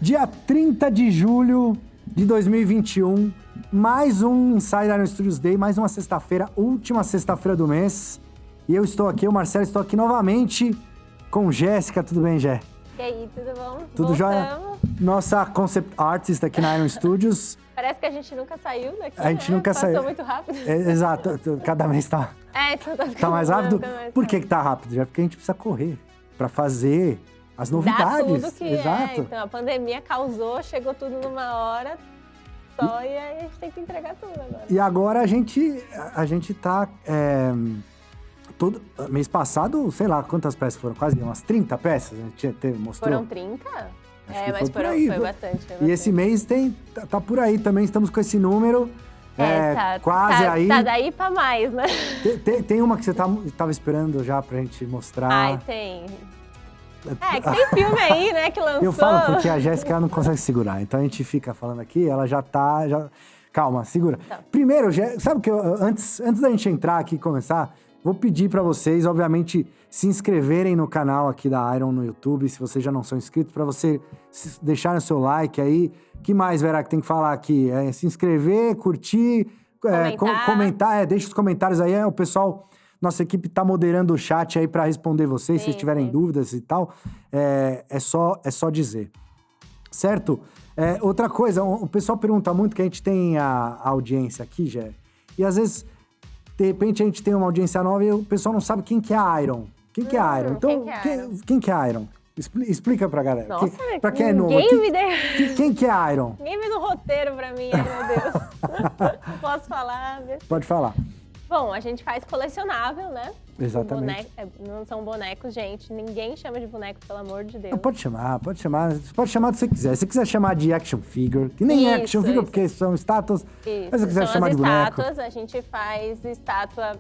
Dia 30 de julho de 2021, mais um Inside Iron Studios Day, mais uma sexta-feira, última sexta-feira do mês. E eu estou aqui, o Marcelo, estou aqui novamente com Jéssica. Tudo bem, Jé? E aí, tudo bom? Tudo jóia? Nossa concept artist aqui na Iron Studios. Parece que a gente nunca saiu daqui, A gente nunca saiu. Passou muito rápido. Exato, cada mês tá Então tá mais rápido. Por que rápido. tá rápido? Já porque a gente precisa correr pra fazer as novidades. Dá tudo que Exato. Então a pandemia causou, chegou tudo numa hora só e aí a gente tem que entregar tudo agora. E agora a gente tá... todo mês passado, sei lá quantas peças foram, quase umas 30 peças, a gente mostrou. Foram 30? Acho que Mas foi por aí, foi viu? bastante. E esse mês tá por aí também, estamos com esse número. Quase aí. Tá daí pra mais, né? Tem uma que você tava esperando já pra gente mostrar. Ai, tem. Que tem filme aí, né, que lançou. Eu falo porque a Jéssica ela não consegue segurar, então a gente fica falando aqui, ela já tá... Calma, segura. Tá. Primeiro, sabe o que antes da gente entrar aqui e começar, vou pedir pra vocês, obviamente, se inscreverem no canal aqui da Iron no YouTube, se vocês já não são inscritos, pra você deixarem o seu like aí. O que mais, Vera, que tem que falar aqui? Se inscrever, curtir, comentar, deixa os comentários aí, o pessoal... Nossa equipe tá moderando o chat aí pra responder vocês, se vocês tiverem dúvidas e tal. É só dizer. Certo? Outra coisa, o pessoal pergunta muito que a gente tem a audiência aqui, Jé. E às vezes, de repente, a gente tem uma audiência nova e o pessoal não sabe quem que é a Iron. Quem que é a Iron? Então, quem que é a Iron? Explica pra galera. Nossa, pra quem é novo. Quem que é a Iron? Ninguém me deu roteiro pra mim, ai meu Deus. Não posso falar. Pode falar. Bom, a gente faz colecionável, né? Exatamente. Não são bonecos, gente. Ninguém chama de boneco, pelo amor de Deus. Pode chamar. Você pode chamar do que você quiser. Se você quiser chamar de action figure, que nem é action figure, porque são estátuas. Isso. Mas se você quiser chamar de boneco. Estátuas, a gente faz estátua...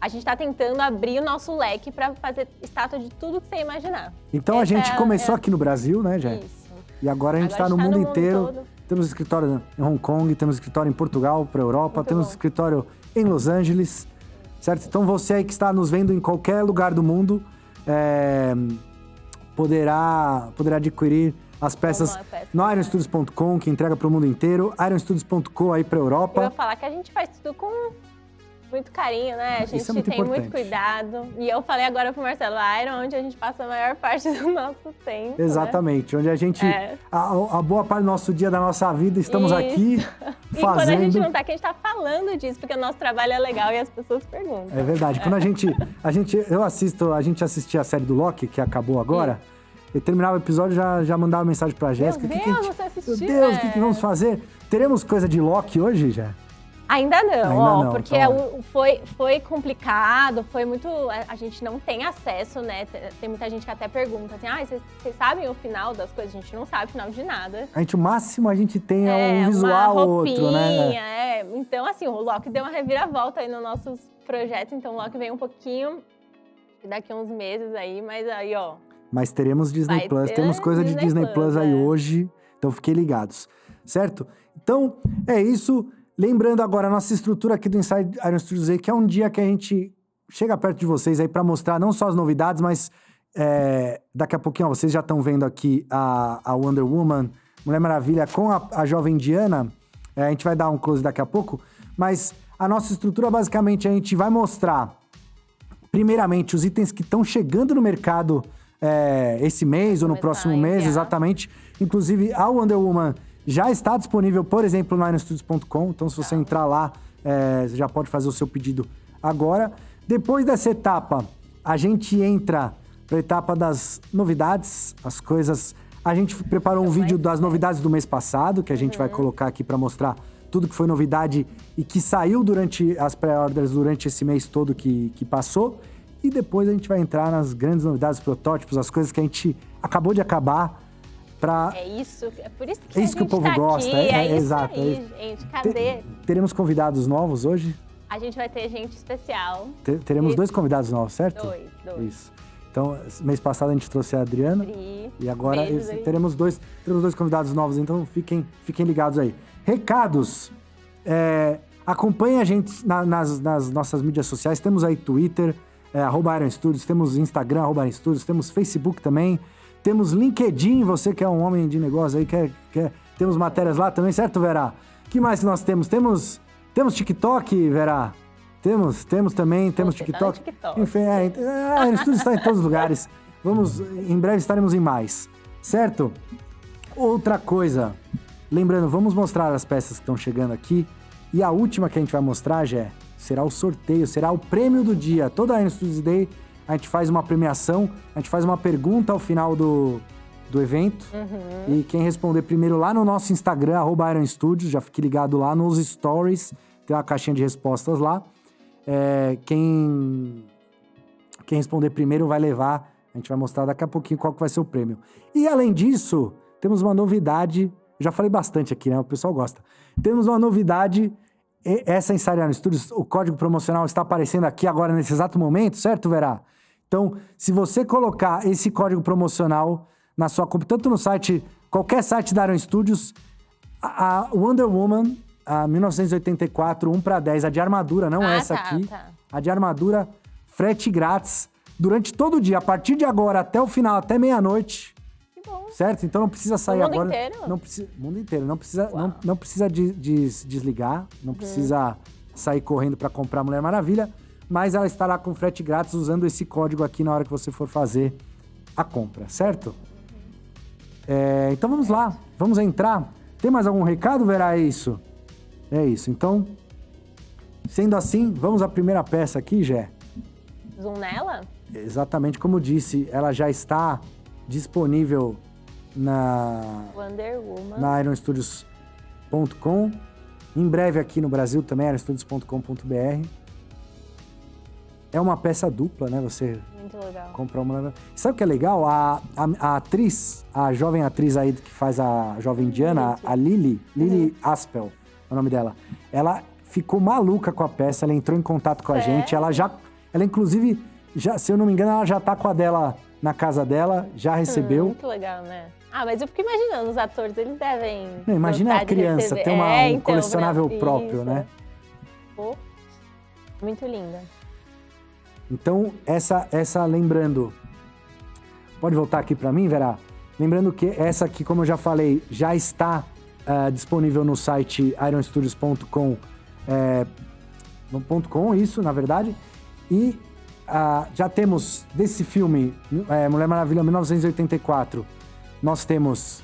A gente tá tentando abrir o nosso leque pra fazer estátua de tudo que você imaginar. Então a gente começou aqui no Brasil, né, Jé? Isso. E agora a gente tá no mundo inteiro. Todo. Temos escritório em Hong Kong, temos escritório em Portugal, pra Europa, Muito temos bom. escritório em Los Angeles, certo? Então você aí que está nos vendo em qualquer lugar do mundo, poderá adquirir as peças no ironstudios.com, que entrega para o mundo inteiro, ironstudios.com aí para Europa. Eu vou falar que a gente faz tudo com muito carinho, né? A gente muito tem importante. muito cuidado. E eu falei agora pro Marcelo, a Iron, onde a gente passa a maior parte do nosso tempo. Exatamente, onde a gente, a boa parte do nosso dia, da nossa vida, estamos Isso. aqui E fazendo... quando a gente não tá aqui, a gente tá falando disso, porque o nosso trabalho é legal e as pessoas perguntam. É verdade, quando a gente assistia a série do Loki, que acabou agora, eu terminava o episódio e já mandava mensagem pra Jéssica. Meu Deus, você assistiu? Meu Deus, o que vamos fazer? Teremos coisa de Loki hoje, já? Ainda não, porque então... foi complicado, foi muito... A gente não tem acesso, né? Tem muita gente que até pergunta assim, vocês sabem o final das coisas? A gente não sabe o final de nada. O máximo a gente tem um visual uma outro, né? Então, assim, o Loki deu uma reviravolta aí nos nossos projetos, então o Loki vem um pouquinho daqui a uns meses aí, mas aí, ó... Mas teremos Disney Plus, temos coisa de Disney Plus aí hoje, então fiquem ligados, certo? Então, é isso. Lembrando agora a nossa estrutura aqui do Inside Iron Studios aí, que é um dia que a gente chega perto de vocês aí para mostrar não só as novidades, mas daqui a pouquinho, vocês já estão vendo aqui a Wonder Woman, Mulher Maravilha com a jovem Diana. A gente vai dar um close daqui a pouco, mas a nossa estrutura basicamente a gente vai mostrar primeiramente os itens que estão chegando no mercado esse mês ou no próximo mês, exatamente. Inclusive a Wonder Woman já está disponível, por exemplo, no ironstudios.com. Então, se você entrar lá, você já pode fazer o seu pedido agora. Depois dessa etapa, a gente entra para a etapa das novidades, as coisas... A gente preparou um vídeo das novidades do mês passado, que a gente vai colocar aqui para mostrar tudo que foi novidade e que saiu durante as pré-orders, durante esse mês todo que passou. E depois a gente vai entrar nas grandes novidades, protótipos, as coisas que a gente acabou de acabar. É isso, é por isso que a gente que o povo tá gosta, aqui, exato. Aí, gente, cadê? Teremos convidados novos hoje? A gente vai ter gente especial. Teremos 2 convidados novos, certo? Dois. Isso. Então, mês passado a gente trouxe a Adriana. E agora teremos dois convidados novos, então fiquem ligados aí. Recados. Acompanhe a gente nas nossas mídias sociais. Temos aí Twitter, @IronStudios, temos Instagram, @IronStudios, temos Facebook também. Temos LinkedIn, você que é um homem de negócio aí, temos matérias lá também, certo, Vera? O que mais que nós temos? Temos TikTok, Vera? Temos também, temos TikTok. Tá no TikTok. Enfim, o estúdio está em todos os lugares. Em breve estaremos em mais, certo? Outra coisa, lembrando, vamos mostrar as peças que estão chegando aqui. E a última que a gente vai mostrar, será o sorteio, será o prêmio do dia. Toda a Iron Studios Day a gente faz uma premiação, a gente faz uma pergunta ao final do evento. E quem responder primeiro lá no nosso Instagram, @IronStudios, já fique ligado lá nos stories, tem uma caixinha de respostas lá. Quem responder primeiro vai levar, a gente vai mostrar daqui a pouquinho qual que vai ser o prêmio. E além disso, temos uma novidade, já falei bastante aqui, né? O pessoal gosta. Temos uma novidade, essa Inside Iron Studios, o código promocional está aparecendo aqui agora nesse exato momento, certo, Vera? Então, se você colocar esse código promocional na sua compra, tanto no site, qualquer site da Iron Studios, a Wonder Woman, a 1984, 1/10, a de armadura, não essa aqui. Tá. A de armadura, frete grátis, durante todo o dia, a partir de agora até o final, até meia-noite. Que bom. Certo? Então não precisa sair agora. Inteiro? Mundo inteiro. Não precisa desligar, não precisa sair correndo para comprar Mulher Maravilha, mas ela estará com frete grátis usando esse código aqui na hora que você for fazer a compra, certo? Então vamos lá, vamos entrar. Tem mais algum recado, Vera? É isso. Então, sendo assim, vamos à primeira peça aqui, Gé. Zoom nela? Exatamente como disse, ela já está disponível na Wonder Woman. Na ironstudios.com. Em breve aqui no Brasil também, ironstudios.com.br. É uma peça dupla, né? Você muito legal. Compra uma... Sabe o que é legal? A atriz, a jovem atriz aí que faz a jovem Diana, a Lily Aspel, é o nome dela. Ela ficou maluca com a peça, ela entrou em contato com a gente. Ela inclusive, se eu não me engano, ela já tá com a dela na casa dela, já recebeu. Muito legal, né? Mas eu fico imaginando, os atores, eles devem... Imagina a criança ter um colecionável próprio, né? Pô, muito linda. Então, essa lembrando... Pode voltar aqui pra mim, Vera? Lembrando que essa aqui, como eu já falei, já está disponível no site ironstudios.com. Isso, na verdade. E já temos desse filme, Mulher Maravilha 1984, nós temos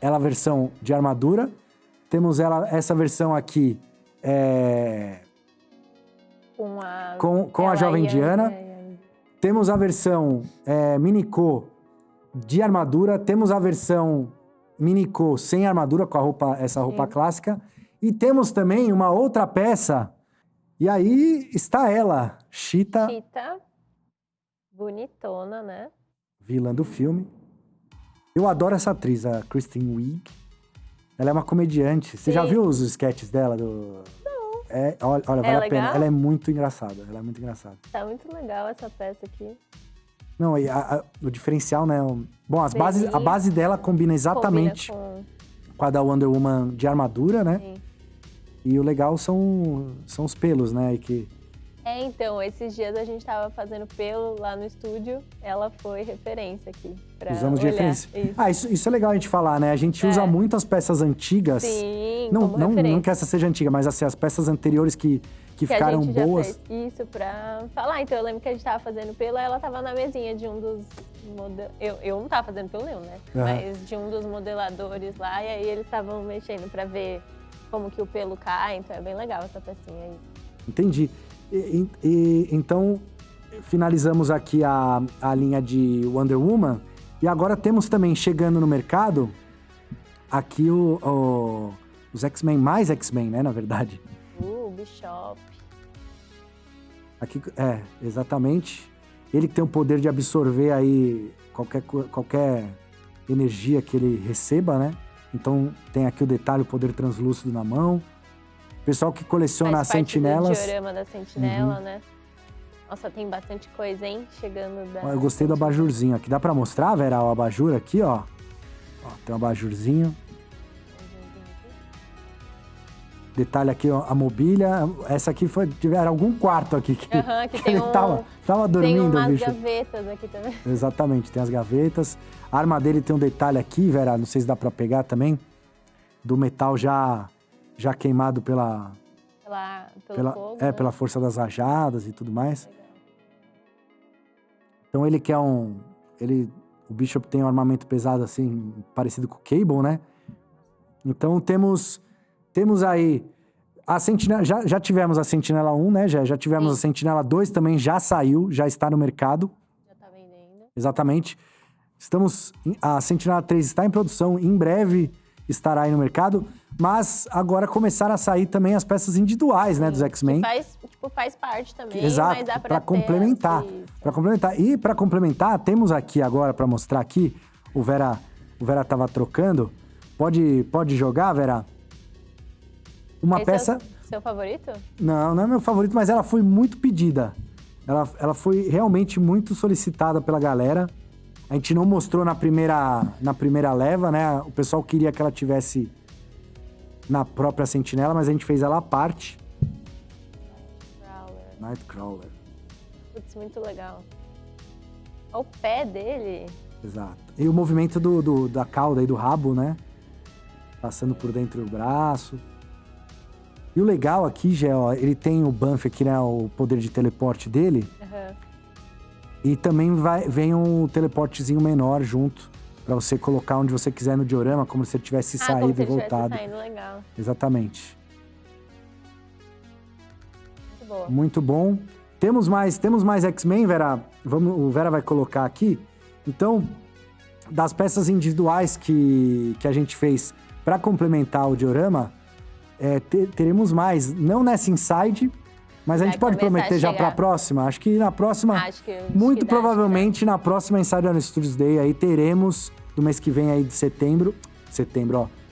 ela a versão de armadura, temos essa versão aqui com a jovem Diana, temos a versão Minico de armadura, temos a versão Minico sem armadura, com essa roupa clássica, e temos também uma outra peça. E aí está ela, Cheetah, bonitona, né? Vilã do filme. Eu adoro essa atriz, a Kristen Wiig. Ela é uma comediante. Você já viu os sketches dela? Não. Olha, vale a pena. Ela é muito engraçada. Tá muito legal essa peça aqui. Não, e o diferencial, né? Bom, a base dela combina exatamente com a da Wonder Woman de armadura, né? Sim. E o legal são os pelos, né? Então, esses dias a gente tava fazendo pelo lá no estúdio, ela foi referência aqui. Usamos de referência. Isso é legal a gente falar, né? A gente usa muitas peças antigas. Sim, não que essa seja antiga, mas assim, as peças anteriores que ficaram boas. Já fez isso pra falar. Então, eu lembro que a gente tava fazendo pelo, ela tava na mesinha de um dos eu não tava fazendo pelo nenhum, né? Mas de um dos modeladores lá, e aí eles estavam mexendo pra ver como que o pelo cai, então é bem legal essa pecinha aí. Entendi. Então, finalizamos aqui a linha de Wonder Woman, e agora temos também, chegando no mercado, aqui os X-Men, mais X-Men, né, na verdade. Bishop. Aqui, exatamente. Ele tem o poder de absorver aí qualquer energia que ele receba, né? Então, tem aqui o detalhe, o poder translúcido na mão. Pessoal que coleciona as sentinelas. O diorama da sentinela, né? Nossa, tem bastante coisa, hein? Chegando da... Eu gostei do abajurzinho aqui. Dá pra mostrar, Vera, o abajur aqui, ó? Tem um abajurzinho. Detalhe aqui, ó, a mobília. Essa aqui era algum quarto aqui que, que tem ele tava dormindo, tem umas bicho. gavetas aqui também. Exatamente, tem as gavetas. A arma dele tem um detalhe aqui, Vera, não sei se dá pra pegar também, do metal já queimado pelo fogo, né? Pela força das rajadas e tudo mais. Legal. Então ele quer o Bishop tem um armamento pesado assim, parecido com o Cable, né? Então temos aí a Sentinela, já tivemos a Sentinela 1, né? Já tivemos Sim. a Sentinela 2 também, já saiu, já está no mercado. Já tá vendendo. Exatamente. A Sentinela 3 está em produção, em breve estará aí no mercado, mas agora começaram a sair também as peças individuais, né, dos X-Men. Faz parte também, Exato, mas dá pra complementar. Para complementar. E para complementar, temos aqui agora, para mostrar aqui, o Vera tava trocando. Pode jogar, Vera? Uma peça... É o seu favorito? Não é meu favorito, mas ela foi muito pedida. Ela foi realmente muito solicitada pela galera. A gente não mostrou na primeira leva, né? O pessoal queria que ela tivesse na própria Sentinela, mas a gente fez ela à parte. Nightcrawler. Putz, muito legal. Olha o pé dele. Exato. E o movimento da cauda e do rabo, né? Passando por dentro do braço. E o legal aqui, Gé, ó, ele tem o buff aqui, né? O poder de teleporte dele. Uhum. E também vem um teleportezinho menor junto, pra você colocar onde você quiser no diorama, como se ele tivesse saído e voltado. Saindo, legal. Exatamente. Muito boa. Muito bom. Temos mais X-Men, Vera. O Vera vai colocar aqui. Então, das peças individuais que a gente fez para complementar o diorama, teremos mais. Não nessa Inside, mas a gente pode prometer já para a próxima. Acho que na próxima, muito provavelmente na próxima Inside Iron Studios Day aí teremos, do mês que vem aí de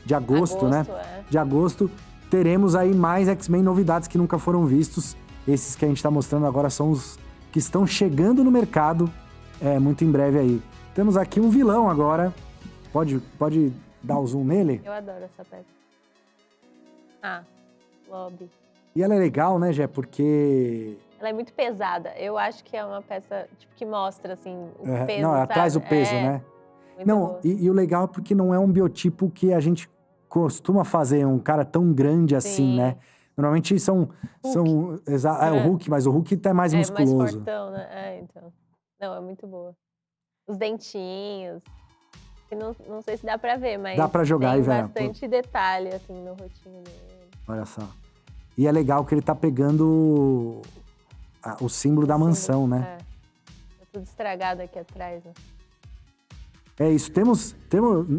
de agosto, né? De agosto, teremos aí mais X-Men novidades que nunca foram vistos. Esses que a gente tá mostrando agora são os que estão chegando no mercado, muito em breve aí. Temos aqui um vilão agora. Pode dar o zoom nele? Eu adoro essa peça. Lobby. E ela é legal, né, Gé? Porque... Ela é muito pesada. Eu acho que é uma peça que mostra, assim, o peso, Não, ela traz o peso, né? Não, e o legal é porque não é um biotipo que a gente costuma fazer, um cara tão grande assim, né? Normalmente são o Hulk, mas o Hulk tá mais musculoso. Mais fortão, né? Então. Não, é muito boa. Os dentinhos. Que não sei se dá pra ver, mas dá pra jogar tem aí, velho. bastante detalhe, assim, no rostinho dele. Olha só. E é legal que ele tá pegando o símbolo da mansão, né? Tá tudo estragado aqui atrás, né? É isso. Temos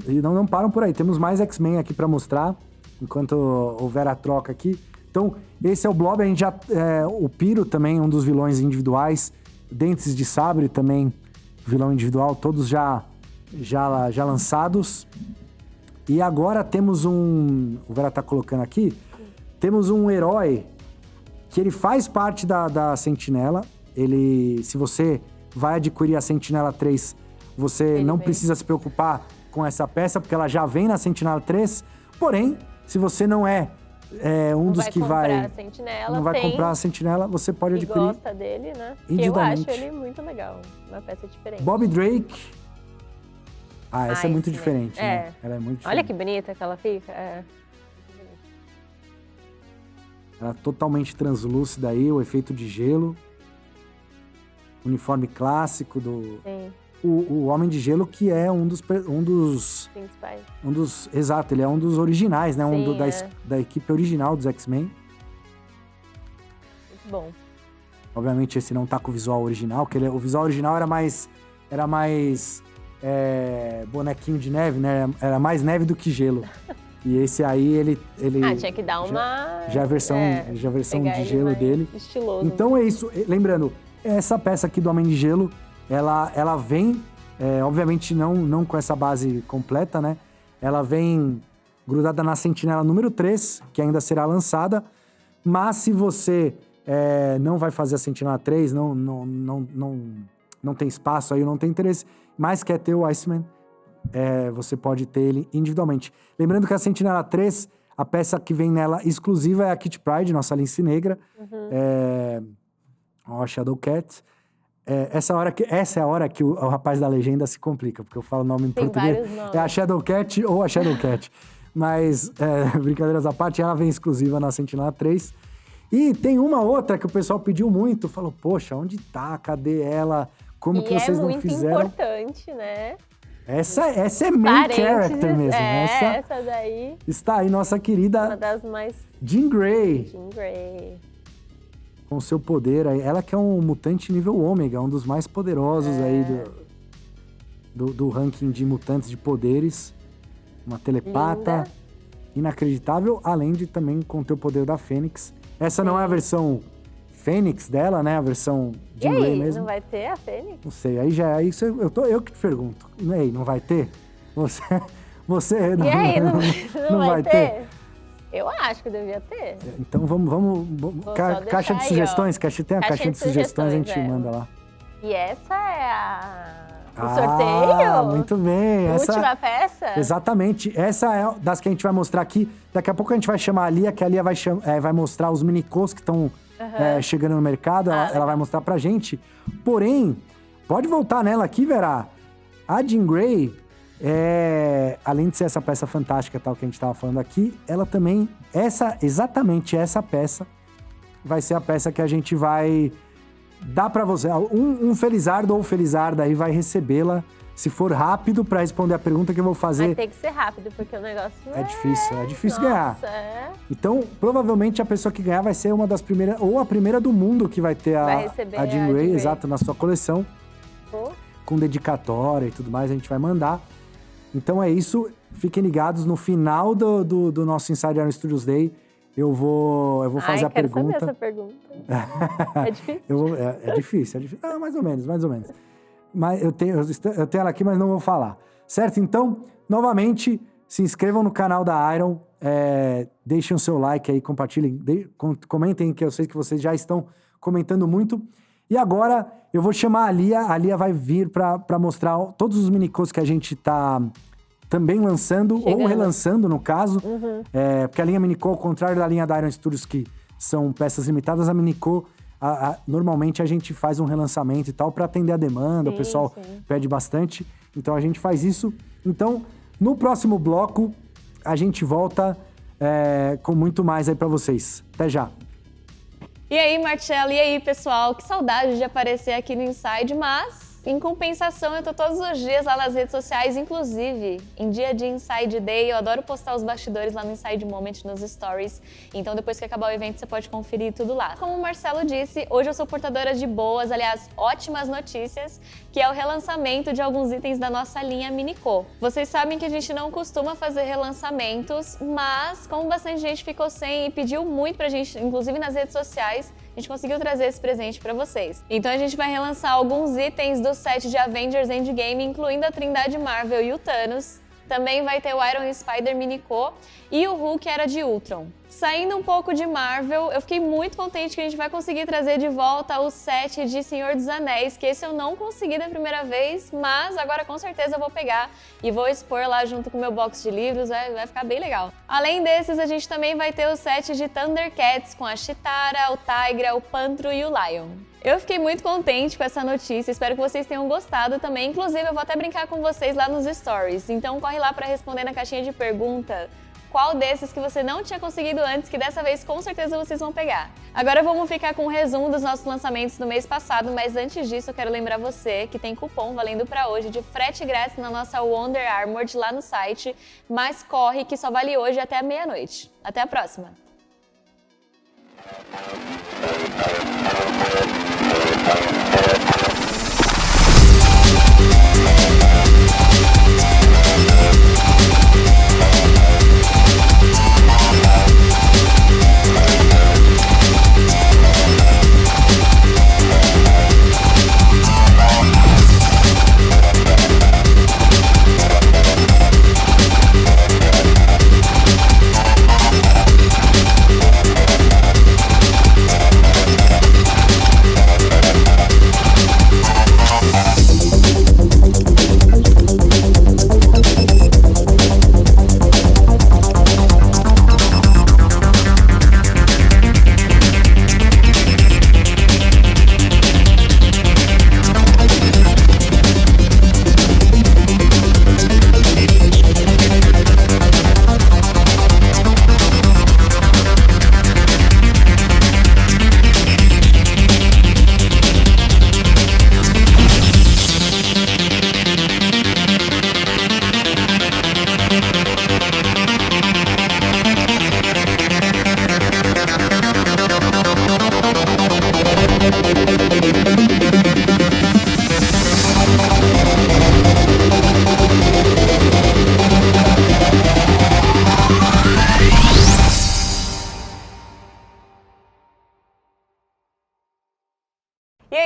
e não param por aí. Temos mais X-Men aqui pra mostrar, enquanto houver a troca aqui. Então, esse é o Blob. A gente já... o Pyro também, um dos vilões individuais. Dentes de Sabre também, vilão individual. Todos já lançados. E agora temos o Vera tá colocando aqui. Temos um herói que ele faz parte da Sentinela. Se você vai adquirir a Sentinela 3, você não precisa se preocupar com essa peça, porque ela já vem na Sentinela 3. Porém, se você não é um dos que vai... Não vai comprar a Sentinela, você pode adquirir. Gosta dele, né? Que eu acho ele muito legal. Uma peça diferente. Bob Drake. Essa é muito diferente, né? Ela é muito diferente. Olha que bonita que ela fica. Ela é totalmente translúcida aí, o efeito de gelo. Uniforme clássico do... Sim. O Homem de Gelo, que é um dos principais. Exato, ele é um dos originais, né? Sim, da equipe original dos X-Men. Muito bom. Obviamente esse não tá com o visual original, porque o visual original era mais bonequinho de neve, né? Era mais neve do que gelo. E esse aí, ele tinha que dar uma... Já a versão de gelo dele. Estiloso. Então é isso. Lembrando, essa peça aqui do Homem de Gelo, ela vem, obviamente não com essa base completa, né? Ela vem grudada na Sentinela número 3, que ainda será lançada. Mas se você não vai fazer a Sentinela 3, não tem espaço aí, não tem interesse, mas quer ter o Iceman, você pode ter ele individualmente. Lembrando que a Sentinela 3, A peça que vem nela exclusiva é a Kitty Pryde, nossa lince negra. Ó, Shadowcat. Essa é a hora que o rapaz da legenda se complica, porque eu falo o nome em português. Vários nomes. É a Shadowcat ou a Shadowcat. Mas, brincadeiras à parte, ela vem exclusiva na Sentinela 3. E tem uma outra que o pessoal pediu muito. Falou, poxa, onde tá? Cadê ela? Como que vocês não fizeram? É muito importante, né? Essa é main character mesmo. Essa daí. Está aí nossa querida... Uma das mais... Jean Grey. Jean Grey. Com seu poder aí. Ela que é um mutante nível ômega, um dos mais poderosos aí do ranking de mutantes de poderes. Uma telepata. Linda. Inacreditável, além de também conter o poder da Fênix. Essa não é a versão Fênix dela, né? A versão Jean Grey mesmo. Não vai ter a Fênix? Não sei, aí já é isso. Eu que te pergunto. E aí, não vai ter? Você não, e aí, não vai ter? Eu acho que devia ter. Então vamos caixa de sugestões, tem a caixinha de sugestões, a gente manda lá. E essa é o sorteio? Muito bem. Última peça? Exatamente. Essa é das que a gente vai mostrar aqui. Daqui a pouco a gente vai chamar a Lia, que a Lia vai mostrar os minicôs que estão chegando no mercado. Ela vai mostrar pra gente. Porém, pode voltar nela aqui, Vera. A Jean Grey, além de ser essa peça fantástica tal que a gente estava falando aqui, ela também, exatamente essa peça, vai ser a peça que a gente vai dar pra você. Um Felizardo ou Felizarda aí vai recebê-la, se for rápido, pra responder a pergunta que eu vou fazer. Vai ter que ser rápido, porque o negócio é difícil ganhar. Então, provavelmente a pessoa que ganhar vai ser uma das primeiras, ou a primeira do mundo que vai ter a Jean Grey, exato, na sua coleção. Com dedicatória e tudo mais, a gente vai mandar. Então é isso, fiquem ligados, no final do nosso Inside Iron Studios Day, eu vou fazer a pergunta. Saber essa pergunta. É difícil? É difícil. Mais ou menos. Mas eu tenho ela aqui, mas não vou falar. Certo? Então, novamente, se inscrevam no canal da Iron, deixem o seu like aí, compartilhem, comentem, que eu sei que vocês já estão comentando muito. E agora eu vou chamar a Lia vai vir para mostrar todos os minicôs que a gente tá também lançando, ou relançando no caso. Porque a linha Minicô, ao contrário da linha da Iron Studios, que são peças limitadas, a Minicô, normalmente a gente faz um relançamento e tal para atender a demanda, o pessoal pede bastante, então a gente faz isso. Então, no próximo bloco, a gente volta com muito mais aí para vocês. Até já! E aí, Marcelo, e aí, pessoal? Que saudade de aparecer aqui no Inside, mas, em compensação, eu tô todos os dias lá nas redes sociais, inclusive em dia de Inside Day, eu adoro postar os bastidores lá no Inside Moment, nos stories, então depois que acabar o evento você pode conferir tudo lá. Como o Marcelo disse, hoje eu sou portadora de boas, aliás, ótimas notícias, que é o relançamento de alguns itens da nossa linha Minicô. Vocês sabem que a gente não costuma fazer relançamentos, mas como bastante gente ficou sem e pediu muito pra gente, inclusive nas redes sociais, a gente conseguiu trazer esse presente pra vocês. Então a gente vai relançar alguns itens do set de Avengers Endgame, incluindo a Trindade Marvel e o Thanos. Também vai ter o Iron Spider Minicô e o Hulk Era de Ultron. Saindo um pouco de Marvel, eu fiquei muito contente que a gente vai conseguir trazer de volta o set de Senhor dos Anéis, que esse eu não consegui da primeira vez, mas agora com certeza eu vou pegar e vou expor lá junto com o meu box de livros, vai ficar bem legal. Além desses, a gente também vai ter o set de Thundercats com a Chitara, o Tigra, o Pantro e o Lion. Eu fiquei muito contente com essa notícia, espero que vocês tenham gostado também. Inclusive, eu vou até brincar com vocês lá nos stories. Então, corre lá para responder na caixinha de pergunta qual desses que você não tinha conseguido antes, que dessa vez com certeza vocês vão pegar. Agora vamos ficar com um resumo dos nossos lançamentos do mês passado, mas antes disso eu quero lembrar você que tem cupom valendo para hoje de frete grátis na nossa Wonder Armored lá no site, mas corre que só vale hoje até a meia-noite. Até a próxima!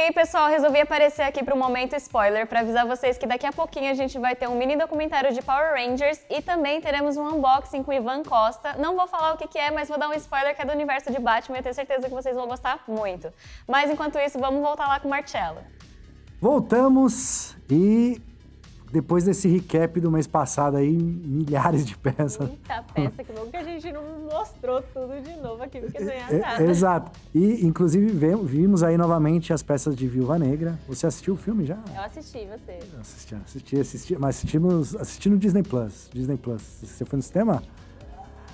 aí, pessoal, resolvi aparecer aqui para um momento spoiler, para avisar vocês que daqui a pouquinho a gente vai ter um mini documentário de Power Rangers e também teremos um unboxing com o Ivan Costa. Não vou falar o que é, mas vou dar um spoiler que é do universo de Batman e eu tenho certeza que vocês vão gostar muito. Mas enquanto isso, vamos voltar lá com o Marcello. Voltamos e depois desse recap do mês passado aí, milhares de peças. Muita peça, que bom que a gente não mostrou tudo de novo aqui, porque não ia nada. Exato. E, inclusive, vimos aí novamente as peças de Viúva Negra. Você assistiu o filme já? Eu assisti, você. Eu assisti, mas assisti no Disney Plus. Disney Plus. Você foi no cinema?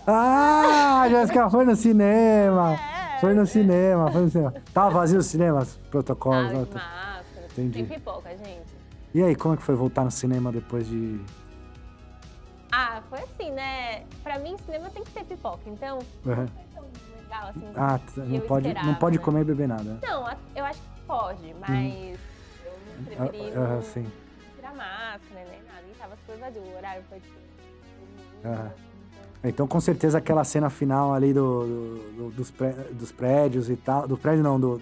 Ah, Jéssica foi no cinema! Foi no cinema. Tava vazio o cinema, os protocolos. De máscara. Entendi. Tem pipoca, gente. E aí, como é que foi voltar no cinema depois de... Ah, foi assim, né? Pra mim, cinema tem que ter pipoca, então não foi tão legal assim. Ah, não pode né? comer e beber nada. Não, eu acho que pode, mas eu não preferi não sim. tirar máscara, nem nada. E tava super vazio, o horário foi tipo... Então, com certeza, aquela cena final ali dos prédios e tal... Do prédio não,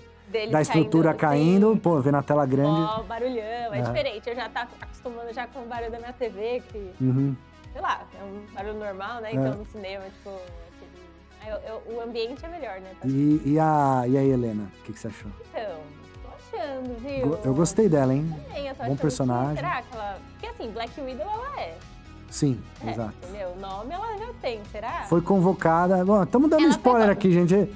da estrutura caindo, assim, pô, vendo a tela grande. Ó, barulhão, é diferente. Eu já tava acostumando já com o barulho da minha TV, que, sei lá, é um barulho normal, né? Então, no cinema, tipo, o ambiente é melhor, né? E a Helena, o que você achou? Então, tô achando, viu? Eu gostei dela, hein? Também, eu tô Bom achando personagem. Será que ela... Porque assim, Black Widow, ela é. Sim, exato. Entendeu? O nome ela já tem, será? Foi convocada... Bom, estamos dando spoiler aqui, gente.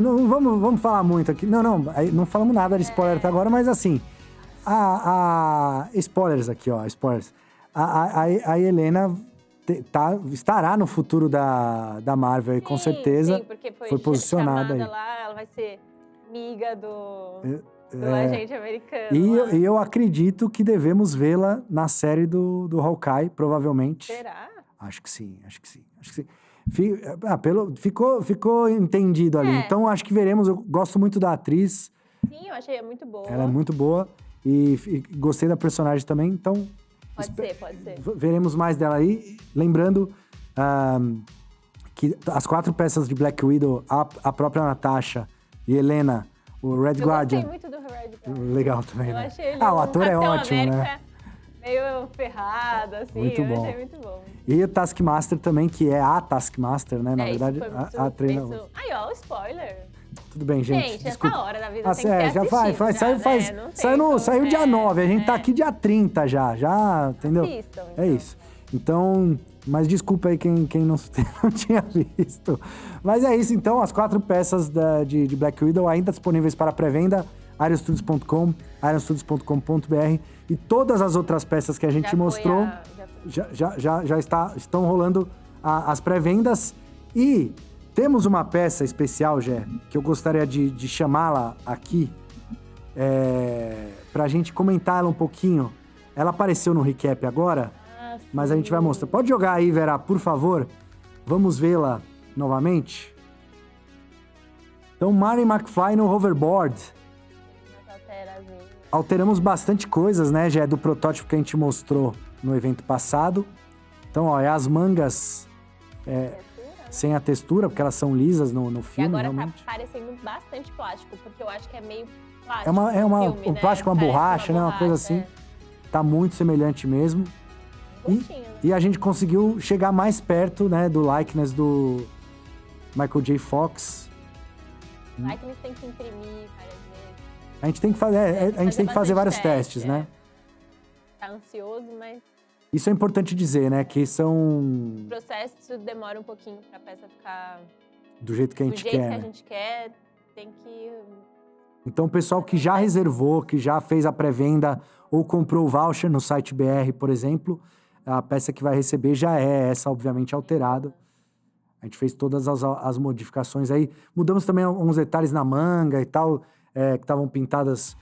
Não vamos falar muito aqui. Não falamos nada de spoiler até agora, mas assim... Spoilers aqui, ó. Spoilers. A Helena estará no futuro da Marvel, com certeza. Sim, porque foi posicionada aí. Lá, ela vai ser amiga do agente americano. E eu acredito que devemos vê-la na série do Hawkeye, provavelmente. Será? Acho que sim. Ficou entendido ali. Então, acho que veremos. Eu gosto muito da atriz. Sim, eu achei muito boa. Ela é muito boa. E gostei da personagem também. Então, pode ser. Veremos mais dela aí. Lembrando que as 4 peças de Black Widow, a própria Natasha e Helena, o Red Guardian. Eu gostei muito do Red Guardian. Legal também, eu né? Achei ele o ator é ótimo, América, né? Meio ferrado, assim. Muito bom. Achei muito bom. E o Taskmaster também, que é a Taskmaster, né? Na verdade, a treina. Aí, ó, o spoiler. Tudo bem, gente. Desculpa. Essa hora da vida tem que ter já saiu dia 9, a gente tá aqui dia 30 já, entendeu? Assistam, então. É isso. Então, mas desculpa aí quem não tinha visto. Mas é isso, então, as 4 peças de Black Widow ainda disponíveis para pré-venda, ironstudios.com, ironstudios.com.br, e todas as outras peças que a gente mostrou já estão rolando as pré-vendas. E temos uma peça especial, Gé, que eu gostaria de chamá-la aqui pra gente comentar ela um pouquinho. Ela apareceu no recap agora, mas a gente vai mostrar. Pode jogar aí, Vera, por favor? Vamos vê-la novamente. Então, Marty McFly no hoverboard. Alteramos bastante coisas, né, Gé, do protótipo que a gente mostrou no evento passado. Então, ó, as mangas sem a textura, porque elas são lisas no filme, e agora realmente. Tá parecendo bastante plástico, porque eu acho que é meio plástico. O plástico, uma borracha, né? Uma coisa assim. Tá muito semelhante mesmo. E a gente conseguiu chegar mais perto, né, do likeness do Michael J. Fox. Likeness tem que imprimir várias vezes. A gente tem que fazer vários testes, né? Tá ansioso, mas... Isso é importante dizer, né? Que são... O processo demora um pouquinho pra peça ficar... Do jeito que a gente quer, Do jeito que a gente quer, tem que... Então, o pessoal que já reservou, que já fez a pré-venda ou comprou o voucher no site BR, por exemplo, a peça que vai receber já é essa, obviamente, alterada. A gente fez todas as modificações aí. Mudamos também alguns detalhes na manga e tal, que estavam pintadas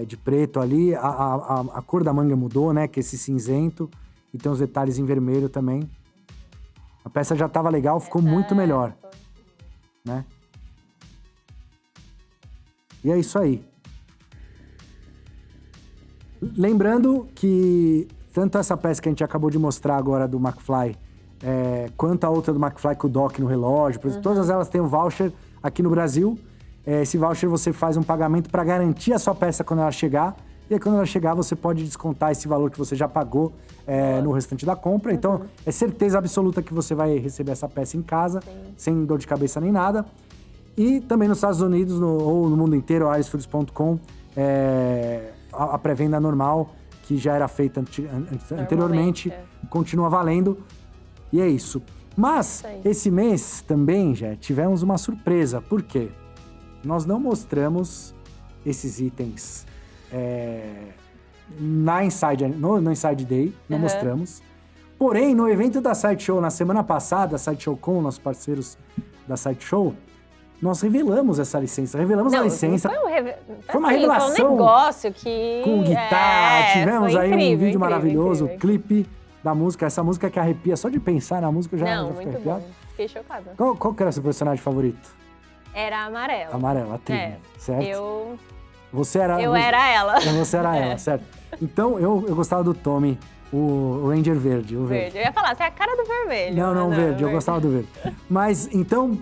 de preto ali. A cor da manga mudou, né? Que é esse cinzento. E tem os detalhes em vermelho também. A peça já estava legal, ficou muito melhor, né? E é isso aí. Lembrando que tanto essa peça que a gente acabou de mostrar agora do McFly, quanto a outra do McFly com o Doc no relógio, por exemplo, todas elas têm o voucher aqui no Brasil. Esse voucher você faz um pagamento para garantir a sua peça quando ela chegar. E aí, quando ela chegar, você pode descontar esse valor que você já pagou no restante da compra. Então, é certeza absoluta que você vai receber essa peça em casa, sem dor de cabeça nem nada. E também nos Estados Unidos, ou no mundo inteiro, aerostudios.com, a pré-venda normal, que já era feita anteriormente, continua valendo. E é isso. Mas, esse mês também, já tivemos uma surpresa. Por quê? Nós não mostramos esses itens no Inside Day, não mostramos. Porém, no evento da Sideshow, na semana passada, Sideshow Com, nossos parceiros da Sideshow, nós revelamos essa licença. Revelamos a licença. Foi uma revelação. Foi um negócio que... Com guitarra, tivemos aí um vídeo maravilhoso, incrível. Clipe da música. Essa música que arrepia, só de pensar na música já fica muito arrepiado. bom. Fiquei chocada. Qual que era o seu personagem favorito? Era a Amarela. Amarela, a Trini, certo? Eu era ela. Você era ela, certo? Então, eu gostava do Tommy, o Ranger verde, o verde. Eu ia falar, você é a cara do vermelho. Não, verde, eu gostava do verde. Mas, então,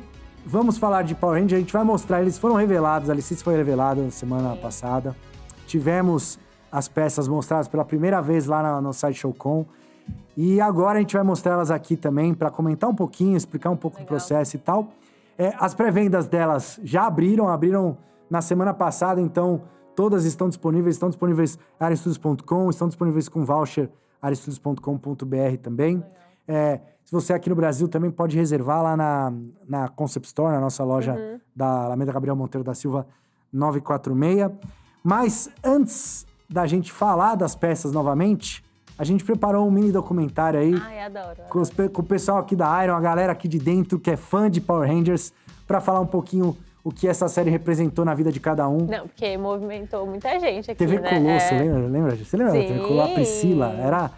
vamos falar de Power Rangers, a gente vai mostrar, eles foram revelados, a licença foi revelada na semana passada. Tivemos as peças mostradas pela primeira vez lá no Sideshow Com. E agora a gente vai mostrar elas aqui também para comentar um pouquinho, explicar um pouco do processo e tal. As pré-vendas delas já abriram na semana passada, então todas estão disponíveis na aerostudios.com, estão disponíveis com voucher aerostudios.com.br também. Se você é aqui no Brasil também pode reservar lá na Concept Store, na nossa loja da Alameda Gabriel Monteiro da Silva 946. Mas antes da gente falar das peças novamente, a gente preparou um mini documentário aí. Ai, adoro. Com o pessoal aqui da Iron, a galera aqui de dentro que é fã de Power Rangers, para falar um pouquinho o que essa série representou na vida de cada um. Não, porque movimentou muita gente aqui, TV né? Colosso, lembra? Você lembra da TV Colosso? A Priscila,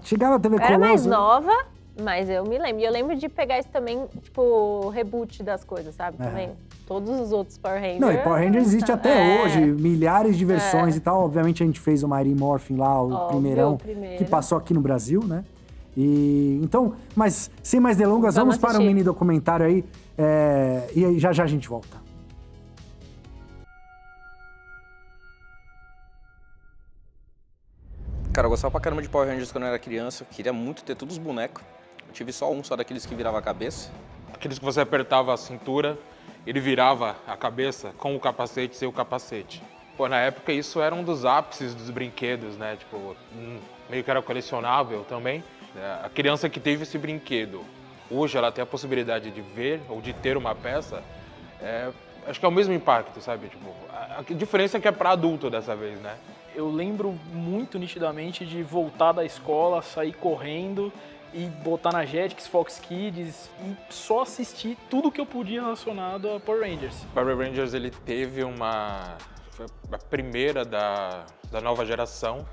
chegava a TV Colosso... Eu era mais nova, mas eu me lembro. E eu lembro de pegar isso também, tipo, o reboot das coisas, sabe? Também. Todos os outros Power Rangers... Não, e Power Rangers existe até hoje, milhares de versões e tal. Obviamente a gente fez o Mighty Morphin lá, o primeirão, que passou aqui no Brasil, né? Então, mas sem mais delongas, vamos para um mini documentário aí. E aí já a gente volta. Cara, eu gostava pra caramba de Power Rangers quando eu era criança. Eu queria muito ter todos os bonecos. Eu tive só daqueles que virava a cabeça. Aqueles que você apertava a cintura, ele virava a cabeça com o capacete sem o capacete. Pô, na época isso era um dos ápices dos brinquedos, né? Tipo, meio que era colecionável também. A criança que teve esse brinquedo, hoje ela tem a possibilidade de ver ou de ter uma peça, acho que é o mesmo impacto, sabe? Tipo, a diferença é que é para adulto dessa vez, né? Eu lembro muito nitidamente de voltar da escola, sair correndo e botar na Jetix, Fox Kids e só assistir tudo que eu podia relacionado a Power Rangers. Power Rangers, ele teve foi a primeira da nova geração,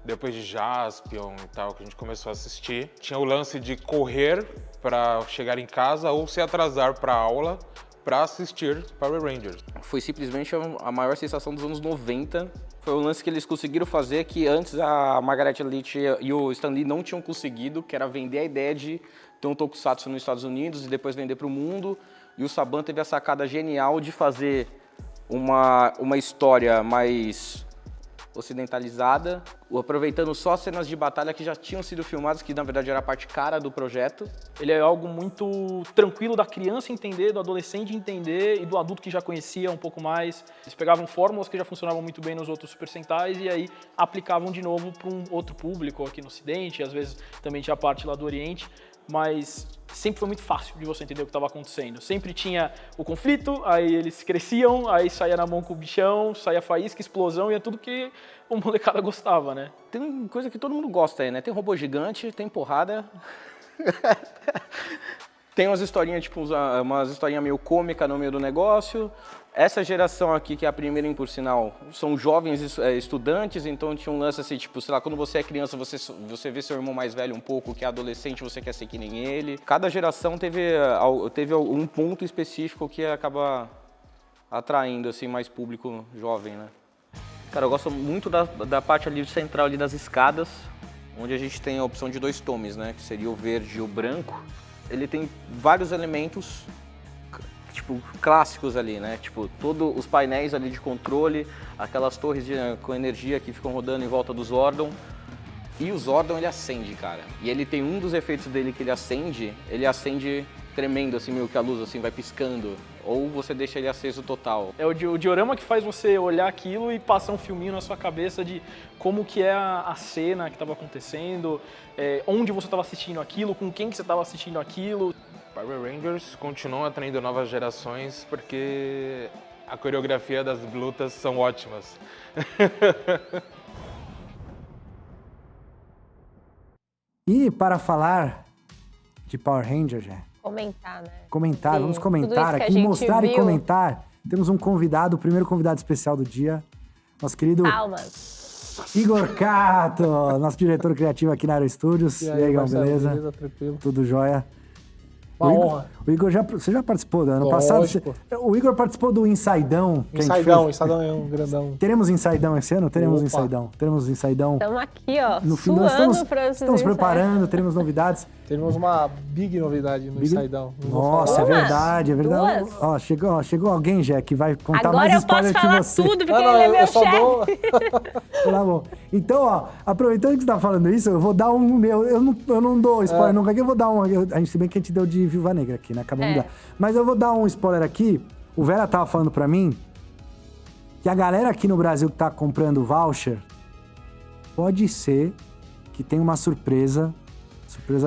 depois de Jaspion e tal, que a gente começou a assistir. Tinha o lance de correr para chegar em casa ou se atrasar para aula para assistir Power Rangers. Foi simplesmente a maior sensação dos anos 90. Foi o lance que eles conseguiram fazer que antes a Margaret Leach e o Stan Lee não tinham conseguido, que era vender a ideia de ter um tokusatsu nos Estados Unidos e depois vender para o mundo. E o Saban teve a sacada genial de fazer uma história mais ocidentalizada, aproveitando só cenas de batalha que já tinham sido filmadas, que na verdade era a parte cara do projeto. Ele é algo muito tranquilo da criança entender, do adolescente entender e do adulto que já conhecia um pouco mais. Eles pegavam fórmulas que já funcionavam muito bem nos outros Super Sentais e aí aplicavam de novo para um outro público aqui no Ocidente, às vezes também tinha a parte lá do Oriente, mas sempre foi muito fácil de você entender o que estava acontecendo. Sempre tinha o conflito, aí eles cresciam, aí saía na mão com o bichão, saía faísca, explosão e é tudo que o molecada gostava, né? Tem coisa que todo mundo gosta aí, né? Tem robô gigante, tem porrada. Tem umas historinhas, tipo, umas historinhas meio cômicas no meio do negócio. Essa geração aqui, que é a primeira, por sinal, são jovens estudantes, então tinha um lance assim, tipo, sei lá, quando você é criança, você vê seu irmão mais velho um pouco, que é adolescente, você quer ser que nem ele. Cada geração teve um ponto específico que acaba atraindo, assim, mais público jovem, né? Cara, eu gosto muito da parte ali central ali das escadas, onde a gente tem a opção de 2 tomes, né, que seria o verde e o branco. Ele tem vários elementos tipo, clássicos ali, né? Tipo, todos os painéis ali de controle, aquelas torres com energia que ficam rodando em volta do Zordon. E o Zordon, ele acende, cara. E ele tem um dos efeitos dele que ele acende tremendo, assim, meio que a luz, assim, vai piscando. Ou você deixa ele aceso total. É o diorama que faz você olhar aquilo e passar um filminho na sua cabeça de como que é a cena que estava acontecendo, onde você estava assistindo aquilo, com quem que você estava assistindo aquilo. Power Rangers continua atraindo novas gerações porque a coreografia das lutas são ótimas. E para falar de Power Rangers, Comentar, né? Comentar, vamos Tudo comentar isso que a aqui, gente mostrar e viu. comentar. Temos um convidado, o primeiro convidado especial do dia, nosso querido Palmas. Igor Cato, nosso diretor criativo aqui na Aero Studios. E aí, Igor, Marcelo, beleza? Tranquilo. Tudo jóia? Uma O Igor- honra. O Igor, você já participou do ano Lógico. passado? O Igor participou do Insaidão. que a gente fez. Insaidão é um grandão. Teremos Insaidão esse ano? Teremos Opa. Insaidão. Teremos Insaidão. Estamos aqui, ó, No fim do ano, suando pra vocês estamos ensaiarem. preparando, teremos novidades. Temos uma big novidade no Big- Insaidão. Não vou Nossa, falar. é Duas? verdade, é verdade. Duas? Ó, chegou alguém, já, que vai contar Agora mais eu posso spoiler que falar você. tudo, porque Não, ele é meu eu só chefe. dou... Tá bom. Então, ó, aproveitando que você tá falando isso, eu vou dar um meu. Eu não dou spoiler nunca aqui, eu vou dar um. A gente, se bem que a gente deu de Viúva Negra aqui, né? Acabamos de dar. Mas eu vou dar um spoiler aqui. O Vera tava falando pra mim que a galera aqui no Brasil que tá comprando voucher, pode ser que tenha uma surpresa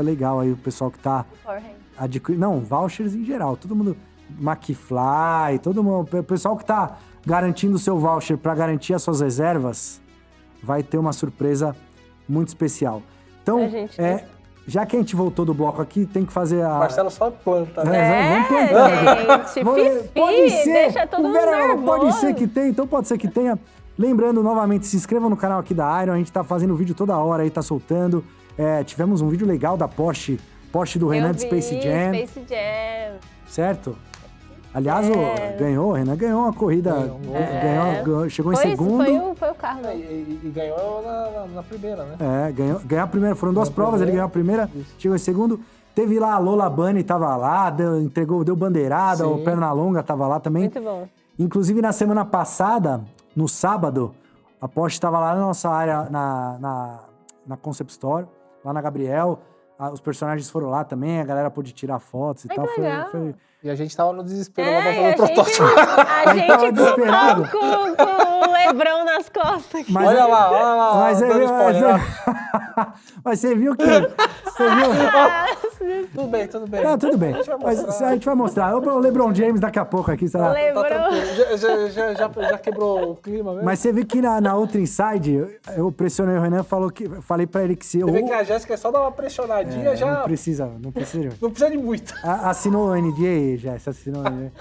legal aí, o pessoal que tá Power Rangers. adquirindo. Não, vouchers em geral, todo mundo. McFly, todo mundo. O pessoal que tá garantindo o seu voucher pra garantir as suas reservas, vai ter uma surpresa muito especial. Então, A gente tem- já que a gente voltou do bloco aqui, tem que fazer a. Marcelo só planta, né? Vamos plantar. gente, Vamos- fifi, deixa todo o mundo Vera falou, pode nervoso. ser que tenha, então pode ser que tenha. Lembrando, novamente, se inscrevam no canal aqui da Iron, a gente tá fazendo vídeo toda hora aí, tá soltando. Tivemos um vídeo legal da Porsche do Renan Eu de vi, Space Jam, Space Jam. certo? Aliás, o Renan ganhou uma corrida, ganhou, chegou em segundo. Foi o carro, né? E ganhou na primeira, né? Ganhou a primeira, foram duas provas, ele ganhou a primeira, chegou em segundo. Teve lá a Lola Bunny, tava lá, deu bandeirada, Sim. o Pernalonga tava lá também. Muito bom. Inclusive, na semana passada, no sábado, a Porsche estava lá na nossa área, na Concept Store, lá na Gabriel. Os personagens foram lá também, a galera pôde tirar fotos e Ai, tal. que legal. E a gente tava no desespero lá pra E fazer o a protótipo. a Aí tava gente desesperado. com o Lebrão nas costas. Mas Olha lá, Mas você dando viu, spoiler. mas você viu que... Você viu? Tudo bem. Não, tudo bem. A gente vai Mas mostrar. a gente vai mostrar. O LeBron James daqui a pouco aqui, será? Tá Lebrão. tranquilo. Já quebrou o clima mesmo? Mas você viu que na outra Inside, eu pressionei o Renan, falei pra ele que se eu... Você vê que a Jéssica é só dar uma pressionadinha, já Não precisa. não precisa de muito. Assinou o NDA, já, você assinou o NDA.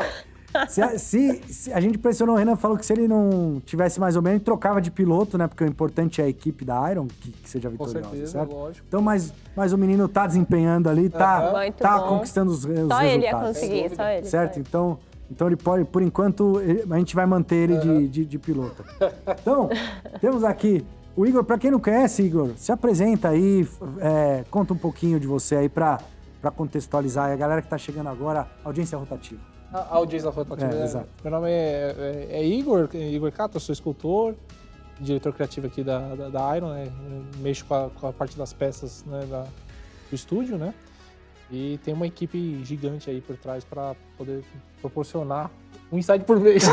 Se a gente pressionou o Renan, falou que se ele não tivesse mais ou menos, ele trocava de piloto, né? Porque o importante é a equipe da Iron, que seja Com vitoriosa, certeza, certo? lógico. Então, mas o menino tá desempenhando ali, tá Muito bom. conquistando os resultados. Só ele ia conseguir, só ele. Certo? só ele. Então ele pode, por enquanto, a gente vai manter ele de piloto. Então, temos aqui o Igor. Pra quem não conhece, Igor, se apresenta aí, conta um pouquinho de você aí pra contextualizar. E a galera que tá chegando agora, audiência rotativa. A audiência rotativa. Exato. Meu nome é Igor Cato, eu sou escultor, diretor criativo aqui da Iron, né? Eu mexo com a parte das peças, né, do estúdio, né? E tem uma equipe gigante aí por trás para poder proporcionar um insight por vez.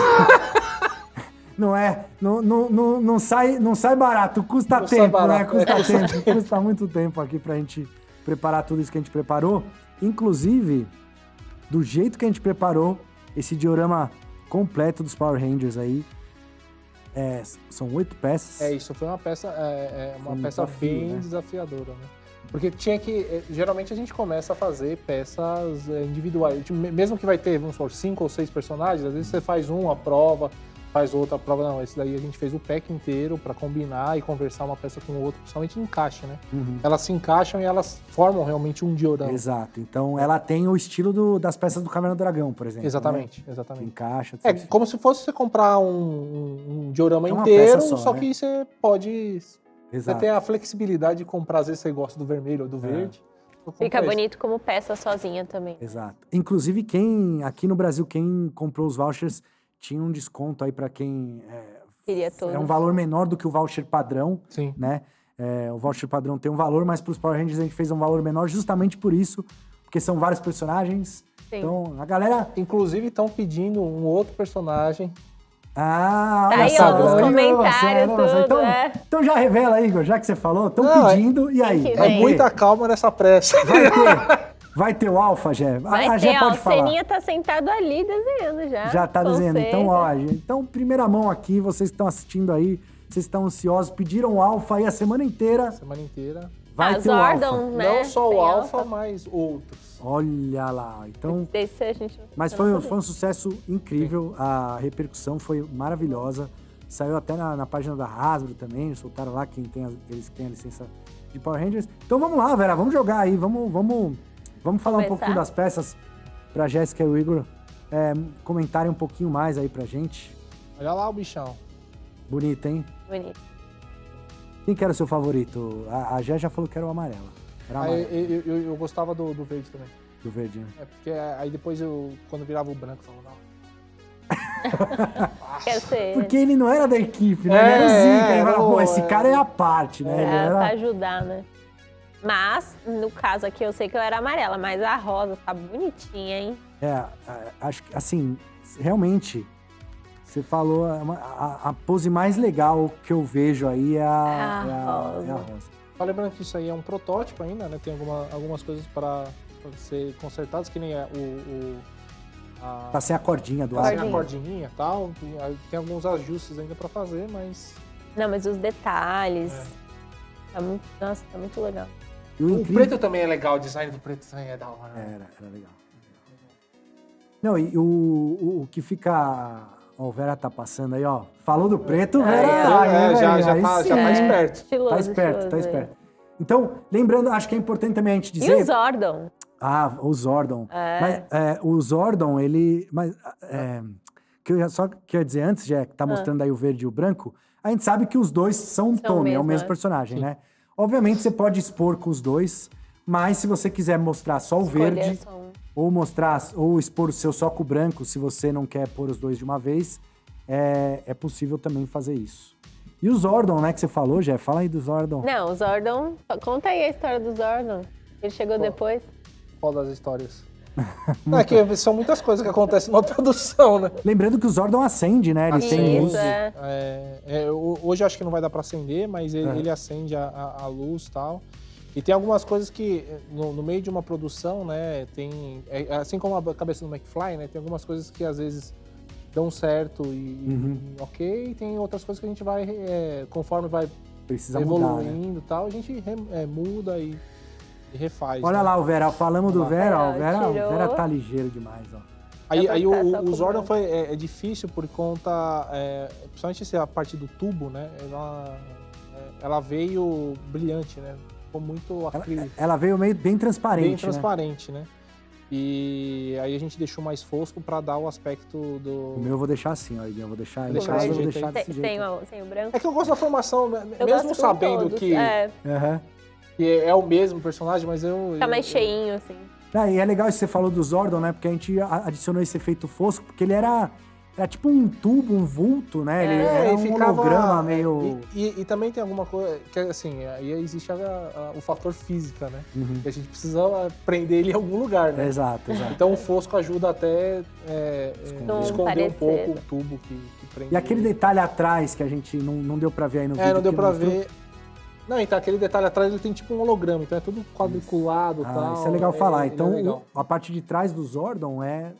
Não sai barato, custa Não sai tempo, né? barato, Custa tempo, custa muito tempo aqui pra gente preparar tudo isso que a gente preparou. Inclusive, do jeito que a gente preparou esse diorama completo dos Power Rangers aí. São 8 peças. Isso foi uma peça, uma Foi um peça desafio, bem né? desafiadora, né? Porque tinha que, geralmente a gente começa a fazer peças individuais, mesmo que vai ter, vamos supor, 5 ou 6 personagens, às vezes você faz uma prova, faz outra prova, não, esse daí a gente fez o pack inteiro para combinar e conversar uma peça com outra, principalmente encaixe, né? Uhum. Elas se encaixam e elas formam realmente um diorama. Exato. Então, ela tem o estilo das peças do Caverna do Dragão, por exemplo. Exatamente, Né? exatamente. Encaixa. É tudo. como se fosse você comprar um diorama É uma inteiro, peça só, né? que você pode... Você Exato. tem a flexibilidade de comprar, às vezes você gosta do vermelho ou do verde. Fica bonito como peça sozinha também. Exato. Inclusive, aqui no Brasil, quem comprou os vouchers tinha um desconto aí para quem... Queria todos. É um valor menor do que o voucher padrão, Sim. né? O voucher padrão tem um valor, mas para os Power Rangers a gente fez um valor menor justamente por isso, porque são vários personagens. Sim. Então, a galera... Inclusive, estão pedindo um outro personagem. Ah, Tá olha aí, só. ó, nos Igor, comentários, nossa, tudo, é. Então já revela, Igor, já que você falou. Estão Não, pedindo, e aí? que É Vem. muita calma nessa pressa. Vai ter o Alpha, Gé? Vai A ter, Gé ó, pode o falar. Seninha tá sentado ali desenhando já. Já tá com desenhando. Então, ó, certeza. então, primeira mão aqui, vocês estão assistindo aí, vocês estão ansiosos, pediram o Alpha aí a semana inteira. Semana inteira. Vai ter o Alpha. Zordon, né? Não só Tem o Alpha, mas outros. Olha lá, então... Desse a gente não Mas não foi um sucesso incrível, a repercussão foi maravilhosa. Saiu até na página da Hasbro também, soltaram lá eles que têm a licença de Power Rangers. Então vamos lá, Vera, vamos jogar aí, vamos falar um Começar? pouquinho das peças pra Jéssica e o Igor comentarem um pouquinho mais aí pra gente. Olha lá o bichão. Bonito, hein? Bonito. Quem que era o seu favorito? A Jé já falou que era o amarelo. Era amarelo, Eu gostava do verde também. do verde, né? É porque aí depois quando virava o branco, eu falava, não. Quer ser. Porque ele não era da equipe, né? Ele era o Zika. Ele falava, pô, esse cara é a parte, né? Ele Pra era... ajudar, né? Mas, no caso aqui, eu sei que eu era amarela, mas a rosa tá bonitinha, hein? Acho que, assim, realmente, você falou, a pose mais legal que eu vejo aí é a rosa. Só lembrando que isso aí é um protótipo ainda, né? Tem algumas coisas para ser consertadas, que nem Tá sem a cordinha do tá sem ar. a cordinha e tal. Tem alguns ajustes ainda para fazer, mas... Não, mas os detalhes... Tá muito, nossa, tá muito legal. E o O incrível... preto também é legal, o design do preto também é da hora. Era legal. Não, e o que fica... Ó, o Vera tá passando aí, ó. Falou do preto, Vera. Já tá esperto. Estiloso, Tá esperto, tá estiloso, esperto. Então, lembrando, acho que é importante também a gente E dizer... o Zordon? Ah, o Zordon. Mas o Zordon, ele... que eu só queria dizer antes, já que tá mostrando aí o verde e o branco, a gente sabe que os dois são o Tommy, é o mesmo personagem, né? Obviamente, você pode expor com os dois, mas se você quiser mostrar só o verde, Só um. ou expor o seu só com o branco, se você não quer pôr os dois de uma vez, é possível também fazer isso. E o Zordon, né, que você falou, Jeff? Fala aí do Zordon. Não, o Zordon... Conta aí a história do Zordon. Ele chegou depois. Qual das histórias? Não, é que são muitas coisas que acontecem numa produção, né? Lembrando que o Zordon acende, né? Ele tem luz. Hoje eu acho que não vai dar pra acender, mas ele acende a luz e tal. E tem algumas coisas que, no meio de uma produção, né, tem... assim como a cabeça do McFly, né, tem algumas coisas que às vezes dão certo e ok, e tem outras coisas que a gente vai, conforme vai Precisa mudar, né? evoluindo e tal, a gente muda e refaz. Olha né? lá o Vera, falamos do Vera, ó. O Tirou. Vera tá ligeiro demais, ó. Aí botar só o com Zordon branco. é difícil por conta, principalmente a parte do tubo, né? Ela veio brilhante, né? Ficou muito acrílico, Ela veio meio bem transparente, bem transparente, né? E aí a gente deixou mais fosco para dar o aspecto do... O meu eu vou deixar assim, ó. Eu vou deixar ele Deixa claro, eu desse vou jeito deixar aí. desse jeito. Sem o branco? É que eu gosto da formação, Eu mesmo gosto com sabendo todos, que Aham. é o mesmo personagem, mas eu... Fica mais cheinho, assim. E é legal isso que você falou do Zordon, né? Porque a gente adicionou esse efeito fosco, porque ele era tipo um tubo, um vulto, né? Ele era um holograma meio... E também tem alguma coisa que, assim, aí existe o fator física, né? Que a gente precisa prender ele em algum lugar, né? Exato. Então o fosco ajuda até esconder um pouco o tubo que prende. E aquele detalhe atrás que a gente não deu pra ver aí no vídeo. não deu que pra mostrou. ver. Não, então aquele detalhe atrás ele tem tipo um holograma, então é tudo quadriculado e tal. Isso é legal falar. ele Então, é legal. a parte de trás do Zordon é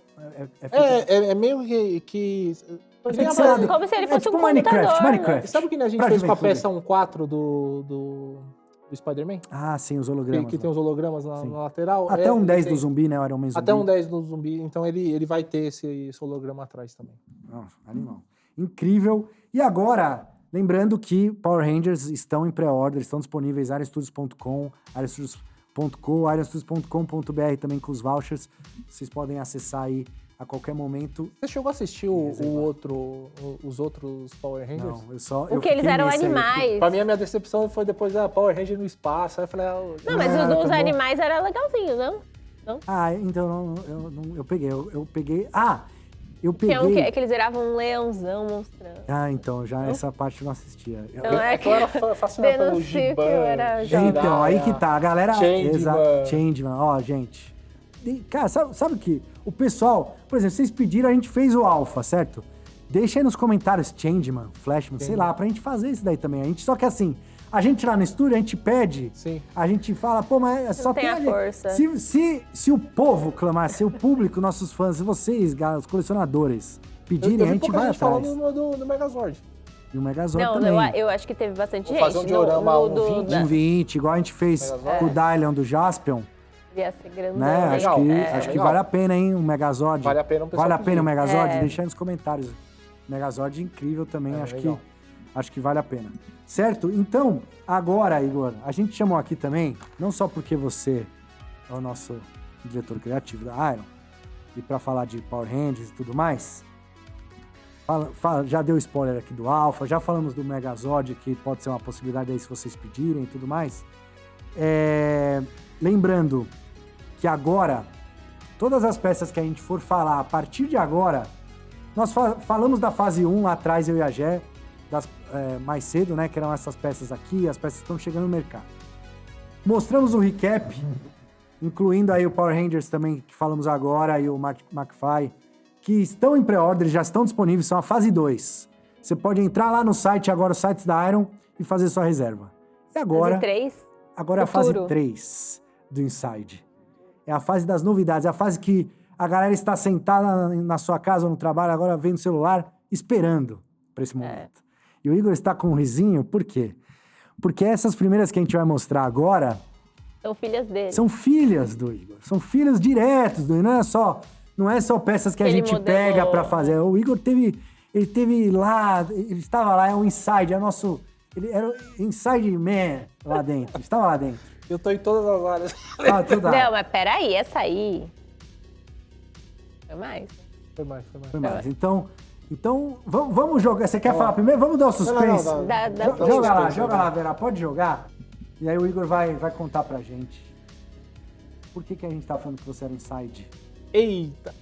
meio que pixelado. Como se ele fosse tipo um computador, Minecraft. Sabe o que a gente Pra fez com a juventude. peça 1.4 do Spider-Man? Ah, sim, os hologramas. Que tem os hologramas na Sim. lateral. Até um ele 10 tem- do zumbi, né? O Iron Man zumbi. Até um 10 do zumbi, então ele vai ter esse holograma atrás também. Nossa, animal. Incrível. E agora, lembrando que Power Rangers estão em pré-order, estão disponíveis areastudios.com, areastudios.co, areastudios.com.br também com os vouchers. Vocês podem acessar aí a qualquer momento. Você chegou a assistir os outros Power Rangers? Não, Porque eles eram animais. Pra mim, a minha decepção foi depois da Power Ranger no espaço. Aí eu falei... Não, mas o dos animais era legalzinho, não? Ah, então eu peguei. Eu peguei... Eu Que é peguei... que eles viravam um leãozão mostrando. Então, já essa parte eu não assistia. Então é que eu era fascinado pelo Denuncio que eu Giban. era jovem. Então, aí que tá. A galera... Changeman. Changeman. Ó, gente. Cara, sabe o que? O pessoal... Por exemplo, vocês pediram, a gente fez o Alpha, certo? Deixa aí nos comentários Changeman, Flashman, sei lá, pra gente fazer isso daí também. Só que assim... A gente lá no estúdio, a gente pede, Sim. A gente fala, pô, mas só tem a força. Se o povo clamar, se o público, nossos fãs, se vocês, os colecionadores, pedirem, a gente vai atrás. falando do Megazord. E o Megazord Não, também. eu acho que teve bastante Vou gente. fazer um diorama, um 20. Um 20, igual a gente fez com o Dylion do Jaspion. Ia ser grandão. Né? Legal. Acho que vale a pena, hein, o Megazord. Vale a pena o pessoal Vale a pena o pedir. Megazord? Deixa aí nos comentários. Megazord incrível também, acho que vale a pena. Certo? Então, agora, Igor, a gente chamou aqui também, não só porque você é o nosso diretor criativo da Iron, e para falar de Power Rangers e tudo mais, já deu spoiler aqui do Alpha, já falamos do Megazord, que pode ser uma possibilidade aí se vocês pedirem e tudo mais. Lembrando que agora, todas as peças que a gente for falar a partir de agora, nós falamos da fase 1 lá atrás, eu e a Gé, mais cedo, né, que eram essas peças aqui, as peças estão chegando no mercado. Mostramos o recap, incluindo aí o Power Rangers também, que falamos agora, e o McFly, que estão em pré-order, já estão disponíveis, são a fase 2. Você pode entrar lá no site agora, os sites da Iron, e fazer sua reserva. E agora... Fase 3? Agora é a fase 3 do Inside. É a fase das novidades, é a fase que a galera está sentada na sua casa ou no trabalho, agora vendo o celular, esperando para esse momento. E o Igor está com um risinho, por quê? Porque essas primeiras que a gente vai mostrar agora... São filhas dele. São filhas do Igor. São filhos diretos do Igor. Não é só peças que a gente pega para fazer. O Igor ele teve lá, ele estava lá, é o Inside, ele era o Inside Man lá dentro, estava lá dentro. Eu tô em todas as áreas. Não, mas peraí, essa aí... Foi mais. Foi mais. Então, vamos jogar. Você quer falar primeiro? Vamos dar o suspense? Não. Joga lá, Vera. Pode jogar. E aí o Igor vai contar pra gente. Por que a gente tá falando que você era Inside? Eita!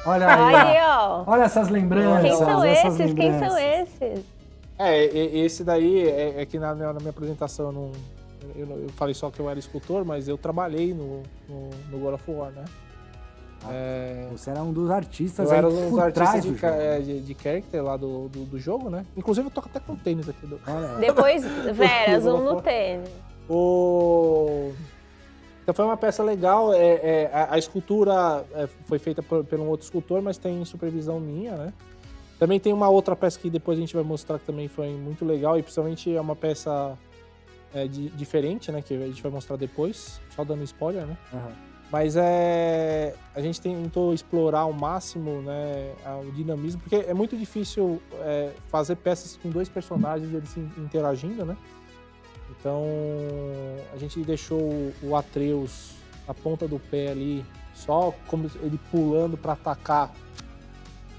Olha aí, Aí, ó. Olha essas lembranças. Quem são esses? Esse daí é que na minha apresentação eu falei só que eu era escultor, mas eu trabalhei no God of War, né? Você era um dos artistas eu aí era um dos artistas de character lá do jogo, né? Inclusive eu toco até com tênis aqui. Depois, Vera, zoom no tênis. Então foi uma peça legal. A escultura foi feita por um outro escultor, mas tem supervisão minha, né? Também tem uma outra peça que depois a gente vai mostrar que também foi muito legal e principalmente é uma peça diferente, né? Que a gente vai mostrar depois, só dando spoiler, né? Uhum. Mas a gente tentou explorar ao máximo, né, o dinamismo, porque é muito difícil fazer peças com dois personagens eles interagindo, né? Então a gente deixou o Atreus na ponta do pé ali, só como ele pulando para atacar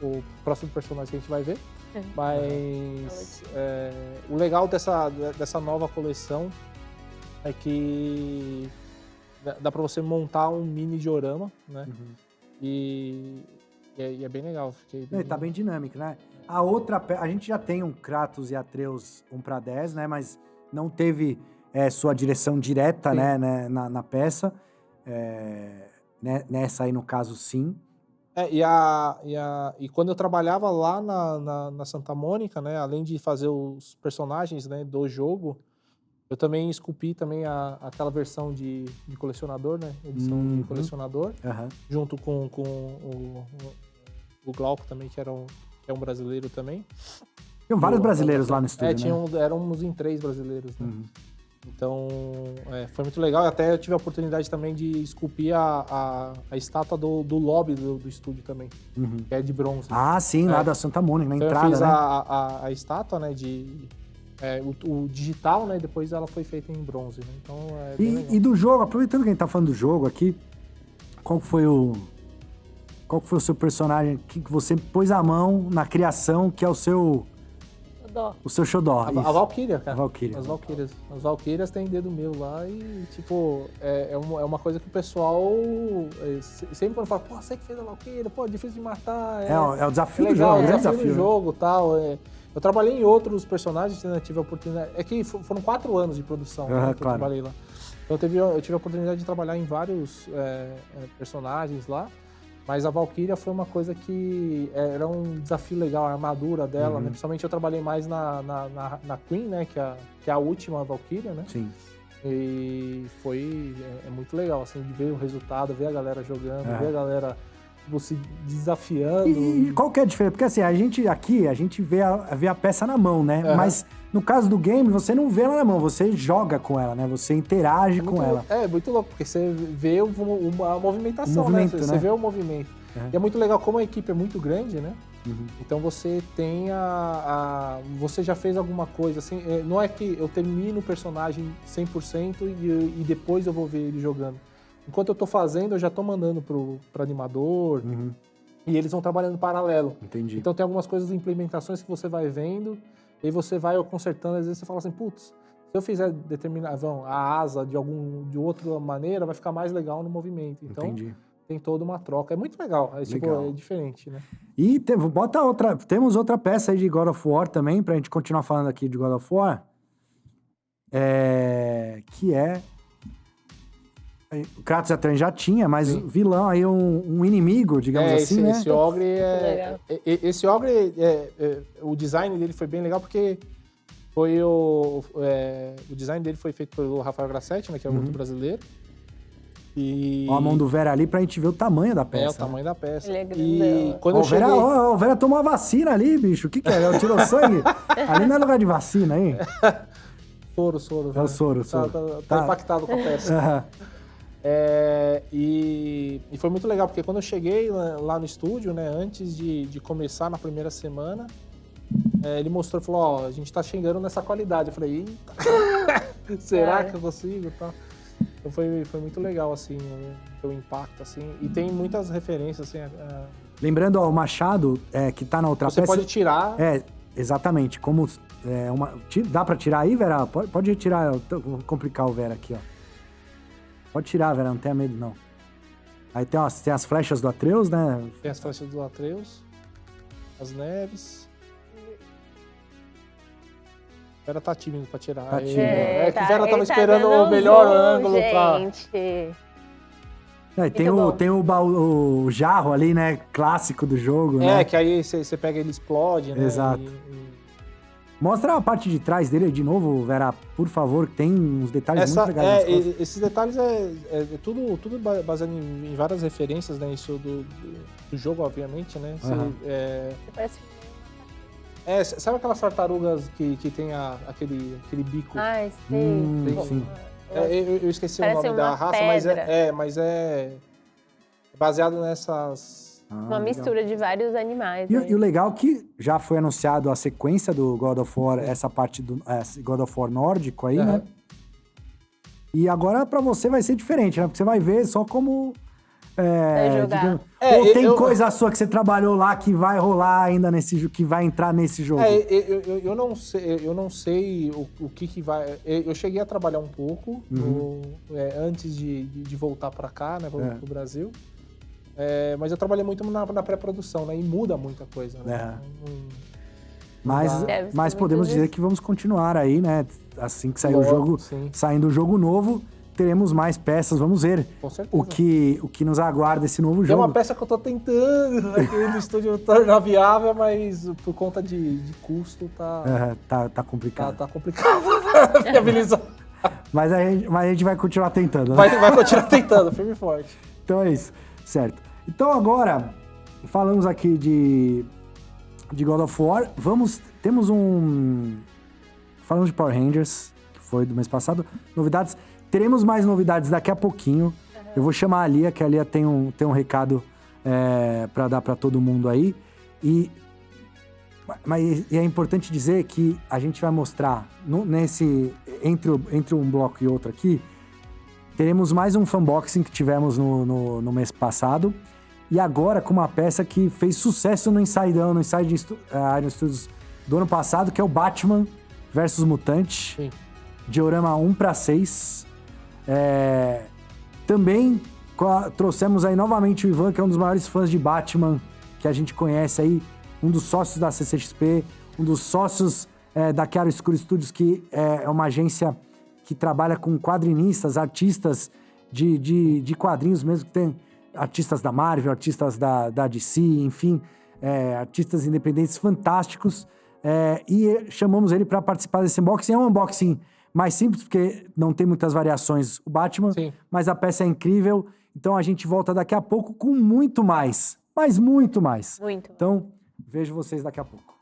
o próximo personagem que a gente vai ver. Mas o legal dessa nova coleção é que dá pra você montar um mini diorama, né? Uhum. E é bem legal. Tá bem dinâmico, né? A gente já tem um Kratos e Atreus 1:10, né? Mas não teve sua direção direta, né? Na peça. Nessa aí, no caso, sim. E quando eu trabalhava lá na Santa Mônica, né? Além de fazer os personagens, né, do jogo, eu também esculpi também aquela versão de colecionador, né? Edição de colecionador. Uhum. Junto com o Glauco também, que é um brasileiro também. Tinham vários brasileiros lá no estúdio, né? Éramos em 3 brasileiros, né? Uhum. Então, foi muito legal. Até eu tive a oportunidade também de esculpir a estátua do lobby do estúdio também, que é de bronze. Ah, sim, lá da Santa Mônica, na então entrada, eu fiz né? a estátua, né, o digital, né, depois ela foi feita em bronze, né? Então, e do jogo, aproveitando que a gente tá falando do jogo aqui, qual foi qual foi o seu personagem que você pôs a mão na criação, que é o seu xodó? A Valkyria, cara. A Valkyria. As Valkyrias têm dedo meu lá e, tipo, é uma coisa que o pessoal sempre quando fala, pô, você que fez a Valkyria, pô, difícil de matar. É o desafio do legal, jogo, é o grande desafio do desafio. jogo e tal. Eu trabalhei em outros personagens, né, tive a oportunidade. É que foram 4 anos de produção, né, que eu claro. trabalhei lá. Então eu tive a oportunidade de trabalhar em vários personagens lá. Mas a Valkyria foi uma coisa que era um desafio legal, a armadura dela, né? Principalmente eu trabalhei mais na Queen, né? Que é a última Valkyria, né? Sim. E foi muito legal, assim, de ver o resultado, ver a galera jogando, ver a galera tipo, se desafiando. E qual que é a diferença? Porque assim, a gente vê a peça na mão, né? Mas no caso do game, você não vê ela na mão, você joga com ela, né? Você interage com ela. É muito louco, porque você vê a movimentação, movimento, né? né? Você vê o movimento. E é muito legal, como a equipe é muito grande, né? Então você tem você já fez alguma coisa, assim, não é que eu termino o personagem 100% e depois eu vou ver ele jogando. Enquanto eu tô fazendo, eu já tô mandando pro animador e eles vão trabalhando em paralelo. Entendi. Então tem algumas coisas, implementações que você vai vendo e você vai consertando, às vezes você fala assim, putz, se eu fizer a asa de outra maneira, vai ficar mais legal no movimento. Então Entendi. tem toda uma troca. É muito legal, tipo, é diferente, né? E temos outra peça aí de God of War também, pra gente continuar falando aqui de God of War, que é... O Kratos até já tinha, mas vilão aí, um inimigo, digamos assim, né? Esse Ogre esse Ogre, o design dele foi bem legal, porque foi o design dele foi feito pelo Rafael Grassetti, né, que é outro brasileiro. E... Ó a mão do Vera ali pra gente ver o tamanho da peça. É, o tamanho da peça. Ele é grandão. E quando Ó, eu cheguei... o Vera tomou uma vacina ali, bicho. O que é? Ele tirou sangue? Ali não é lugar de vacina, hein? Soro. É o soro. Tá impactado com a peça. E foi muito legal, porque quando eu cheguei lá no estúdio, né, antes de começar na primeira semana, ele mostrou e falou, ó, a gente tá chegando nessa qualidade. Eu falei, eita, será que eu consigo? Então foi muito legal, assim, o impacto, assim, e tem muitas referências, assim. Lembrando, ó, o machado que tá na outra peça... Você pode tirar... Exatamente, como... Dá pra tirar aí, Vera? Pode retirar, vou complicar o Vera aqui, ó. Pode tirar, Vera, não tenha medo, não. Aí tem as flechas do Atreus, né? Tem as flechas do Atreus, as neves. Vera tá tímido pra tirar. Tá tímido. Que a Vera tava esperando o melhor ângulo pra... Tem o jarro ali, né? Clássico do jogo, né? Que aí você pega e ele explode, né? Exato. Mostra a parte de trás dele de novo, Vera, por favor, tem uns detalhes muito legais. Esses detalhes tudo baseado em várias referências, né? Isso do jogo, obviamente, né? Sabe aquelas tartarugas que tem aquele bico? Ai, sim. Sim. Eu esqueci o nome da raça, mas é baseado nessas... Uma mistura de vários animais. E o legal é que já foi anunciado a sequência do God of War, essa parte do God of War nórdico aí, né? E agora pra você vai ser diferente, né? Porque você vai ver só como... jogar. Ou tem coisa sua que você trabalhou lá que vai rolar ainda que vai entrar nesse jogo? Eu não sei o que vai... Eu cheguei a trabalhar um pouco antes de voltar pra cá, né? Pro Brasil. Mas eu trabalhei muito na pré-produção, né? E muda muita coisa, né? Mas podemos dizer que vamos continuar aí, né? Assim que sair o jogo, saindo o jogo novo, teremos mais peças. Vamos ver o que nos aguarda esse novo jogo. É uma peça que eu tô tentando aqui no estúdio tornar viável, mas por conta de custo tá complicado. Tá complicado viabilizar. Mas a gente vai continuar tentando, né? Vai continuar tentando, firme e forte. Então é isso. Certo. Então agora, falamos aqui de God of War. Falamos de Power Rangers, que foi do mês passado. Novidades. Teremos mais novidades daqui a pouquinho. Eu vou chamar a Lia, que a Lia tem um recado para dar para todo mundo aí. Mas é importante dizer que a gente vai mostrar, entre um bloco e outro aqui, teremos mais um fanboxing que tivemos no mês passado. E agora com uma peça que fez sucesso no Inside Iron Studios do ano passado, que é o Batman vs Mutante. Sim. Diorama 1:6. Também trouxemos aí novamente o Ivan, que é um dos maiores fãs de Batman que a gente conhece aí, um dos sócios da CCXP, um dos sócios da Chiaro Escuro Studios, que é uma agência que trabalha com quadrinistas, artistas de quadrinhos mesmo, que tem artistas da Marvel, artistas da DC, enfim, artistas independentes fantásticos. E chamamos ele para participar desse unboxing. É um unboxing mais simples, porque não tem muitas variações o Batman, Sim. mas a peça é incrível. Então a gente volta daqui a pouco com muito mais, mas muito mais. Muito. Então, vejo vocês daqui a pouco.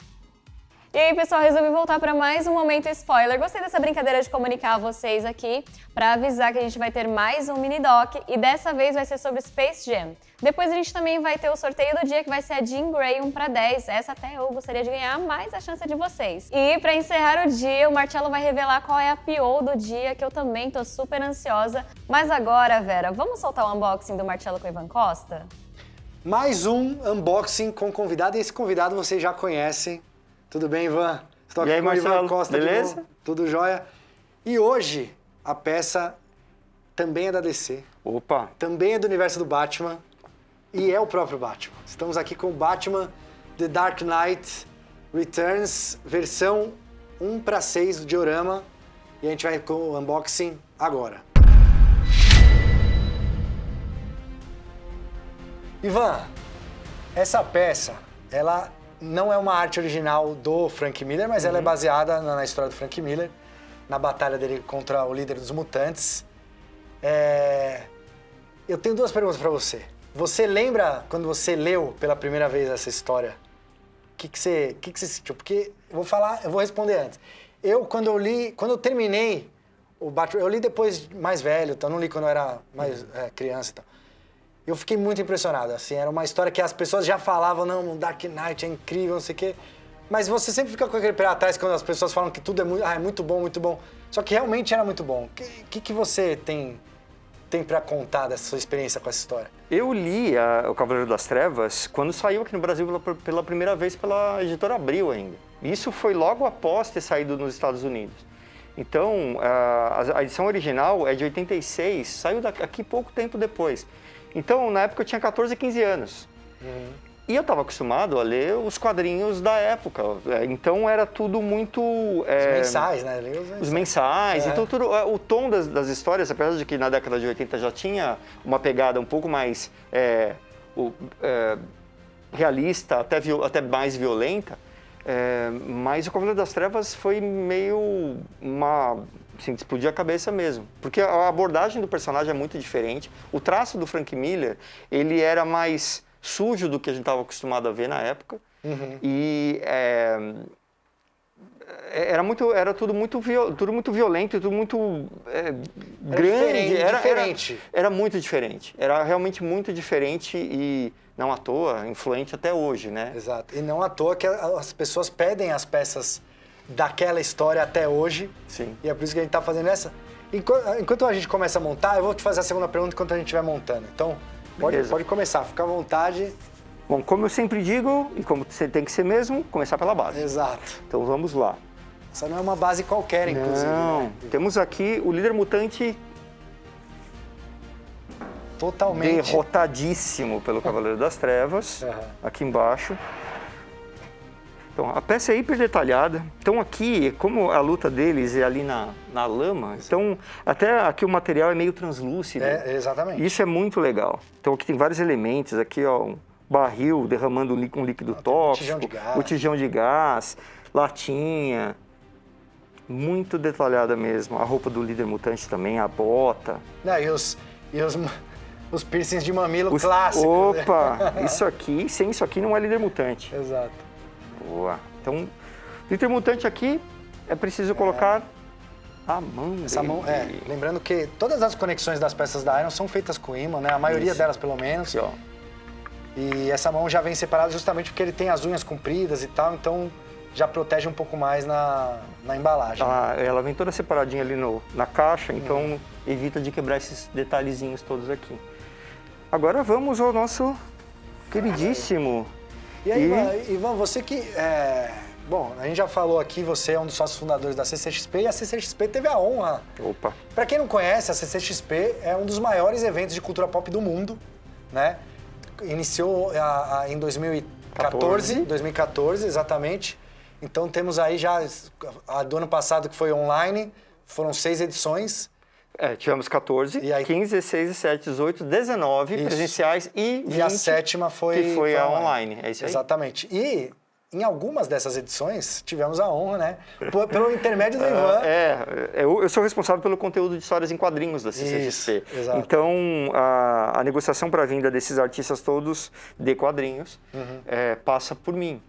E aí, pessoal, resolvi voltar para mais um Momento Spoiler. Gostei dessa brincadeira de comunicar a vocês aqui para avisar que a gente vai ter mais um mini-doc e dessa vez vai ser sobre Space Jam. Depois a gente também vai ter o sorteio do dia, que vai ser a Jean Grey 1/10. Essa até eu gostaria de ganhar, mais a chance é de vocês. E para encerrar o dia, o Marcelo vai revelar qual é a PO do dia, que eu também tô super ansiosa. Mas agora, Vera, vamos soltar o unboxing do Marcelo com o Ivan Costa? Mais um unboxing com convidado, e esse convidado vocês já conhecem. Tudo bem, Ivan? Estou aqui E aí, com o Ivan Marcelo, Costa beleza? de novo. Tudo jóia? E hoje, a peça também é da DC, Opa! também é do universo do Batman e é o próprio Batman. Estamos aqui com o Batman The Dark Knight Returns, versão 1/6 do diorama, e a gente vai com o unboxing agora. Ivan, essa peça, ela não é uma arte original do Frank Miller, mas ela é baseada na história do Frank Miller, na batalha dele contra o líder dos mutantes. Eu tenho duas perguntas para você. Você lembra quando você leu pela primeira vez essa história? O que você sentiu? Porque eu vou responder antes. Quando eu terminei o Batman, eu li depois mais velho, então não li quando eu era mais criança e tal. Eu fiquei muito impressionado, assim, era uma história que as pessoas já falavam, não, o Dark Knight é incrível, não sei o quê. Mas você sempre fica com aquele pé atrás quando as pessoas falam que tudo é muito bom, muito bom. Só que realmente era muito bom. O que você tem pra contar dessa sua experiência com essa história? Eu li O Cavaleiro das Trevas quando saiu aqui no Brasil pela primeira vez pela editora Abril ainda. Isso foi logo após ter saído nos Estados Unidos. Então, a edição original é de 86, saiu aqui pouco tempo depois. Então, na época eu tinha 14, 15 anos. E eu estava acostumado a ler os quadrinhos da época. Então, era tudo muito... Os mensais, né? Os mensais. Então, o tom das histórias, apesar de que na década de 80 já tinha uma pegada um pouco mais realista, até mais violenta, mas o Cavaleiro das Trevas foi meio assim, explodir a cabeça mesmo. Porque a abordagem do personagem é muito diferente. O traço do Frank Miller, ele era mais sujo do que a gente estava acostumado a ver na época. E era tudo muito violento, tudo muito grande. Diferente. Era muito diferente. Era realmente muito diferente e não à toa, influente até hoje, né? Exato. E não à toa que as pessoas pedem as peças daquela história até hoje. Sim. E é por isso que a gente tá fazendo essa. Enquanto a gente começa a montar, eu vou te fazer a segunda pergunta enquanto a gente estiver montando. Então, pode começar, fica à vontade. Bom, como eu sempre digo, e como você tem que ser mesmo, começar pela base. Exato. Então vamos lá. Essa não é uma base qualquer, inclusive. Não, né? temos aqui o líder mutante Totalmente derrotadíssimo pelo Cavaleiro das Trevas, aqui embaixo. Então, a peça é hiper detalhada. Então aqui, como a luta deles é ali na lama, então até aqui o material é meio translúcido. Exatamente. Isso é muito legal. Então aqui tem vários elementos, aqui ó, um barril derramando um líquido tóxico, botijão de gás, latinha. Muito detalhada mesmo. A roupa do líder mutante também, a bota. E os piercings de mamilo clássicos. Opa! Né? Isso aqui, sem isso aqui não é líder mutante. Exato. Boa. Então, líder mutante aqui é preciso colocar a mão Essa dele. mão, lembrando que todas as conexões das peças da Iron são feitas com ímã, né? A maioria delas, pelo menos. Aqui, ó. E essa mão já vem separada justamente porque ele tem as unhas compridas e tal, então já protege um pouco mais na embalagem. Ela vem toda separadinha ali na caixa, então evita de quebrar esses detalhezinhos todos aqui. Agora vamos ao nosso queridíssimo. E aí, Ivan, você que... Bom, a gente já falou aqui, você é um dos sócios fundadores da CCXP e a CCXP teve a honra. Opa. Para quem não conhece, a CCXP é um dos maiores eventos de cultura pop do mundo, né? Iniciou em 2014, exatamente. Então temos aí já, a do ano passado que foi online, foram 6 edições. Tivemos 14, E aí- 15, 16, 17, 18, 19 Isso. presenciais e 20, E a 7ª foi... que foi a online. É isso aí? Exatamente. E em algumas dessas edições, tivemos a honra, né? Pelo intermédio do Ivan. Eu sou responsável pelo conteúdo de histórias em quadrinhos da CCXP. Isso, exato. Então, a negociação para a vinda desses artistas todos de quadrinhos passa por mim.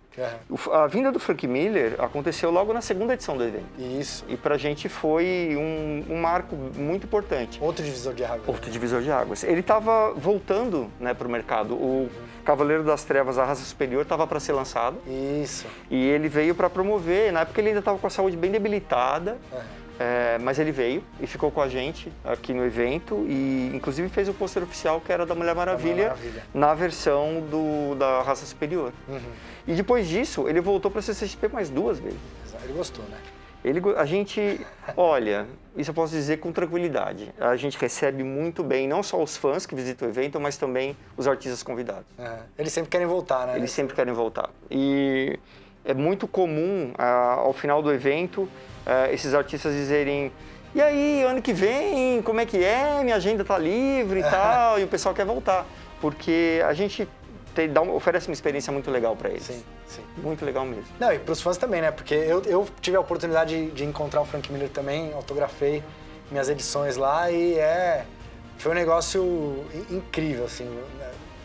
A vinda do Frank Miller aconteceu logo na segunda edição do evento. Isso. E pra gente foi um marco muito importante. Outro divisor de águas. Outro divisor de águas. Ele estava voltando, né, para o mercado. O Cavaleiro das Trevas, a Raça Superior, estava para ser lançado. Isso. E ele veio para promover. Na época ele ainda estava com a saúde bem debilitada. Mas ele veio e ficou com a gente aqui no evento e inclusive fez o pôster oficial que era da Mulher Maravilha, na versão da Raça Superior. E depois disso, ele voltou para a CCXP mais 2 vezes. Ele gostou, né? A gente, olha, isso eu posso dizer com tranquilidade, a gente recebe muito bem, não só os fãs que visitam o evento, mas também os artistas convidados. Eles sempre querem voltar, né? Eles sempre querem voltar. E é muito comum, ao final do evento, esses artistas dizerem: e aí, ano que vem, como é que é? Minha agenda tá livre e tal, e o pessoal quer voltar. Porque a gente oferece uma experiência muito legal para eles. Sim. Muito legal mesmo. Não, e pros fãs também, né? Porque eu tive a oportunidade de encontrar o Frank Miller também, autografei minhas edições lá e foi um negócio incrível, assim.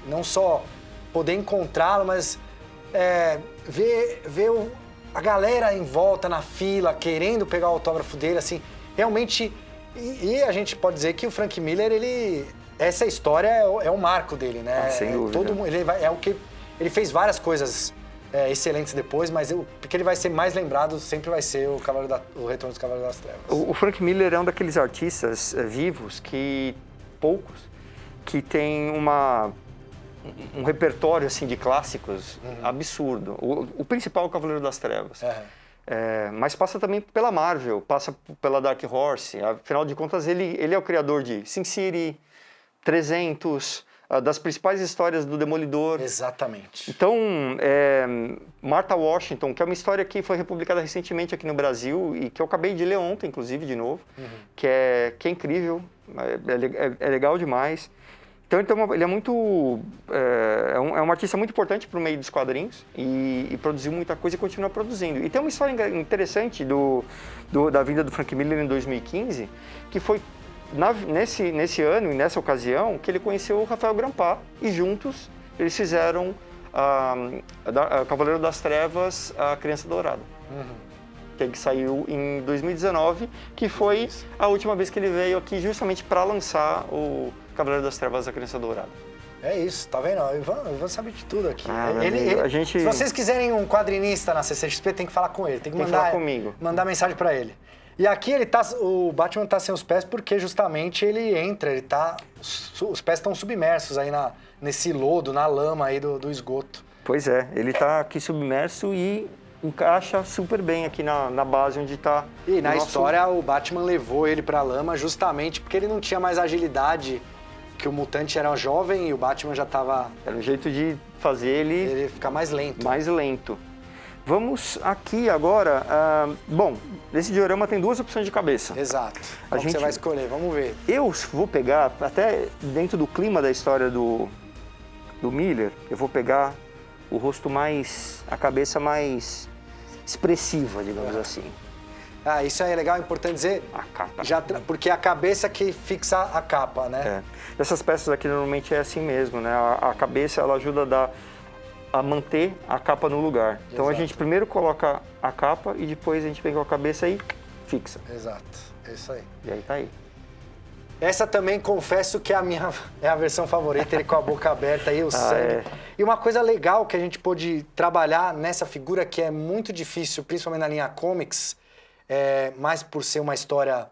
Não só poder encontrá-lo, mas ver a galera em volta na fila, querendo pegar o autógrafo dele, assim, realmente... E a gente pode dizer que o Frank Miller, essa história é o marco dele, né? Sem dúvida. Ele fez várias coisas excelentes depois, mas porque ele vai ser mais lembrado, sempre vai ser o Retorno dos Cavaleiros das Trevas. O Frank Miller é um daqueles artistas vivos poucos, que tem um repertório assim, de clássicos absurdo. O principal é o Cavaleiro das Trevas. Mas passa também pela Marvel, passa pela Dark Horse. Afinal de contas, ele é o criador de Sin City, 300, das principais histórias do Demolidor. Exatamente. Então, Martha Washington, que é uma história que foi republicada recentemente aqui no Brasil e que eu acabei de ler ontem, inclusive, de novo, que é incrível, é legal demais. Então, ele é muito... É um artista muito importante para o meio dos quadrinhos e produziu muita coisa e continua produzindo. E tem uma história interessante da vida do Frank Miller em 2015, que foi nesse ano e nessa ocasião que ele conheceu o Rafael Grampá e juntos eles fizeram Cavaleiro das Trevas, a Criança Dourada. Que saiu em 2019, que foi a última vez que ele veio aqui justamente para lançar o Cavaleiro das Trevas, a Criança Dourada. É isso, tá vendo? O Ivan sabe de tudo aqui. Se vocês quiserem um quadrinista na CCXP, tem que falar com ele, tem que falar comigo. Mandar mensagem para ele. E aqui o Batman tá sem os pés porque justamente ele entra, os pés estão submersos aí nesse lodo, na lama aí do esgoto. Pois é, ele tá aqui submerso e encaixa super bem aqui na base onde tá. E na história o Batman levou ele pra lama justamente porque ele não tinha mais agilidade, que o mutante era jovem e o Batman já tava... Era um jeito de fazer ele ficar mais lento. Mais lento. Vamos aqui agora, bom, nesse diorama tem 2 opções de cabeça. Exato. Qual você vai escolher? Vamos ver. Eu vou pegar, até dentro do clima da história do Miller, eu vou pegar o rosto a cabeça mais expressiva, digamos assim. Isso aí é legal, é importante dizer. A capa. Porque é a cabeça que fixa a capa, né? Essas peças aqui normalmente é assim mesmo, né? A cabeça, ela ajuda a manter a capa no lugar. Então Exato. A gente primeiro coloca a capa e depois a gente pega a cabeça e fixa. Exato, é isso aí. E aí tá aí. Essa também, confesso que é a versão favorita, ele com a boca aberta aí, o sangue. E uma coisa legal que a gente pôde trabalhar nessa figura que é muito difícil, principalmente na linha comics, mas por ser uma história,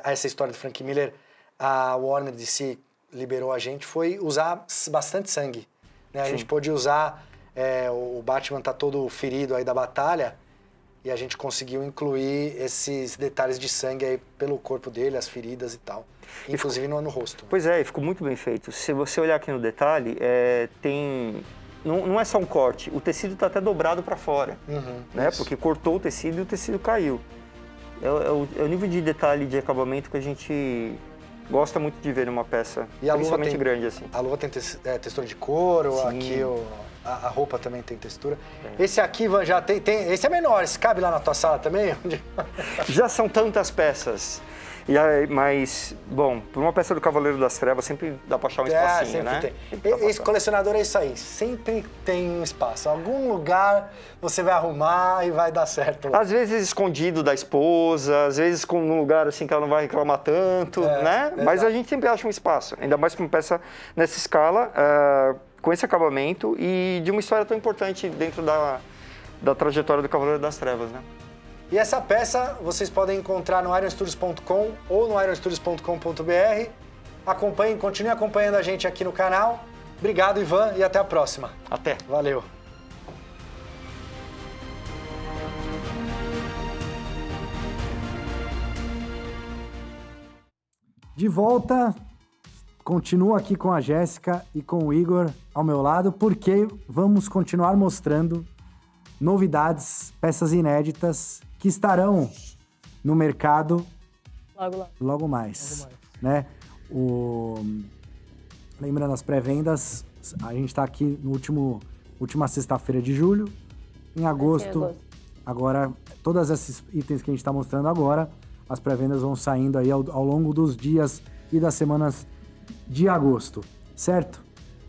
essa história do Frank Miller, a Warner DC liberou a gente, foi usar bastante sangue né? A gente pôde usar, o Batman tá todo ferido aí da batalha, e a gente conseguiu incluir esses detalhes de sangue aí pelo corpo dele, as feridas e tal. Inclusive no rosto. Pois é, ficou muito bem feito. Se você olhar aqui no detalhe, tem... Não é só um corte, o tecido está até dobrado para fora, né? Porque cortou o tecido e o tecido caiu. É o nível de detalhe de acabamento que a gente gosta muito de ver numa peça, e principalmente grande assim. A luva tem textura de couro, Sim. aqui a roupa também tem textura. Esse aqui, Ivan, já tem... Esse é menor, esse cabe lá na tua sala também? Já são tantas peças. Mas, bom, por uma peça do Cavaleiro das Trevas sempre dá pra achar um espacinho, né? Esse colecionador é isso aí, sempre tem um espaço. Algum lugar você vai arrumar e vai dar certo. Às vezes escondido da esposa, às vezes num lugar assim que ela não vai reclamar tanto, né? Mas a gente sempre acha um espaço, ainda mais com uma peça nessa escala, com esse acabamento e de uma história tão importante dentro da trajetória do Cavaleiro das Trevas, né? E essa peça vocês podem encontrar no ironstudios.com ou no ironstudios.com.br. Acompanhem, continuem acompanhando a gente aqui no canal. Obrigado, Ivan, e até a próxima. Até. Valeu. De volta, continuo aqui com a Jéssica e com o Igor ao meu lado, porque vamos continuar mostrando novidades, peças inéditas que estarão no mercado logo mais. Né? Lembrando as pré-vendas, a gente está aqui no última sexta-feira de julho. Em agosto, agora, todos esses itens que a gente está mostrando agora, as pré-vendas vão saindo aí ao longo dos dias e das semanas de agosto, certo?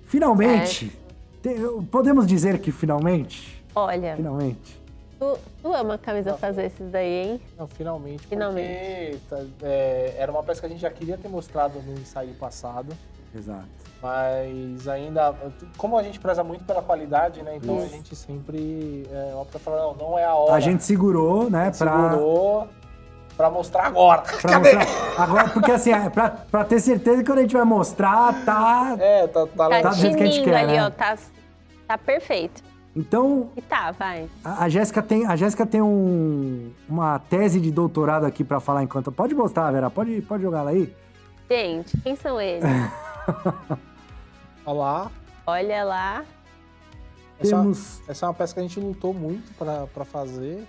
Finalmente, podemos dizer que finalmente? Olha, finalmente. Tu ama camisa fazer esses daí, hein? Não, finalmente. Porque era uma peça que a gente já queria ter mostrado no ensaio passado. Exato. Mas ainda, como a gente preza muito pela qualidade, né? Então a gente sempre opta pra falar, não é a hora. A gente segurou, né? Segurou pra mostrar agora. Cadê? Agora, porque assim, pra ter certeza que quando a gente vai mostrar, tá Tá do jeito que a gente quer, ali, né? ó, tá perfeito. Então, E vai. a Jéssica tem uma tese de doutorado aqui pra falar enquanto... Pode mostrar, Vera, pode jogar ela aí? Gente, quem são eles? Olha lá. Olha lá. Essa é uma peça que a gente lutou muito pra fazer.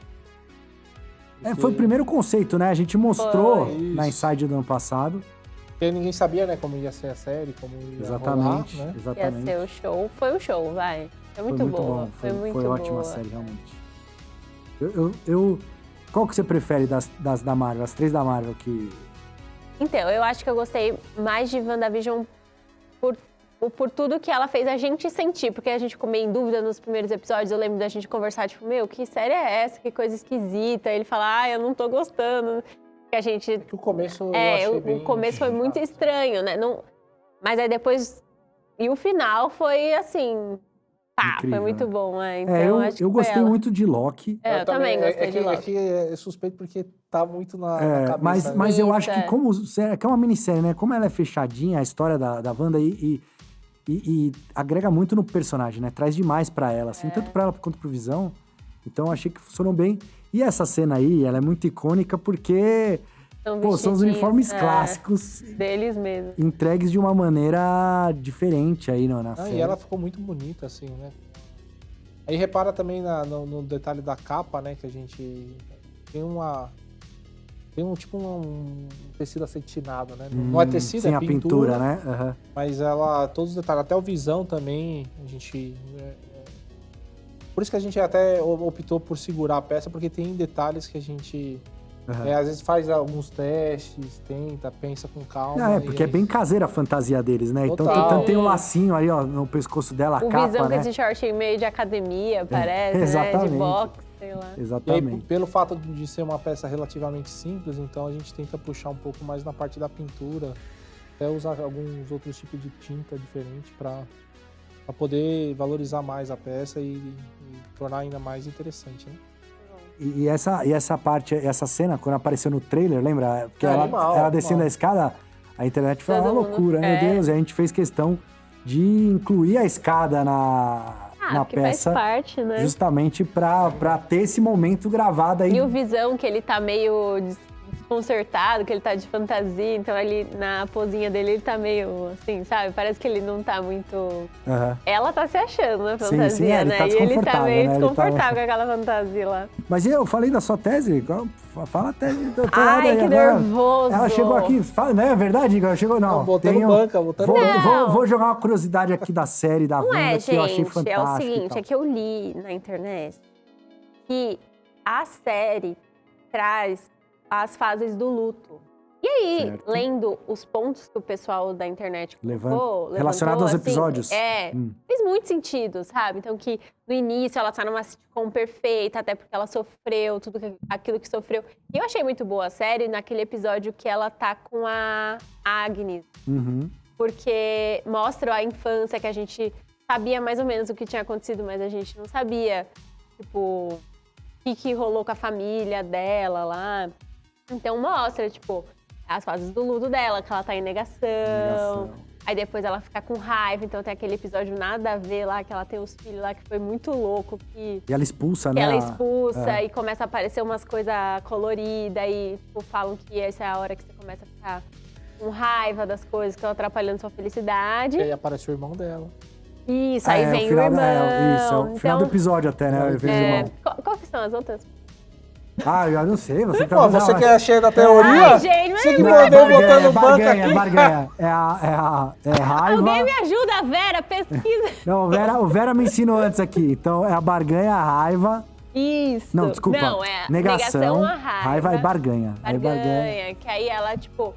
Foi o primeiro conceito, né? A gente mostrou na Inside do ano passado. Porque ninguém sabia, né, como ia ser a série, como ia rolar, né? Exatamente. Ia ser o show. Foi um show, vai. Foi muito boa. Bom. Foi muito boa. boa. Ótima série, realmente. Qual que você prefere das da Marvel? As 3 da Marvel que... Então, eu acho que eu gostei mais de WandaVision por tudo que ela fez a gente sentir. Porque a gente ficou meio em dúvida nos primeiros episódios. Eu lembro da gente conversar, tipo, que série é essa? Que coisa esquisita. Ele fala, eu não tô gostando. Que a gente... O começo eu achei bem... O começo foi muito estranho, né? Mas aí depois... E o final foi, assim... Incrível, foi muito né? bom, Então, acho que eu gostei ela. muito de Loki. Eu também gostei de Loki. É que é suspeito porque tá muito na cabeça. Mas eu acho que que é uma minissérie, né? Como ela é fechadinha, a história da Wanda e agrega muito no personagem, né? Traz demais pra ela, assim, tanto pra ela quanto pro Visão. Então eu achei que funcionou bem. E essa cena aí, ela é muito icônica porque... são os uniformes clássicos. Deles mesmo. Entregues de uma maneira diferente aí na série. E ela ficou muito bonita, assim, né? Aí repara também no detalhe da capa, né? Que a gente tem um tipo um tecido acetinado, né? Não é tecido, sim, é a pintura, né? Uhum. Mas todos os detalhes, até o Visão também, a gente... Por isso que a gente até optou por segurar a peça, porque tem detalhes que a gente... às vezes faz alguns testes, pensa com calma. Porque é bem caseira a fantasia deles, né? Total. Então tem um lacinho aí, ó, no pescoço dela, a o capa, Visão né? com esse short meio de academia, parece, exatamente. né? De boxe, sei lá. Exatamente. E aí, pelo fato de ser uma peça relativamente simples, então a gente tenta puxar um pouco mais na parte da pintura, até usar alguns outros tipos de tinta diferente para poder valorizar mais a peça e tornar ainda mais interessante, né? E essa parte, essa cena, quando apareceu no trailer, lembra? Porque ela animal. descendo a escada, a internet foi uma loucura, meu Deus. E a gente fez questão de incluir a escada na porque peça. faz parte, né? Justamente pra ter esse momento gravado aí. E o Visão, que ele tá meio desconcertado, que ele tá de fantasia, então ali na posinha dele ele tá meio assim, sabe? Parece que ele não tá muito... Aham. Ela tá se achando na Sim, fantasia, sim, ele né? tá E ele tá desconfortável, meio né? Ele desconfortável tá- com aquela fantasia lá. Mas eu falei da sua tese? Fala a tese, doutorado Ai, aí que agora. nervoso! Ela chegou aqui, fala, não é verdade, Igor? Chegou, não. Não, botando banca, botando banca. Não. Vou jogar uma curiosidade aqui da série da Não Wanda é, que eu achei gente, fantástica. é o e seguinte, tal. é que eu li na internet que a série traz as fases do luto. E aí, Certo. lendo os pontos que o pessoal da internet levantou, Relacionado aos assim, episódios. fez muito sentido, sabe? Então que no início ela tá numa sitcom perfeita, até porque ela sofreu aquilo que sofreu. E eu achei muito boa a série naquele episódio que ela tá com a Agnes. Uhum. Porque mostra a infância que a gente sabia mais ou menos o que tinha acontecido, mas a gente não sabia, tipo, o que rolou com a família dela lá. Então mostra, tipo, as fases do luto dela, que ela tá em negação. Aí depois ela fica com raiva, então tem aquele episódio nada a ver lá, que ela tem os filhos lá, que foi muito louco, E ela expulsa, que né? ela expulsa É. e começa a aparecer umas coisas coloridas e tipo, falam que essa é a hora que você começa a ficar com raiva das coisas que estão atrapalhando sua felicidade. E aí aparece o irmão dela. Isso, aí vem o final irmão. Isso, é o final do episódio até, né? Vem o irmão. Qual que são as outras? Ah, eu não sei, você tá... Pô, você que é cheio da teoria? Ai, gente, mas Você que não mandou botando banca aqui. barganha. É raiva. alguém me ajuda, Vera, pesquisa. Não, o Vera me ensinou antes aqui. Então, é a barganha, a raiva... Isso. Não, desculpa. Não, é Negação, a raiva. e barganha. Aí Barganha, que aí ela, tipo,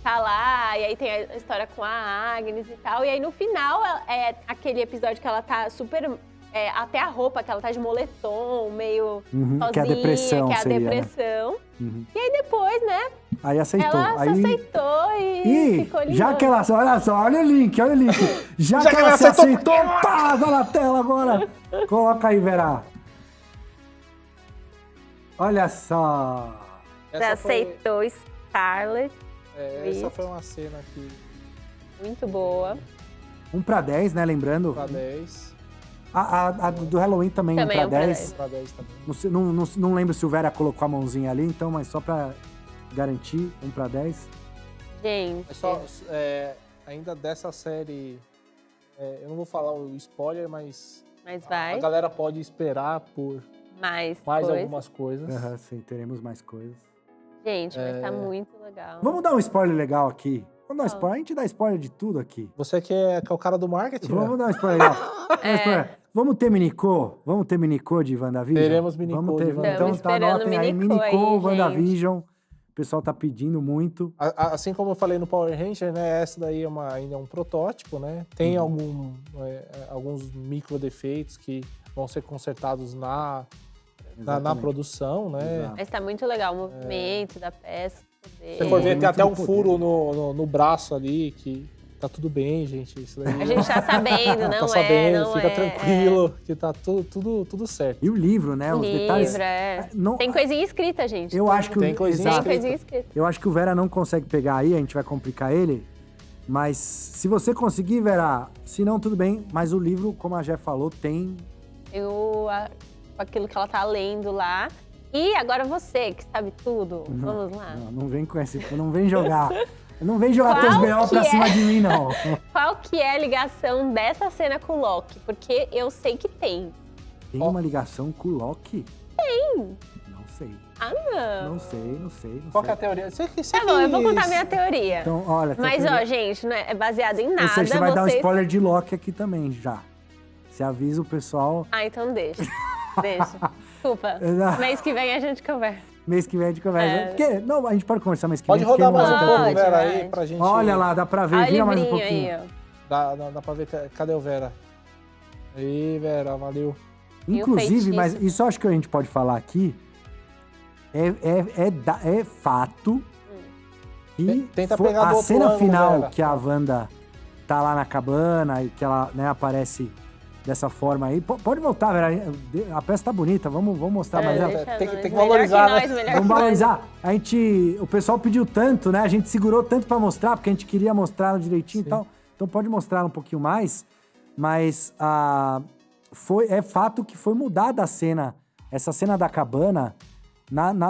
tá lá, e aí tem a história com a Agnes e tal. E aí no final, é aquele episódio que ela tá super... até a roupa, que ela tá de moletom, meio sozinha, que é a depressão que é a seria, né? depressão. E aí depois, né, Aí aceitou. ela aí... se aceitou e E ficou já ligando. que ela... Olha só, olha o link. Já que ela se aceitou, pá, tá na tela agora. Coloca aí, Vera. Olha só. Você aceitou Scarlett, Essa foi uma cena que muito boa. 1/10, né? Lembrando. pra 10. A do Halloween também, Também 1/10. Pra 10 também. Não lembro se o Vera colocou a mãozinha ali, então, mas só pra garantir, 1/10. Gente, Mas só, ainda dessa série, eu não vou falar o spoiler, mas a vai, galera pode esperar por mais mais coisa. algumas coisas. Aham, sim, teremos mais coisas. Gente, mas tá muito legal. Vamos dar um spoiler legal aqui. Vamos dar um spoiler. A gente dá spoiler de tudo aqui. Você que é o cara do marketing, né? Vamos dar um spoiler legal. Vamos ter minicô? Vamos ter minicô de WandaVision? Teremos minicô Vamos ter. de WandaVision. Então, Estamos tá, anotem aí, minicô aí, minicô, gente. WandaVision. O pessoal tá pedindo muito. Assim como eu falei no Power Ranger, né? Essa daí ainda é um protótipo, né? Tem alguns micro defeitos que vão ser consertados na Exatamente. produção, né? Exato. Mas tá muito legal o movimento da peça. Se você for ver, tem até um Muito furo no braço ali, que tá tudo bem, gente. Isso daí A gente tá sabendo, não tá sabendo, não fica é, tranquilo, que tá tudo certo. E o livro, né? Os Livro, detalhes. Não, tem coisinha escrita, gente. Eu acho que Tem coisinha exato. Tem coisinha escrita. Eu acho que o Vera não consegue pegar aí, a gente vai complicar ele. Mas se você conseguir, Vera, se não, tudo bem. Mas o livro, como a Jé falou, tem... Aquilo que ela tá lendo lá. E agora você, que sabe tudo, vamos lá. Não vem com esse... Não vem jogar. Não vem jogar teus Qual B.O. pra que é? cima de mim, não. Qual que é a ligação dessa cena com o Loki? Porque eu sei que tem. Tem uma ligação com o Loki? Tem. Não sei. Ah, não. Não sei. Qual que é a teoria? Você Tá bom, eu vou contar minha teoria. Então, olha... Mas, ó, gente, não é baseado em nada. Ou seja, você vai dar um spoiler de Loki aqui também, já. Você avisa o pessoal... Ah, então deixa. Desculpa. Não. Mês que vem a gente conversa. Mês que vem a gente conversa. É. Porque, não, a gente pode conversar mês que Pode vem. porque rodar não mais vai um ter pouco, Pode, tempo. Vera, vai. aí, pra gente... Olha lá, dá pra ver. Olha o Vira mais um livrinho pouquinho. aí, ó. Dá pra ver, cadê o Vera? Aí, Vera, valeu. Inclusive, feitiço. mas isso eu acho que a gente pode falar aqui. É fato que Tenta pegar do a outro cena ângulo, final Vera. que a Wanda tá lá na cabana e que ela, né, aparece dessa forma aí. Pode voltar, Vera. A peça tá bonita, vamos mostrar mais ela. Deixa tem que nós. valorizar, Melhor né? que nós, melhor Vamos que nós. valorizar. O pessoal pediu tanto, né? A gente segurou tanto pra mostrar, porque a gente queria mostrar direitinho e tal. Então pode mostrar um pouquinho mais, mas é fato que foi mudada a cena. Essa cena da cabana,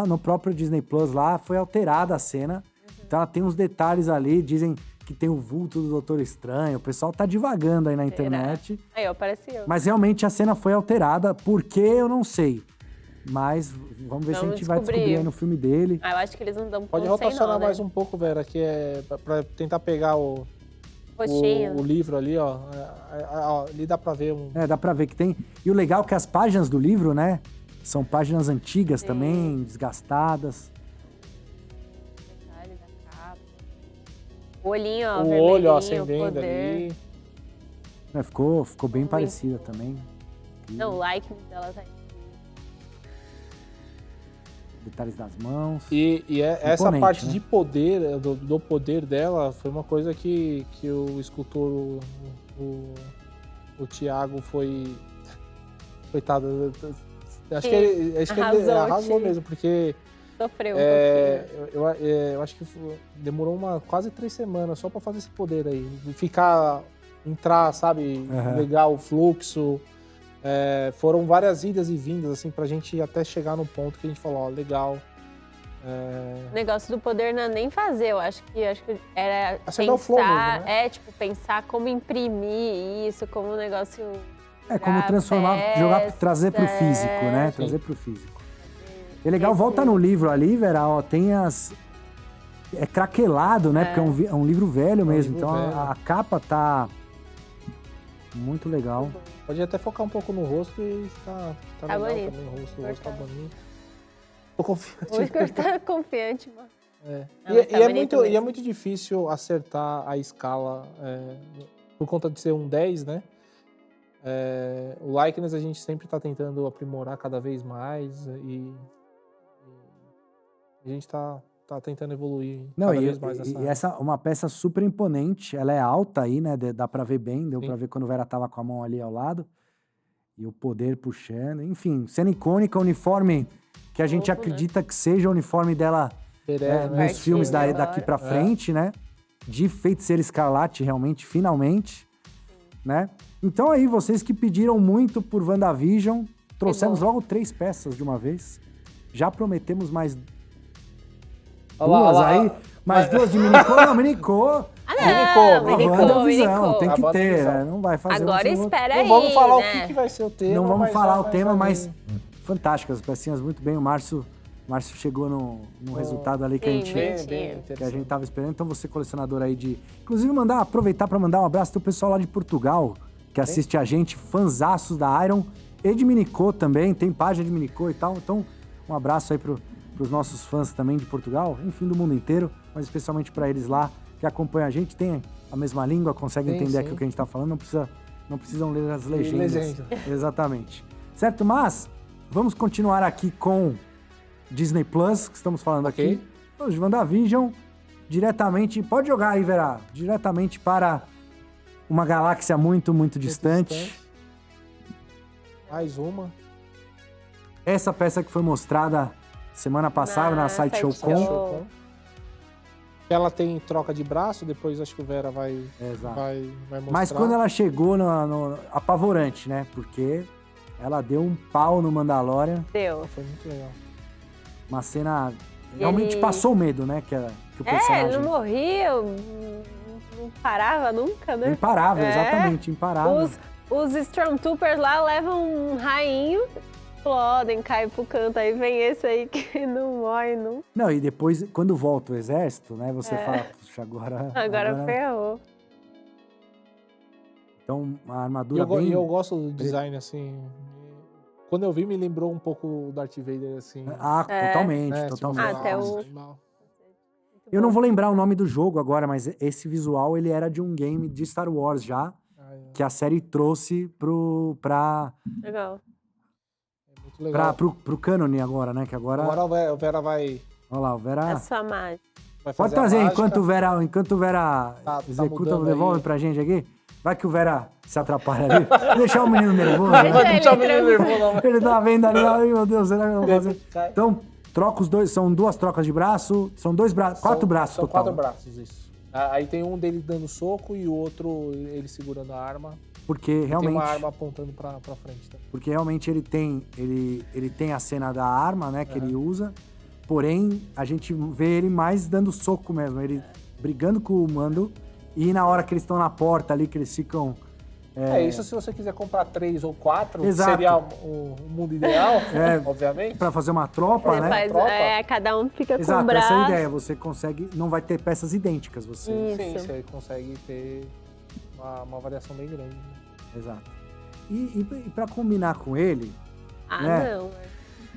no próprio Disney Plus lá, foi alterada a cena. Então ela tem uns detalhes ali, dizem que tem o vulto do Doutor Estranho. O pessoal tá divagando aí na internet. Aí, apareceu. Mas realmente a cena foi alterada, por quê eu não sei. Mas vamos ver se a gente vai descobrir aí no filme dele. Eu acho que eles não dão ponto Pode rotacionar mais um pouco, Vera, que é pra tentar pegar o livro ali, ó. Ali dá pra ver dá pra ver que tem. E o legal é que as páginas do livro, né, são páginas antigas também, desgastadas. O olhinho, ó, o olho acendendo ali. Ficou bem parecida também. Não, o like dela tá aí. Detalhes das mãos. E essa parte, né, de poder, do poder dela, foi uma coisa que o escultor, o Thiago, foi... Coitado. Acho que ele arrasou mesmo, porque... Sofreu eu acho que demorou quase 3 semanas só pra fazer esse poder aí. Entrar, sabe, legal o fluxo. Foram várias idas e vindas, assim, pra gente até chegar no ponto que a gente falou, ó, legal. O negócio do poder não é nem fazer, eu acho que era acender o flow mesmo, né? Pensar como imprimir isso, como um negócio... como transformar, trazer pro físico, né? Sim. Trazer pro físico. É legal, volta no livro ali, Vera, ó, tem as... É craquelado, né? Porque é um livro velho mesmo, então a capa tá muito legal. Pode até focar um pouco no rosto e tá legal bonito. também, o rosto tá bonito. Tô confiante. O Igor tá confiante, mano. E é muito difícil acertar a escala, por conta de ser um 10, né? O likeness a gente sempre tá tentando aprimorar cada vez mais e a gente tá tentando evoluir cada vez mais nessa área. E essa é uma peça super imponente, ela é alta aí, né? Dá pra ver bem, deu pra ver quando o Vera tava com a mão ali ao lado. E o poder puxando, enfim, cena icônica, uniforme que a gente acredita que seja o uniforme dela nos filmes daqui pra frente, né? De Feiticeira Escarlate, realmente, finalmente, né? Então aí, vocês que pediram muito por WandaVision, trouxemos logo 3 peças de uma vez. Já prometemos mais duas aí, mais 2 de Minicô. Não, Minicô. WandaVision, tem que ter, né? Não vai fazer agora espera aí, não vamos falar o que vai ser o tema. Não vamos falar o tema, mas fantásticas, pecinhas muito bem. O Márcio chegou num resultado ali que a gente tava esperando. Então você, colecionador aí de... Inclusive, aproveitar para mandar um abraço pro pessoal lá de Portugal, que assiste a gente, fanzaços da Iron e de Minicô também, tem página de Minicô e tal. Então, um abraço aí pros nossos fãs também de Portugal, enfim, do mundo inteiro, mas especialmente para eles lá que acompanham a gente, tem a mesma língua, conseguem entender aqui o que a gente tá falando, não precisam ler as legendas. Exatamente. Certo? Mas vamos continuar aqui com Disney Plus, que estamos falando aqui. Hoje, WandaVision, diretamente... Pode jogar aí, Vera. Diretamente para uma galáxia muito, muito distante. Mais uma. Essa peça que foi mostrada semana passada na Sideshow Con. Ela tem troca de braço, depois acho que o Vera vai mostrar. Mas quando ela chegou apavorante, né? Porque ela deu um pau no Mandalorian. Foi muito legal. Uma cena... Realmente passou medo, né? Que o personagem... ele não morria, não parava nunca, né? Imparável, exatamente, imparável. Os Stormtroopers lá levam um rainho, explodem, caem pro canto, aí vem esse aí que não morre, não. Não, e depois, quando volta o exército, né? Você fala, puxa, agora ferrou. Então, a armadura bem... E eu gosto do design, assim... Quando eu vi, me lembrou um pouco o Darth Vader, assim. Totalmente, totalmente. Até Eu não vou lembrar o nome do jogo agora, mas esse visual, ele era de um game de Star Wars já, que a série trouxe pra... Legal. É muito legal. Pro cânone agora, né? Que agora o Vera vai... Olha lá, o Vera... É sua mágica. Pode trazer enquanto o Vera executa, devolve pra gente aqui. Vai que o Vera se atrapalha ali. Vou deixar o menino nervoso. Não vai deixar o menino nervoso, não. Ele tá vendo ali, ai meu Deus, será que eu vou fazer? Então, troca os dois, são 2 trocas de braço, são 4 braços são total. 4 braços, isso. Aí tem um dele dando soco e o outro ele segurando a arma. Porque Tem realmente... uma arma apontando pra frente também. Porque realmente ele tem a cena da arma, né, que ele usa. Porém, a gente vê ele mais dando soco mesmo. Ele brigando com o Mando. E na hora que eles estão na porta ali, que eles ficam... Isso se você quiser comprar 3 ou 4, Exato. seria o mundo ideal, obviamente. Pra fazer uma tropa, Você né? faz, cada um fica com Exato, um braço. essa é a ideia. Você consegue... Não vai ter peças idênticas, você... Sim, Isso. você consegue ter uma variação bem grande. Né? Exato. E pra combinar com ele... Ah, né? não.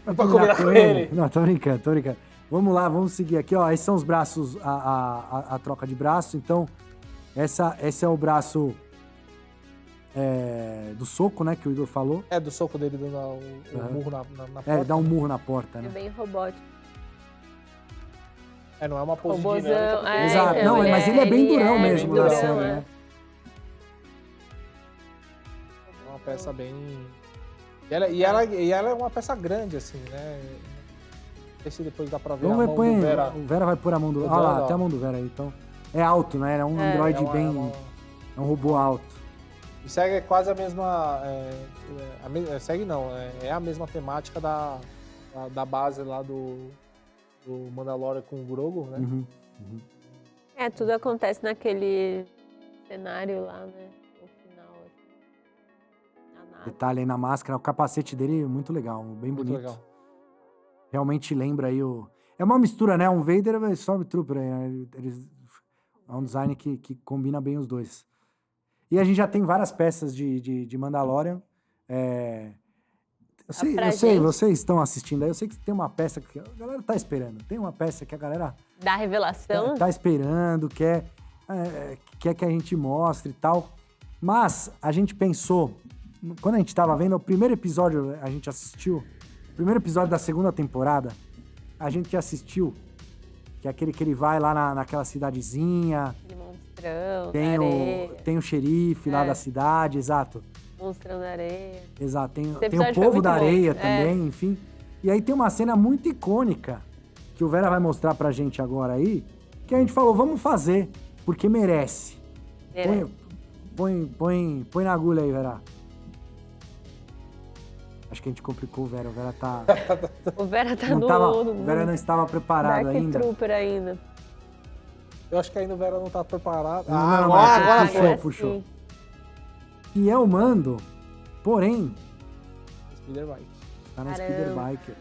Pra combinar com ele? Não, tô brincando. Vamos lá, vamos seguir aqui, ó. Esses são os braços, a troca de braço. Então, esse é o braço do soco, né, que o Igor falou. Do soco dele dando o murro na porta. Ele dá um murro na porta, É né? bem robótico. Não é uma pose Robôzão, dinâmica. Exato. então, Não, mas ele é bem durão mesmo bem na durão, série, é. né? É uma peça bem... E ela é uma peça grande, assim, né? Não sei se depois dá pra ver Vamos a ver, mão do Vera. o Vera vai pôr a mão do... O Olha lá, Vera, até a ó. mão do Vera aí. Então, é alto, né? Ele é um androide bem... É um robô alto. E segue quase a mesma... segue não, é a mesma temática da base lá do Mandalorian com o Grogu, né? Uhum. Tudo acontece naquele cenário lá, né? No final. Na nave. Detalhe aí na máscara. O capacete dele é muito legal, bem Muito bonito. legal. Realmente lembra aí o... É uma mistura, né? Um Vader e Stormtrooper aí, né? É um design que combina bem os dois. E a gente já tem várias peças de Mandalorian. Eu sei, vocês estão assistindo aí, eu sei que tem uma peça que a galera tá esperando. Tem uma peça que a galera Da revelação. tá esperando, quer que a gente mostre e tal. Mas a gente pensou, quando a gente tava vendo, o primeiro episódio a gente assistiu, o primeiro episódio da segunda temporada, a gente assistiu, que é aquele que ele vai lá naquela cidadezinha, De monstrão, tem da areia. tem o xerife lá da cidade, exato. Monstrão da areia. Exato, tem o episódio foi povo muito da bom. areia também, enfim. E aí tem uma cena muito icônica, que o Vera vai mostrar pra gente agora aí, que a gente falou, vamos fazer, porque merece. Põe na agulha aí, Vera. Acho que a gente complicou o Vera tá... O Vera tá o Vera não estava preparado Dark ainda. Trooper ainda. Eu acho que ainda o Vera não tá preparado. Não, agora puxou, foi. puxou. E é o Mando, porém, Speeder Bike. tá na Caramba. Speeder Biker.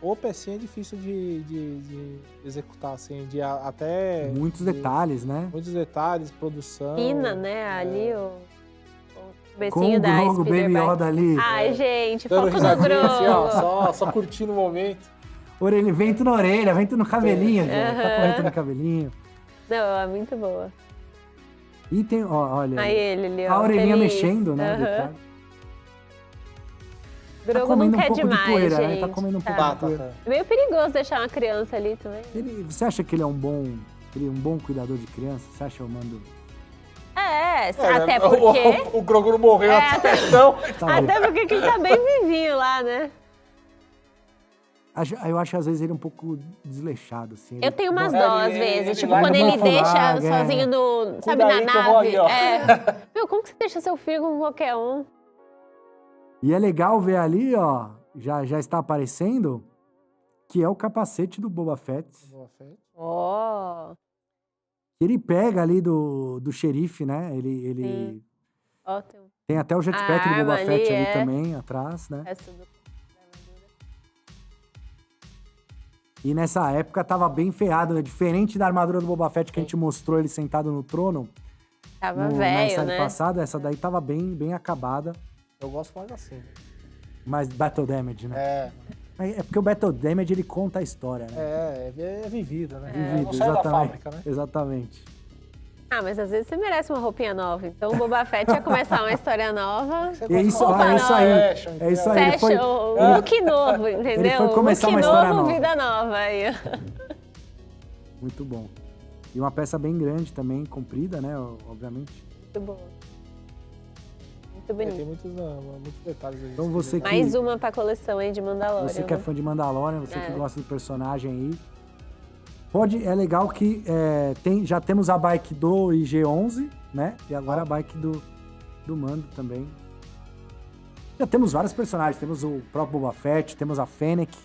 O pecinha é difícil de executar, assim, até... Muitos detalhes, né? Muitos detalhes, produção... Fina, né? Ali o Com becinho o da Grogu, Speeder Baby Bike. Yoda ali. Ai, gente, Dando foco no risadinha, assim, ó, Grogu. só curtindo o momento. Orelha, vento na orelha, vento no cabelinho, gente. Tá com vento no cabelinho. Não, é muito boa. E tem, ó, olha, Aí ele ali, ó, a orelhinha feliz. mexendo, né? Aham. detalhe. Tá Grogu comendo não um quer pouco demais, de poeira, gente. né? Tá comendo um pouco Tá, de poeira. tá. É meio perigoso deixar uma criança ali também. Você acha que ele é um bom cuidador de criança? Você acha, Mando? Até porque... O Grogu não morreu até então. Tá bom. Até porque ele tá bem vivinho lá, né? Eu acho, às vezes, ele um pouco desleixado, assim. Eu tenho umas É, dó às ele vezes. Tipo, larga quando ele muito deixa vaga, sozinho no... Sabe, Cuida na aí que eu vou nave. ali, ó. Meu, como que você deixa seu filho com qualquer um? E é legal ver ali, ó, já está aparecendo, que é o capacete do Boba Fett. Ó. Ele pega ali do xerife, né? Ele Ótimo. tem até o jetpack A do Boba arma Fett ali, ali também, atrás, né? Essa do... E nessa época tava bem ferrado, né? Diferente da armadura do Boba Fett que a gente mostrou ele sentado no trono. Tava Na velho, série né? passada, essa daí tava bem acabada. Eu gosto mais assim. Mas Battle Damage, né? É porque o Battle Damage ele conta a história, né? é vivida, né? Vivido, Não sai da exatamente. fábrica, né? Exatamente. Ah, mas às vezes você merece uma roupinha nova. Então o Boba Fett ia começar uma história nova. É isso, Roupa é isso aí. Fashion, É isso aí. Ele foi, Fashion, look novo, entendeu? foi começar look uma história novo, nova. vida nova. Aí. muito bom. E uma peça bem grande também, comprida, né? Obviamente. Muito boa. Muito Tem bonito. muitos detalhes aí. Então você que, Mais uma pra coleção aí de Mandalorian. você que é né? fã de Mandalorian, você que É. gosta do personagem aí, É legal que já temos a bike do IG-11, né? E agora a bike do Mando também. Já temos vários personagens. Temos o próprio Boba Fett, temos a Fennec,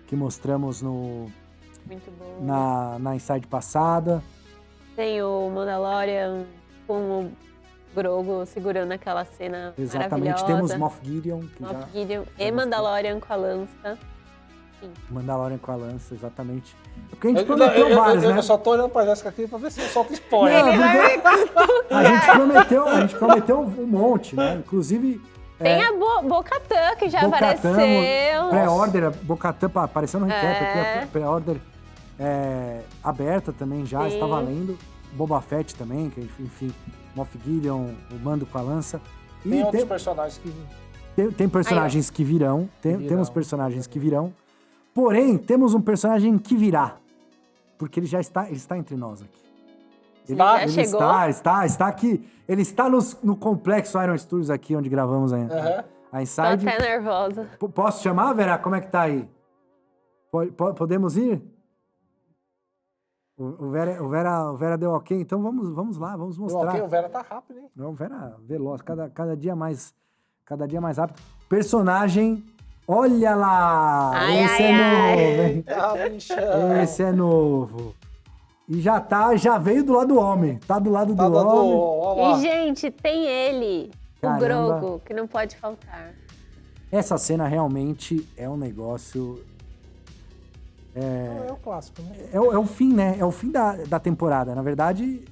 que mostramos Muito bom. na Inside passada. Tem o Mandalorian com o Grogu segurando aquela cena Exatamente. maravilhosa. Temos Moff Gideon. Moff Gideon e Mandalorian com a lança. Mandalorian com a lança, exatamente. Porque a gente prometeu vários, né? Eu só tô olhando pra Jéssica aqui pra ver se eu solto spoiler. A gente prometeu um monte, né? Inclusive... Tem a Bo-Katan, que já Bo-Katan, apareceu. Pré-order, Bo-Katan apareceu no recap aqui, É. a pré-order aberta também já, Sim. está valendo. Boba Fett também, que enfim, Moff Gideon, o Mando com a lança. E Tem outros personagens que... tem personagens que virão, temos personagens que virão. Porém, temos um personagem que virá. Porque ele está entre nós aqui. Já chegou? Está aqui. Ele está no complexo Iron Studios aqui, onde gravamos a Inside. Tô até nervosa. Posso chamar, Vera? Como é que tá aí? Podemos ir? O Vera deu ok, então vamos lá, vamos mostrar. Ok, o Vera tá rápido, hein? Não, o Vera veloz, cada dia mais rápido. Personagem, olha lá! Esse é novo, hein? Esse é novo. E já veio do lado do homem. Tá do lado do homem. E, gente, tem ele, Caramba. o Grogu, que não pode faltar. Essa cena realmente é um negócio... É o clássico, né? É o fim, né? É o fim da temporada. Na verdade,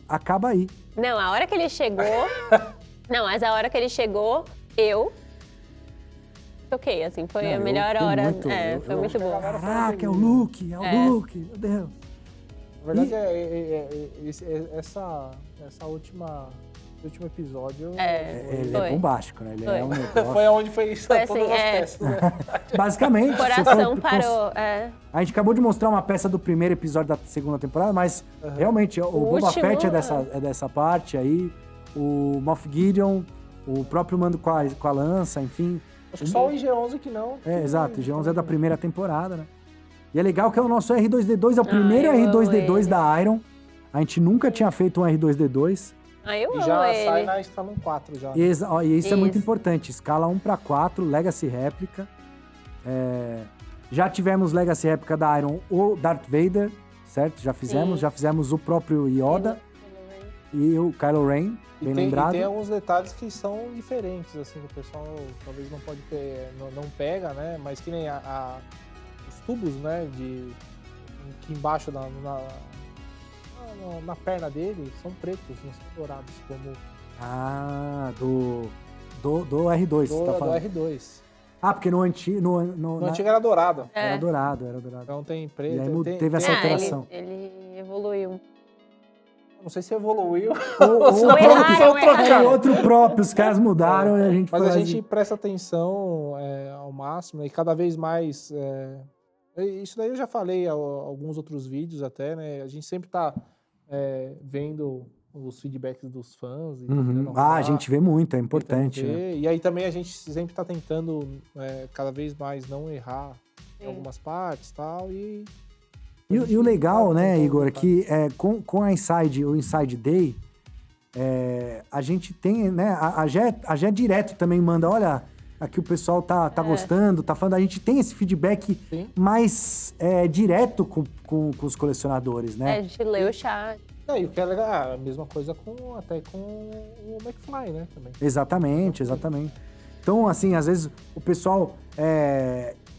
acaba aí. Não, a hora que ele chegou... Não, mas a hora que ele chegou, eu... toquei, assim, foi Não, a melhor hora. Foi muito bom. Caraca, é o Luke, Luke, meu Deus. Na verdade, essa último episódio... Ele é bombástico, né? Ele é um negócio... Foi onde foi isso, Foi todas assim, as peças, né? Basicamente... O coração parou, A gente acabou de mostrar uma peça do primeiro episódio da segunda temporada, mas realmente o Boba último, Fett é dessa parte aí, o Moff Gideon, o próprio Mando com a lança, enfim. Acho que só o IG-11 que não. Exato, o IG-11 é da primeira temporada, né? E é legal que é o nosso R2-D2, é o primeiro eu amo R2-D2 ele. da Iron. A gente nunca tinha feito um R2-D2. Eu E amo já ele. sai na Escalon 4 já. E isso é muito Isso. importante. Escala 1/4, Legacy Réplica. Já tivemos Legacy Réplica da Iron, o Darth Vader, certo? Já fizemos o próprio Yoda e o Kylo Ren, bem lembrado. E tem alguns detalhes que são diferentes, assim, que o pessoal talvez não pode ter, não pega, né? Mas que nem os tubos, né? Que embaixo na perna dele são pretos, não são dourados, como Do R2, você tá falando. do R2. Porque no antigo... No antigo era dourado. Era dourado. Então tem preto. E aí teve essa alteração. Ele evoluiu. Não sei se evoluiu. Ou outro próprio, os caras mudaram e a gente Mas foi a gente presta atenção ao máximo, né? E cada vez mais... isso daí eu já falei em alguns outros vídeos até, né? A gente sempre tá vendo os feedbacks dos fãs. A gente vê muito, é importante. Né? E aí também a gente sempre tá tentando cada vez mais não errar em algumas partes tal, e o legal, né, Igor, é que com o Inside Day, a gente tem, né, a Gé direto também manda, olha, aqui o pessoal tá gostando, tá falando, a gente tem esse feedback mais direto com os colecionadores, né? A gente lê o chat. E o que é legal, a mesma coisa até com o McFly, né, também. Exatamente. Então, assim, às vezes o pessoal...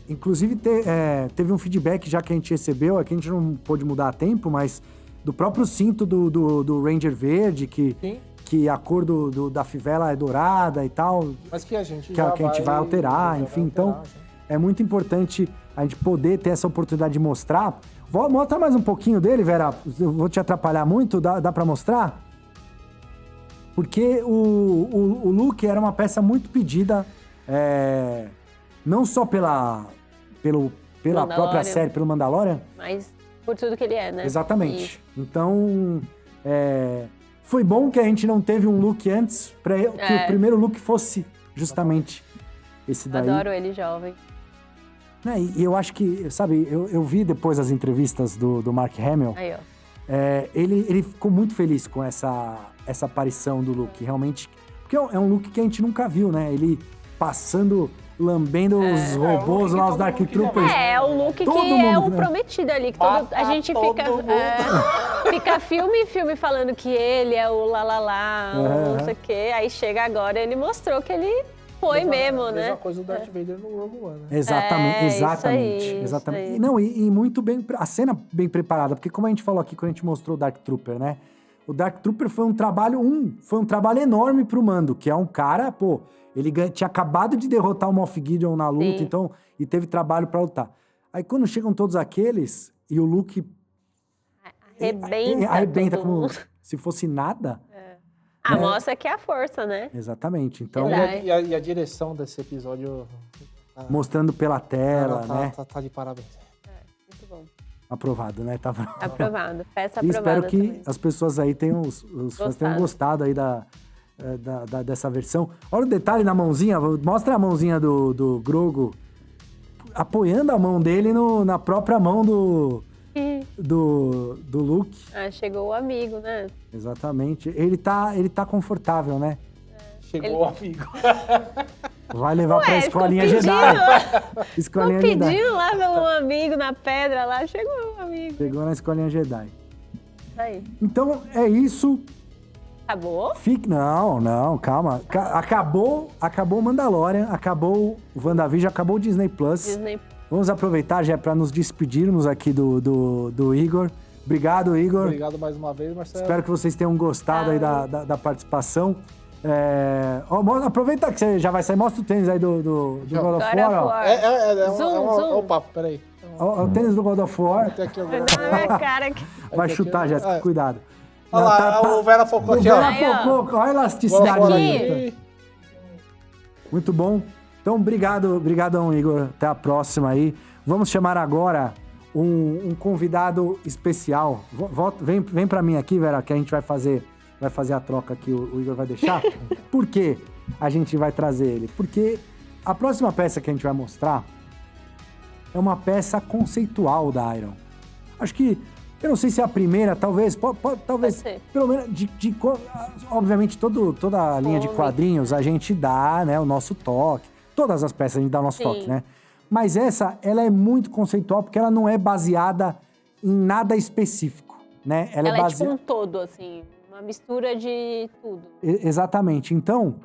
inclusive, teve um feedback já que a gente recebeu, que a gente não pôde mudar a tempo, mas do próprio cinto do Ranger Verde, que a cor da fivela é dourada e tal. Mas que a gente que a gente vai alterar, enfim. Então, é muito importante a gente poder ter essa oportunidade de mostrar. Mostra mais um pouquinho dele, Vera. Eu vou te atrapalhar muito, dá pra mostrar? Porque o Luke era uma peça muito pedida, não só pela própria série, pelo Mandalorian. Mas por tudo que ele é, né? Exatamente. Então, foi bom que a gente não teve um Luke antes, que o primeiro Luke fosse justamente esse daí. Adoro ele jovem. Né, e eu acho que, sabe, eu vi depois as entrevistas do Mark Hamill. Aí, ó. Ele ficou muito feliz com essa aparição do Luke, realmente. Porque é um Luke que a gente nunca viu, né? Ele passando, lambendo os robôs lá, os Dark Troopers. É o Luke Todo que é mundo, o né? prometido ali. Que a gente fica filme em filme falando que ele é o lá, não sei o quê. Aí chega agora, ele mostrou que ele foi mesmo, né? Mesma coisa do Darth Vader no Rogue One, né? Exatamente. Isso aí. Não, e muito bem, a cena bem preparada, porque como a gente falou aqui quando a gente mostrou o Dark Trooper, né? O Dark Trooper foi um trabalho enorme pro Mando, que é um cara, pô, ele tinha acabado de derrotar o Moff Gideon na luta, Sim. então, e teve trabalho pra lutar. Aí quando chegam todos aqueles, e o Luke arrebenta todo como mundo. se fosse nada. Mostra que é a força, né? Exatamente, então, Verdade. E a direção desse episódio mostrando pela tela, né? tá de parabéns. Muito bom. Aprovado, né? Tava... Aprovado. Peça E aprovada espero que também. as pessoas aí tenham, os fãs tenham gostado aí dessa versão. Olha o detalhe na mãozinha, mostra a mãozinha do Grogu apoiando a mão dele na própria mão do Luke. Chegou o amigo, né? Exatamente. Ele tá confortável, né? Chegou o amigo. Vai levar pra escolinha ficou Jedi. Ficou Escolinha Jedi. pedindo lá pelo amigo na pedra lá, chegou o amigo. Chegou na escolinha Jedi. Aí. Então, é isso. Acabou? Não, calma. Acabou o Mandalorian, acabou o WandaVision, acabou o Disney Plus. Disney. Vamos aproveitar já para nos despedirmos aqui do Igor. Obrigado, Igor. Obrigado mais uma vez, Marcelo. Espero que vocês tenham gostado aí da participação. Aproveita que você já vai sair, mostra o tênis aí do God of War. Ó. Zoom. Opa, peraí. O tênis do God of War. Tem aqui Dá na minha cara aqui. Vai chutar, Jéssica, cuidado. Olha lá, o Vera focou aqui, ó. Olha a elasticidade Boa, aí. Muito bom. Então, obrigadão, Igor. Até a próxima aí. Vamos chamar agora um convidado especial. Vem pra mim aqui, Vera, que a gente vai fazer a troca aqui, o Igor vai deixar. Por que a gente vai trazer ele? Porque a próxima peça que a gente vai mostrar é uma peça conceitual da Iron. Acho que, eu não sei se é a primeira, talvez, pelo menos, obviamente, toda a linha de quadrinhos a gente dá, né, o nosso toque. Todas as peças a gente dá o nosso toque, né? Mas ela é muito conceitual porque ela não é baseada em nada específico, né? Ela é tipo um todo, assim, uma mistura de tudo. Exatamente. Então,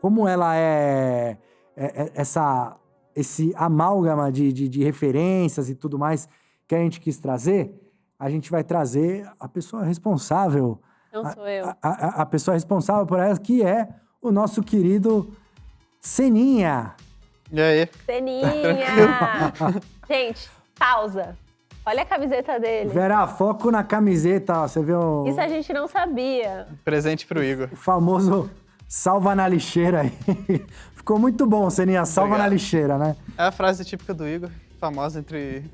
como ela é esse amálgama de referências e tudo mais que a gente quis trazer, a gente vai trazer a pessoa responsável. Não sou eu. A pessoa responsável por ela, que é o nosso querido Seninha. E aí? Seninha! Gente, pausa. Olha a camiseta dele. Vera, foco na camiseta, ó, você viu? Isso a gente não sabia. Presente pro Igor. O famoso salva na lixeira aí. Ficou muito bom, Seninha, salva na lixeira, né? É a frase típica do Igor, famosa entre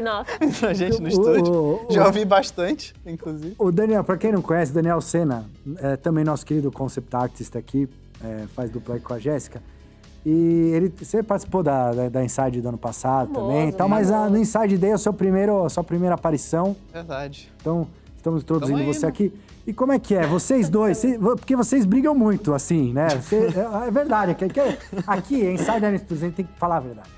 nós. a gente no estúdio. Já ouvi bastante, inclusive. O Daniel, pra quem não conhece, Daniel Sena, é também nosso querido concept artist aqui, faz dupla aí com a Jéssica. E você participou da Inside do ano passado também, então, mas no Inside Day é a sua primeira aparição. Verdade. Então, estamos introduzindo você aqui. E como é que é? Vocês dois, porque vocês brigam muito, assim, né? É verdade, aqui em Inside Iron Studios, a gente tem que falar a verdade.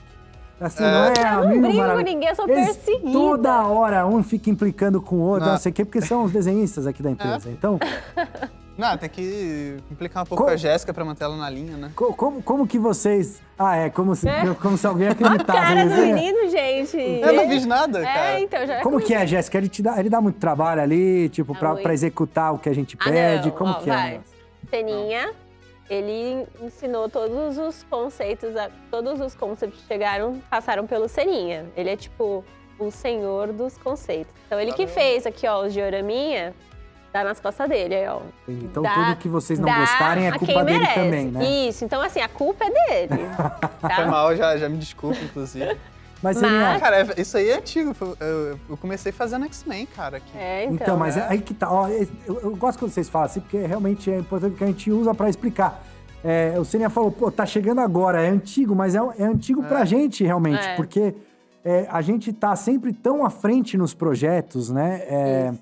Assim, não é eu não brigo com ninguém, eu sou perseguida. Toda hora um fica implicando com o outro, não sei o quê, porque são os desenhistas aqui da empresa. Então... Não, tem que implicar um pouco com a Jéssica pra manter ela na linha, né? Como que vocês... como se alguém acreditasse. A cara do menino, gente. Eu não fiz nada, cara. Então, já como que é, Jéssica? Ele dá muito trabalho ali, tipo, pra executar o que a gente pede? Não. Como que é? Seninha, ele ensinou todos os conceitos, todos os conceitos que passaram pelo Seninha. Ele é, tipo, o senhor dos conceitos. Então, ele que fez aqui, ó, os dioraminha... Dá nas costas dele, aí, ó. Então tudo que vocês não gostarem é culpa dele também, né? Isso, então assim, a culpa é dele. Tá? Foi mal, já me desculpa, inclusive. Mas cara, isso aí é antigo. Eu comecei fazendo X-Men, cara. Aqui. Então, mas aí que tá. Ó, eu gosto quando vocês falam assim, porque realmente é importante que a gente usa pra explicar. o Seninha falou, pô, tá chegando agora, é antigo, mas é antigo pra gente, realmente, porque a gente tá sempre tão à frente nos projetos, né?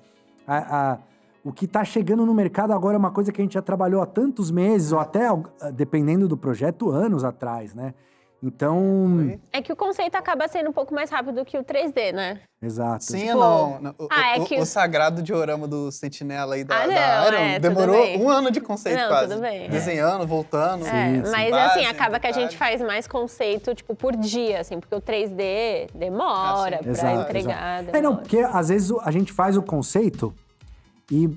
O que tá chegando no mercado agora é uma coisa que a gente já trabalhou há tantos meses, ou até, dependendo do projeto, anos atrás, né? Então... É que o conceito acaba sendo um pouco mais rápido que o 3D, né? Exato. Sim, Tipo, não. que O sagrado diorama do Sentinela aí Ah, não, da Iron tudo demorou bem. 1 ano de conceito Não, quase. tudo bem. Desenhando, voltando. Mas base, assim, acaba que a gente detalhe. faz mais conceito, tipo, por dia, assim, porque o 3D demora pra Exato, entregar. exato. Não, porque às vezes a gente faz o conceito e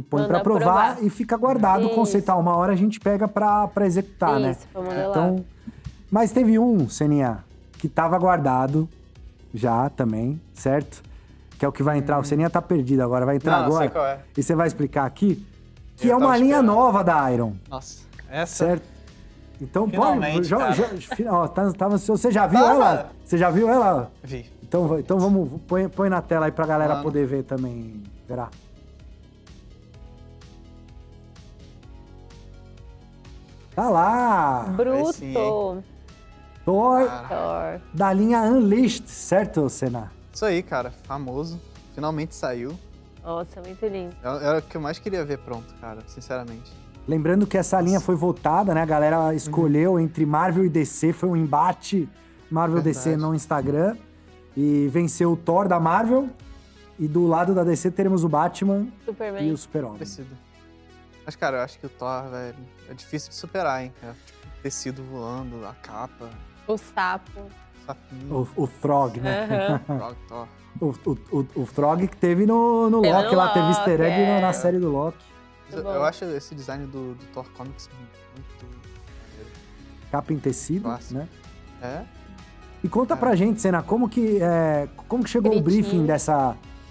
põe Manda pra provar provar. e fica guardado o Isso. conceito. Uma hora a gente pega pra executar, né? Isso, pra modelar. Então, mas teve um, Seninha, que tava guardado já também, certo? Que é o que vai entrar. O Seninha tá perdido agora, vai entrar Não, agora. sei qual é. E você vai explicar aqui, que Eu é uma tava linha esperando. nova da Iron, Nossa, essa... certo? Então, Finalmente, cara. tava ansioso. Você já viu ela? Você já viu ela? Vi. Então vamos, põe na tela aí pra galera Mano. poder ver também, Verá. Tá lá! Aí sim, Bruto. Thor Thor. da linha Unleashed, certo, Senna? Isso aí, cara. Famoso. Finalmente saiu. Nossa, muito lindo. Era o que eu mais queria ver pronto, cara. Sinceramente. Lembrando que essa linha foi votada, né? A galera escolheu entre Marvel e DC, foi um embate Marvel DC Verdade. no Instagram. E venceu o Thor da Marvel. E do lado da DC teremos o Batman e Superman. o Super-Homem. Tecido. Mas, cara, eu acho que o Thor, velho, é difícil de superar, hein, cara. Tipo, tecido voando, a capa, O sapo. o sapinho, O Frog, né? Frog, Thor. O Frog que teve no Teve Loki no lá, teve Loki, easter egg é. na série do Loki. Mas Muito eu bom. acho esse design do Thor Comics muito... Capa em tecido, Clássico. né? É? E conta pra gente, Senna, como que chegou o Bonitinho. briefing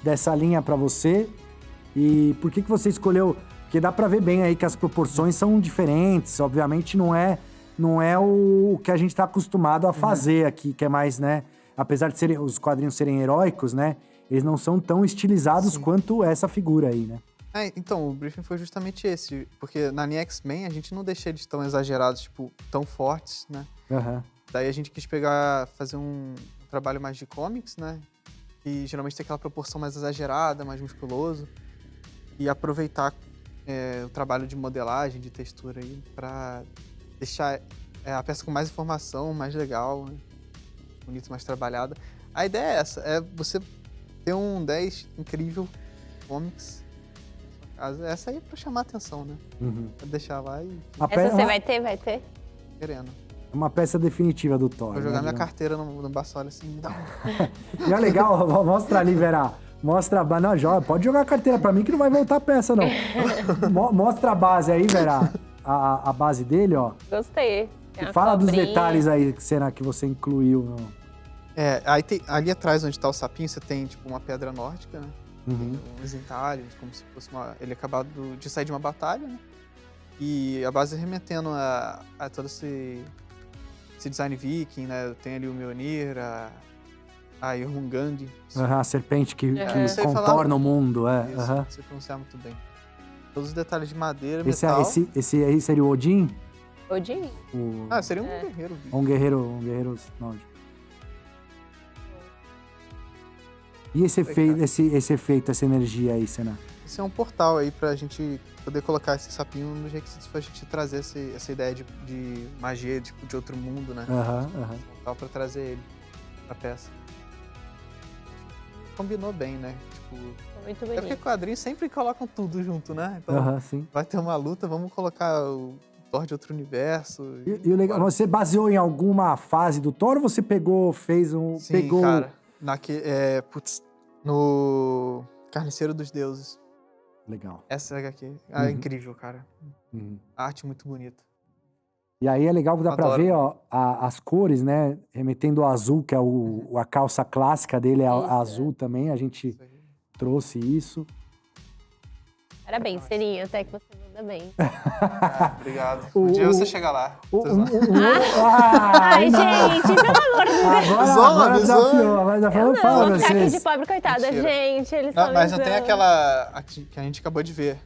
dessa linha pra você? E por que você escolheu? Porque dá pra ver bem aí que as proporções são diferentes. Obviamente não é o que a gente tá acostumado a fazer aqui, que é mais, né? Apesar de os quadrinhos serem heróicos, né? Eles não são tão estilizados quanto essa figura aí, né? Então, o briefing foi justamente esse. Porque na linha X-Men a gente não deixa eles tão exagerados, tipo, tão fortes, né? Aham. Daí a gente quis fazer um trabalho mais de comics, né? E geralmente tem aquela proporção mais exagerada, mais musculoso. E aproveitar o trabalho de modelagem, de textura aí, pra deixar a peça com mais informação, mais legal, né? Bonita, mais trabalhada. A ideia é essa, é você ter um 10 incrível comics na sua casa. Essa aí é pra chamar atenção, né? Uhum. Pra deixar lá e Essa você vai ter? Vai ter? querendo. Uma peça definitiva do Thor. Vou jogar né, minha Bruno? carteira no Bassoli assim, me dá um. E é legal, mostra ali, Vera. Mostra não, pode jogar a carteira pra mim que não vai voltar a peça, não. Mostra a base aí, Vera. A base dele, ó. Gostei. Tem E uma fala dos cobrinha. detalhes aí, Senna, que você incluiu. No... Aí ali atrás onde tá o sapinho, você tem tipo uma pedra nórdica, né? Uhum. Tem uns entalhos, como se fosse ele acabado de sair de uma batalha, né? E a base remetendo a todo esse design viking, né? Tem ali o Mjolnir, a Jormungand. Aham, a serpente que não sei contorna falar. o mundo, Isso, aham. não sei pronunciar muito bem. Todos os detalhes de madeira, Esse metal. aí seria o Odin? Odin? Seria um guerreiro viking. Um guerreiro nórdico. E esse efeito, essa energia aí, Senna? Esse é um portal aí pra gente poder colocar esse sapinho no requisito pra gente trazer essa ideia de magia, tipo, de outro mundo, né? Aham. Um portal pra trazer ele pra peça. Combinou bem, né? Tipo, Muito é porque bonito. quadrinhos sempre colocam tudo junto, né? Então, Aham, sim. vai ter uma luta, vamos colocar o Thor de outro universo. E o legal, você baseou em alguma fase do Thor ou você Sim, cara. No Carniceiro dos Deuses. Legal. Essa HQ é incrível, cara. Uhum. Arte muito bonita. E aí é legal que dá pra Adoro. ver, ó, as cores, né? Remetendo ao azul, que é a calça clássica dele, é Isso, azul também. A gente Isso aí. trouxe isso. Parabéns, Serinha, até que você manda bem. Obrigado. O- Um dia o- você chega lá. Ai, gente, pelo amor de Deus. Agora desafiou. Não, Fala vou ficar aqui vocês. de pobre coitada. Mentira. Gente, eles Não, estão mas não tem aquela que a gente acabou de ver.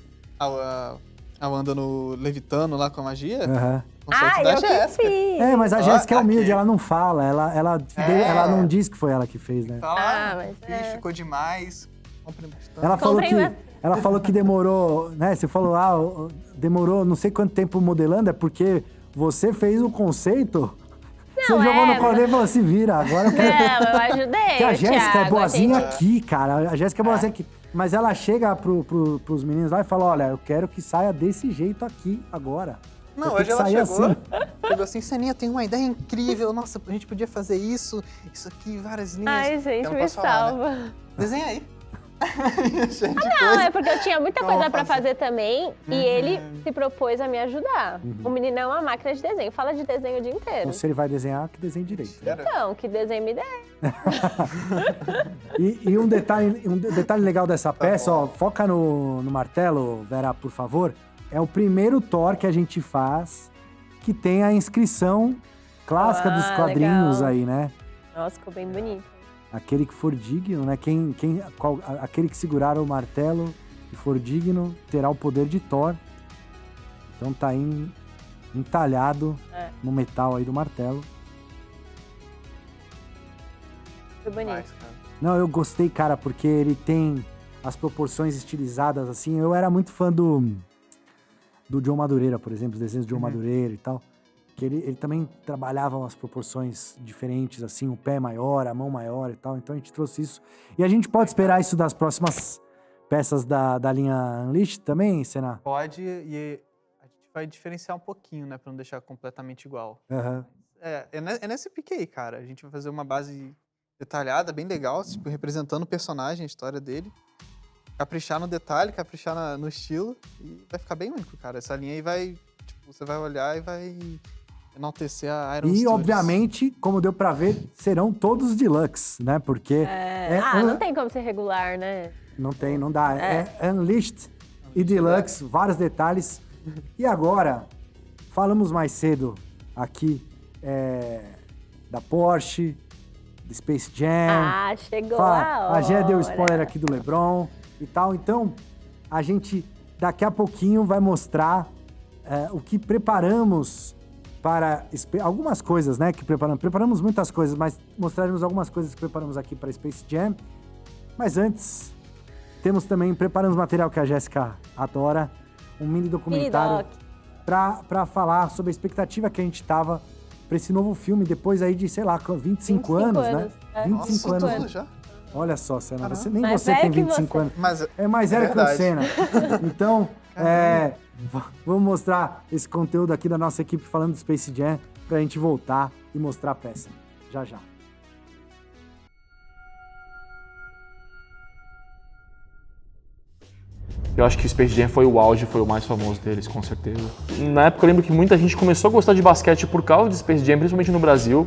Ela andando, levitando lá com a magia. Aham. Conceito da eu que Jéssica. fiz. Mas a Jéssica é humilde, aqui. ela não fala, ela não diz que foi ela que fez, né? Mas Fiz, ficou demais. Comprei bastante. Ela falou que demorou, né? Você falou, demorou não sei quanto tempo modelando, é porque você fez o conceito. Você jogou no cordeiro e falou, se vira, agora eu quero... Não, eu ajudei. Porque a Jéssica é Thiago, boazinha gente. aqui, cara. A Jéssica é boazinha aqui. Mas ela chega pros meninos lá e fala, olha, eu quero que saia desse jeito aqui agora. Não, Vai ter hoje que ela sair chegou, assim. chegou assim, Seninha, tem uma ideia incrível, nossa, a gente podia fazer isso aqui, várias linhas. Ai, gente, Eu não me posso falar, salva. né? Desenha aí. Não, é porque eu tinha muita Então, coisa pra faço. fazer também e ele se propôs a me ajudar. O menino é uma máquina de desenho, fala de desenho o dia inteiro. Então, se ele vai desenhar, que desenhe direito. Então, que desenho me der. E um detalhe legal dessa peça, ó, foca no martelo, Vera, por favor. É o primeiro Thor que a gente faz que tem a inscrição clássica dos quadrinhos legal. aí, né? Nossa, ficou bem bonito. Aquele que for digno, né? Aquele que segurar o martelo e for digno terá o poder de Thor. Então tá aí entalhado no metal aí do martelo. Foi bonito. Demais, cara. Não, eu gostei, cara, porque ele tem as proporções estilizadas, assim. Eu era muito fã do John Madureira, por exemplo, os desenhos de John Madureira e tal. Que ele também trabalhava umas proporções diferentes, assim, o pé maior, a mão maior e tal. Então a gente trouxe isso. E a gente pode esperar isso das próximas peças da linha Unleashed também, Senna? Pode, e a gente vai diferenciar um pouquinho, né, pra não deixar completamente igual. Aham. É nesse pique aí, cara. A gente vai fazer uma base detalhada, bem legal, tipo, representando o personagem, a história dele. Caprichar no detalhe, caprichar no estilo, e vai ficar bem único, cara. Essa linha aí vai, tipo, você vai olhar e vai enaltecer a Iron E, Studios. obviamente, como deu pra ver, serão todos deluxe, né? Porque... não tem como ser regular, né? Não tem, não dá. É Unleashed e Deluxe, vários detalhes. E agora, falamos mais cedo aqui da Porsche, do Space Jam. Chegou a hora. A Gé deu spoiler aqui do LeBron e tal. Então, a gente daqui a pouquinho vai mostrar o que preparamos para... Algumas coisas, né, que preparamos. Preparamos muitas coisas, mas mostraremos algumas coisas que preparamos aqui para Space Jam. Mas antes... preparamos material que a Jéssica adora, um mini documentário pra falar sobre a expectativa que a gente tava pra esse novo filme, depois aí de, sei lá, 25 anos, né? 25 Nossa, anos. tudo já? Olha só, Senna, Mais você tem velho que 25 você. anos. Mas É mais velho que o verdade. Senna. Então, vamos mostrar esse conteúdo aqui da nossa equipe falando do Space Jam pra gente voltar e mostrar a peça. Já, já. Eu acho que o Space Jam foi o auge, foi o mais famoso deles, com certeza. Na época eu lembro que muita gente começou a gostar de basquete por causa de Space Jam, principalmente no Brasil.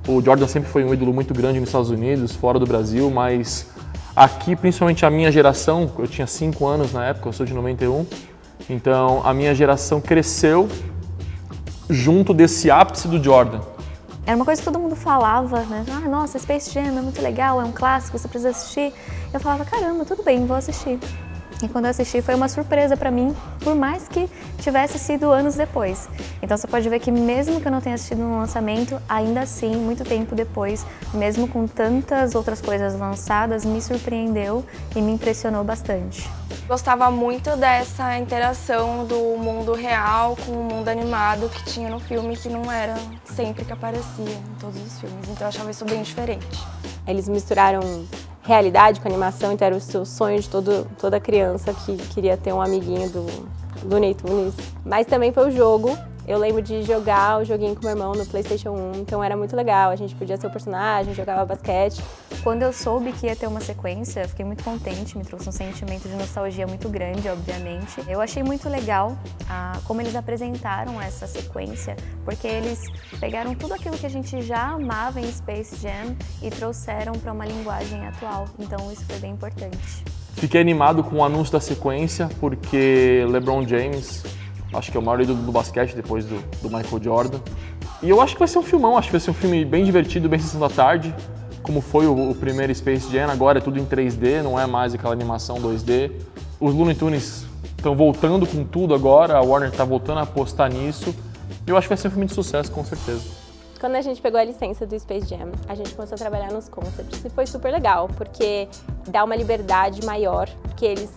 O Jordan sempre foi um ídolo muito grande nos Estados Unidos, fora do Brasil, mas aqui, principalmente a minha geração, eu tinha 5 anos na época, eu sou de 91, então a minha geração cresceu junto desse ápice do Jordan. Era uma coisa que todo mundo falava, né? Ah, nossa, Space Jam é muito legal, é um clássico, você precisa assistir. Eu falava, caramba, tudo bem, vou assistir. E quando eu assisti foi uma surpresa pra mim, por mais que tivesse sido anos depois. Então você pode ver que mesmo que eu não tenha assistido no lançamento, ainda assim, muito tempo depois, mesmo com tantas outras coisas lançadas, me surpreendeu e me impressionou bastante. Gostava muito dessa interação do mundo real com o mundo animado que tinha no filme, que não era sempre que aparecia em todos os filmes. Então eu achava isso bem diferente. Eles misturaram realidade com animação, então era o sonho de toda criança que queria ter um amiguinho do Looney Tunes. Mas também foi o jogo. Eu lembro de jogar o joguinho com meu irmão no PlayStation 1, então era muito legal. A gente podia ser o personagem, jogava basquete. Quando eu soube que ia ter uma sequência, eu fiquei muito contente, me trouxe um sentimento de nostalgia muito grande, obviamente. Eu achei muito legal como eles apresentaram essa sequência, porque eles pegaram tudo aquilo que a gente já amava em Space Jam e trouxeram para uma linguagem atual, então isso foi bem importante. Fiquei animado com o anúncio da sequência, porque LeBron James, acho que é o maior ídolo do basquete depois do Michael Jordan. E eu acho que vai ser um filmão, acho que vai ser um filme bem divertido, bem sessão da tarde, como foi o primeiro Space Jam. Agora é tudo em 3D, não é mais aquela animação 2D. Os Looney Tunes estão voltando com tudo agora, a Warner tá voltando a apostar nisso. Eu acho que vai ser um filme de sucesso, com certeza. Quando a gente pegou a licença do Space Jam, a gente começou a trabalhar nos concepts e foi super legal, porque dá uma liberdade maior, porque eles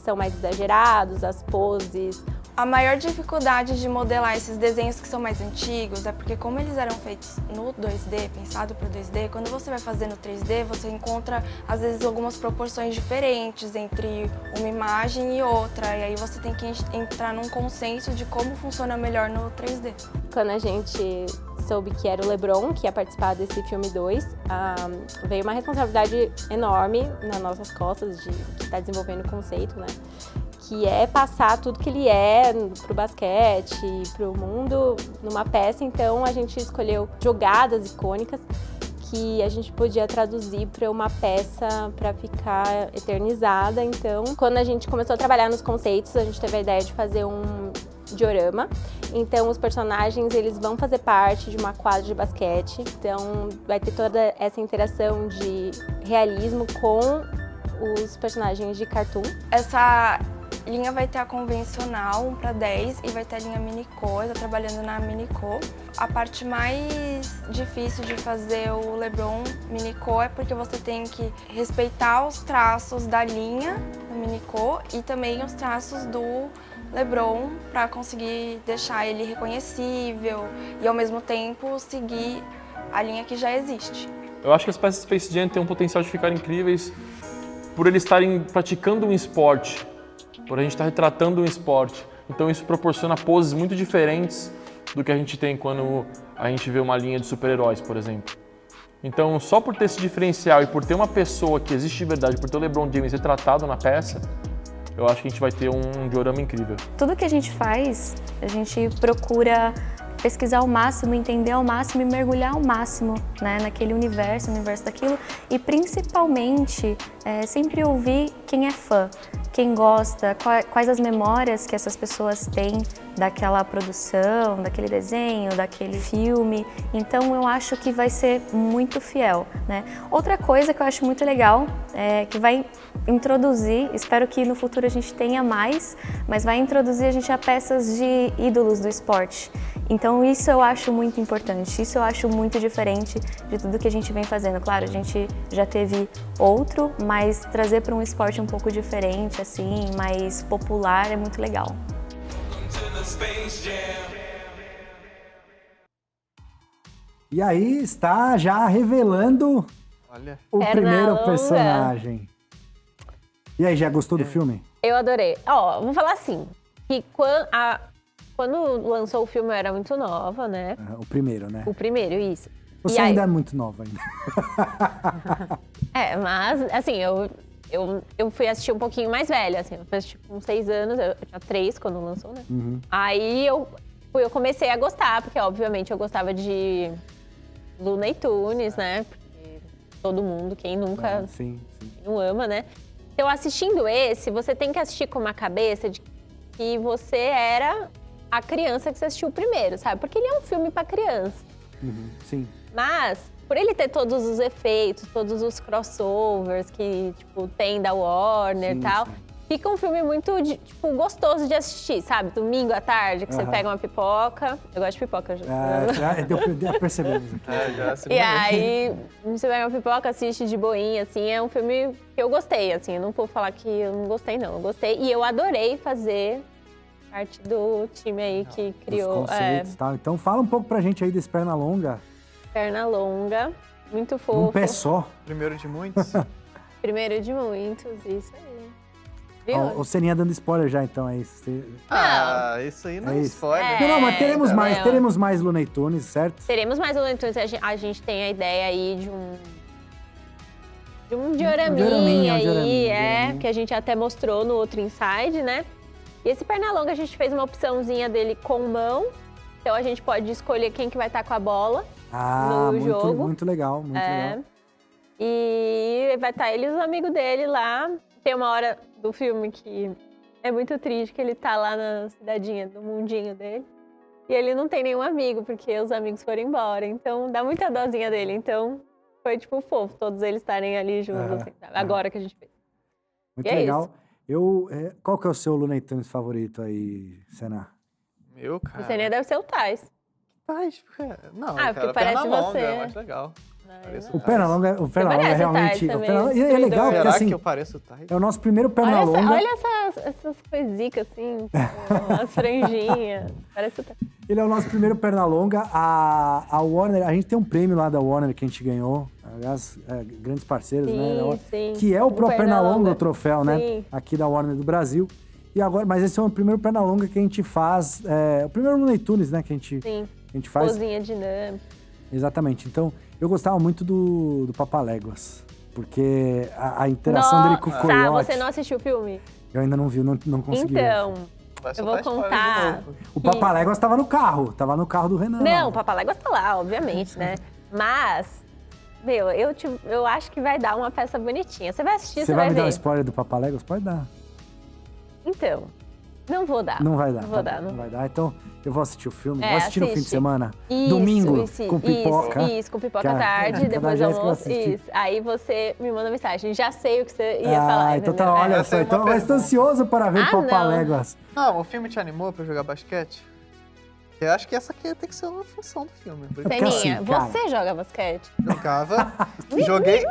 são mais exagerados, as poses. A maior dificuldade de modelar esses desenhos que são mais antigos é porque como eles eram feitos no 2D, pensado para o 2D, quando você vai fazer no 3D, você encontra às vezes algumas proporções diferentes entre uma imagem e outra, e aí você tem que entrar num consenso de como funciona melhor no 3D. Quando a gente soube que era o LeBron que ia participar desse filme 2, veio uma responsabilidade enorme nas nossas costas de estar desenvolvendo o conceito, né? Que é passar tudo que ele é pro basquete, pro mundo, numa peça. Então a gente escolheu jogadas icônicas que a gente podia traduzir para uma peça para ficar eternizada. Então, quando a gente começou a trabalhar nos conceitos, a gente teve a ideia de fazer um diorama. Então, os personagens eles vão fazer parte de uma quadra de basquete. Então, vai ter toda essa interação de realismo com os personagens de cartoon. Essa linha vai ter a convencional 1:10 e vai ter a linha Minico, eu tô trabalhando na Minico. A parte mais difícil de fazer o LeBron Minico é porque você tem que respeitar os traços da linha do Minico e também os traços do LeBron para conseguir deixar ele reconhecível e ao mesmo tempo seguir a linha que já existe. Eu acho que as peças Space Jam têm um potencial de ficar incríveis por eles estarem praticando um esporte, por a gente estar retratando um esporte. Então isso proporciona poses muito diferentes do que a gente tem quando a gente vê uma linha de super-heróis, por exemplo. Então só por ter esse diferencial e por ter uma pessoa que existe de verdade, por ter o LeBron James retratado na peça, eu acho que a gente vai ter um diorama incrível. Tudo que a gente faz, a gente procura pesquisar ao máximo, entender ao máximo e mergulhar ao máximo, né, naquele universo, no universo daquilo, e principalmente sempre ouvir quem é fã, quem gosta, quais as memórias que essas pessoas têm daquela produção, daquele desenho, daquele filme. Então eu acho que vai ser muito fiel, né? Outra coisa que eu acho muito legal é que vai introduzir, espero que no futuro a gente tenha mais, mas vai introduzir a gente a peças de ídolos do esporte. Então isso eu acho muito importante, isso eu acho muito diferente de tudo que a gente vem fazendo. Claro, a gente já teve outro, mas trazer para um esporte um pouco diferente, assim, mais popular, é muito legal. E aí está já revelando o primeiro personagem. E aí, já gostou do filme? Eu adorei. Ó, vou falar assim, que quando lançou o filme eu era muito nova, né? O primeiro, né? O primeiro, isso. Você ainda é muito nova ainda. Mas assim, eu fui assistir um pouquinho mais velha, assim, eu fui assistir com 6 anos, eu tinha 3 quando lançou, né? Uhum. Aí eu comecei a gostar, porque obviamente eu gostava de Looney Tunes, né? Porque todo mundo, quem nunca sim. não ama, né? Então assistindo esse, você tem que assistir com uma cabeça de que você era a criança que você assistiu primeiro, sabe? Porque ele é um filme pra criança. Uhum, sim. Mas, por ele ter todos os efeitos, todos os crossovers que, tipo, tem da Warner e tal, fica um filme muito, tipo, gostoso de assistir, sabe? Domingo à tarde, que você pega uma pipoca. Eu gosto de pipoca. Deu percebemos aqui. E aí, você pega uma pipoca, assiste de boinha, assim. É um filme que eu gostei, assim. Eu não vou falar que eu não gostei, não. Eu gostei e eu adorei fazer parte do time aí que criou. Os conceitos, tá? Então fala um pouco pra gente aí desse Pernalonga. Pernalonga, muito fofo. Um pé só. Primeiro de muitos. Primeiro de muitos, isso aí. Ó, o Seninha dando spoiler já, então, é isso. Isso aí não é isso. spoiler. Não, mas teremos mais Looney Tunes, certo? Teremos mais Looney Tunes, a gente tem a ideia aí de um dioraminha aí, que a gente até mostrou no outro Inside, né? E esse Pernalonga a gente fez uma opçãozinha dele com mão, então a gente pode escolher quem que vai estar com a bola no jogo. Muito legal, muito legal. E vai estar ele e os amigos dele lá. Tem uma hora do filme que é muito triste, que ele tá lá na cidadinha, do mundinho dele. E ele não tem nenhum amigo, porque os amigos foram embora. Então dá muita dosinha dele. Então foi tipo fofo, todos eles estarem ali juntos, assim, sabe? Agora que a gente fez. Muito legal. Isso. Qual que é o seu Looney Tunes favorito aí, Senna? Meu, cara. O Senna deve ser o Tais. Tais? Não, porque cara, parece Pernalonga, você. é mais legal. O Pernalonga é realmente... o Tais o Pernalonga, e é também, legal porque, Será assim, que eu pareço o Tais? é o nosso primeiro Pernalonga. Olha essas coisicas, assim, as franjinhas. Parece o Tais. Ele é o nosso primeiro Pernalonga. A Warner, a gente tem um prêmio lá da Warner que a gente ganhou. Aliás, grandes parceiros, né? Sim. Que é o próprio Pernalonga, o troféu, né? Sim. Aqui da Warner do Brasil. E agora, mas esse é o primeiro Pernalonga que a gente faz. O primeiro Looney Tunes, né? Que a gente faz. Cozinha dinâmica. Exatamente. Então, eu gostava muito do Papaléguas. Porque a interação dele com o coiote... Você não assistiu o filme? Eu ainda não vi, não consegui ver. Então, eu vou contar. O Papaléguas tava no carro do Renan. Não, o Papaléguas tá lá, obviamente, né? Mas, eu acho que vai dar uma peça bonitinha. Você vai assistir, você vai ver. Você vai me dar um spoiler do Papaléguas? Pode dar. Então, não vou dar. Não vai dar. Não vou dar. Não vai dar. Então, eu vou assistir o filme. É, vou assistir no fim de assiste. semana. Isso, Domingo, isso, com pipoca. Isso, com pipoca à tarde, depois do almoço. Isso. Aí você me manda mensagem. Já sei o que você ia falar. Então tá, entendeu? olha só. Então, eu estou ansioso para ver Papaléguas. Não, o filme te animou pra jogar basquete? Eu acho que essa aqui tem que ser uma função do filme. Seninha, assim, cara, você joga basquete? Jogava, joguei...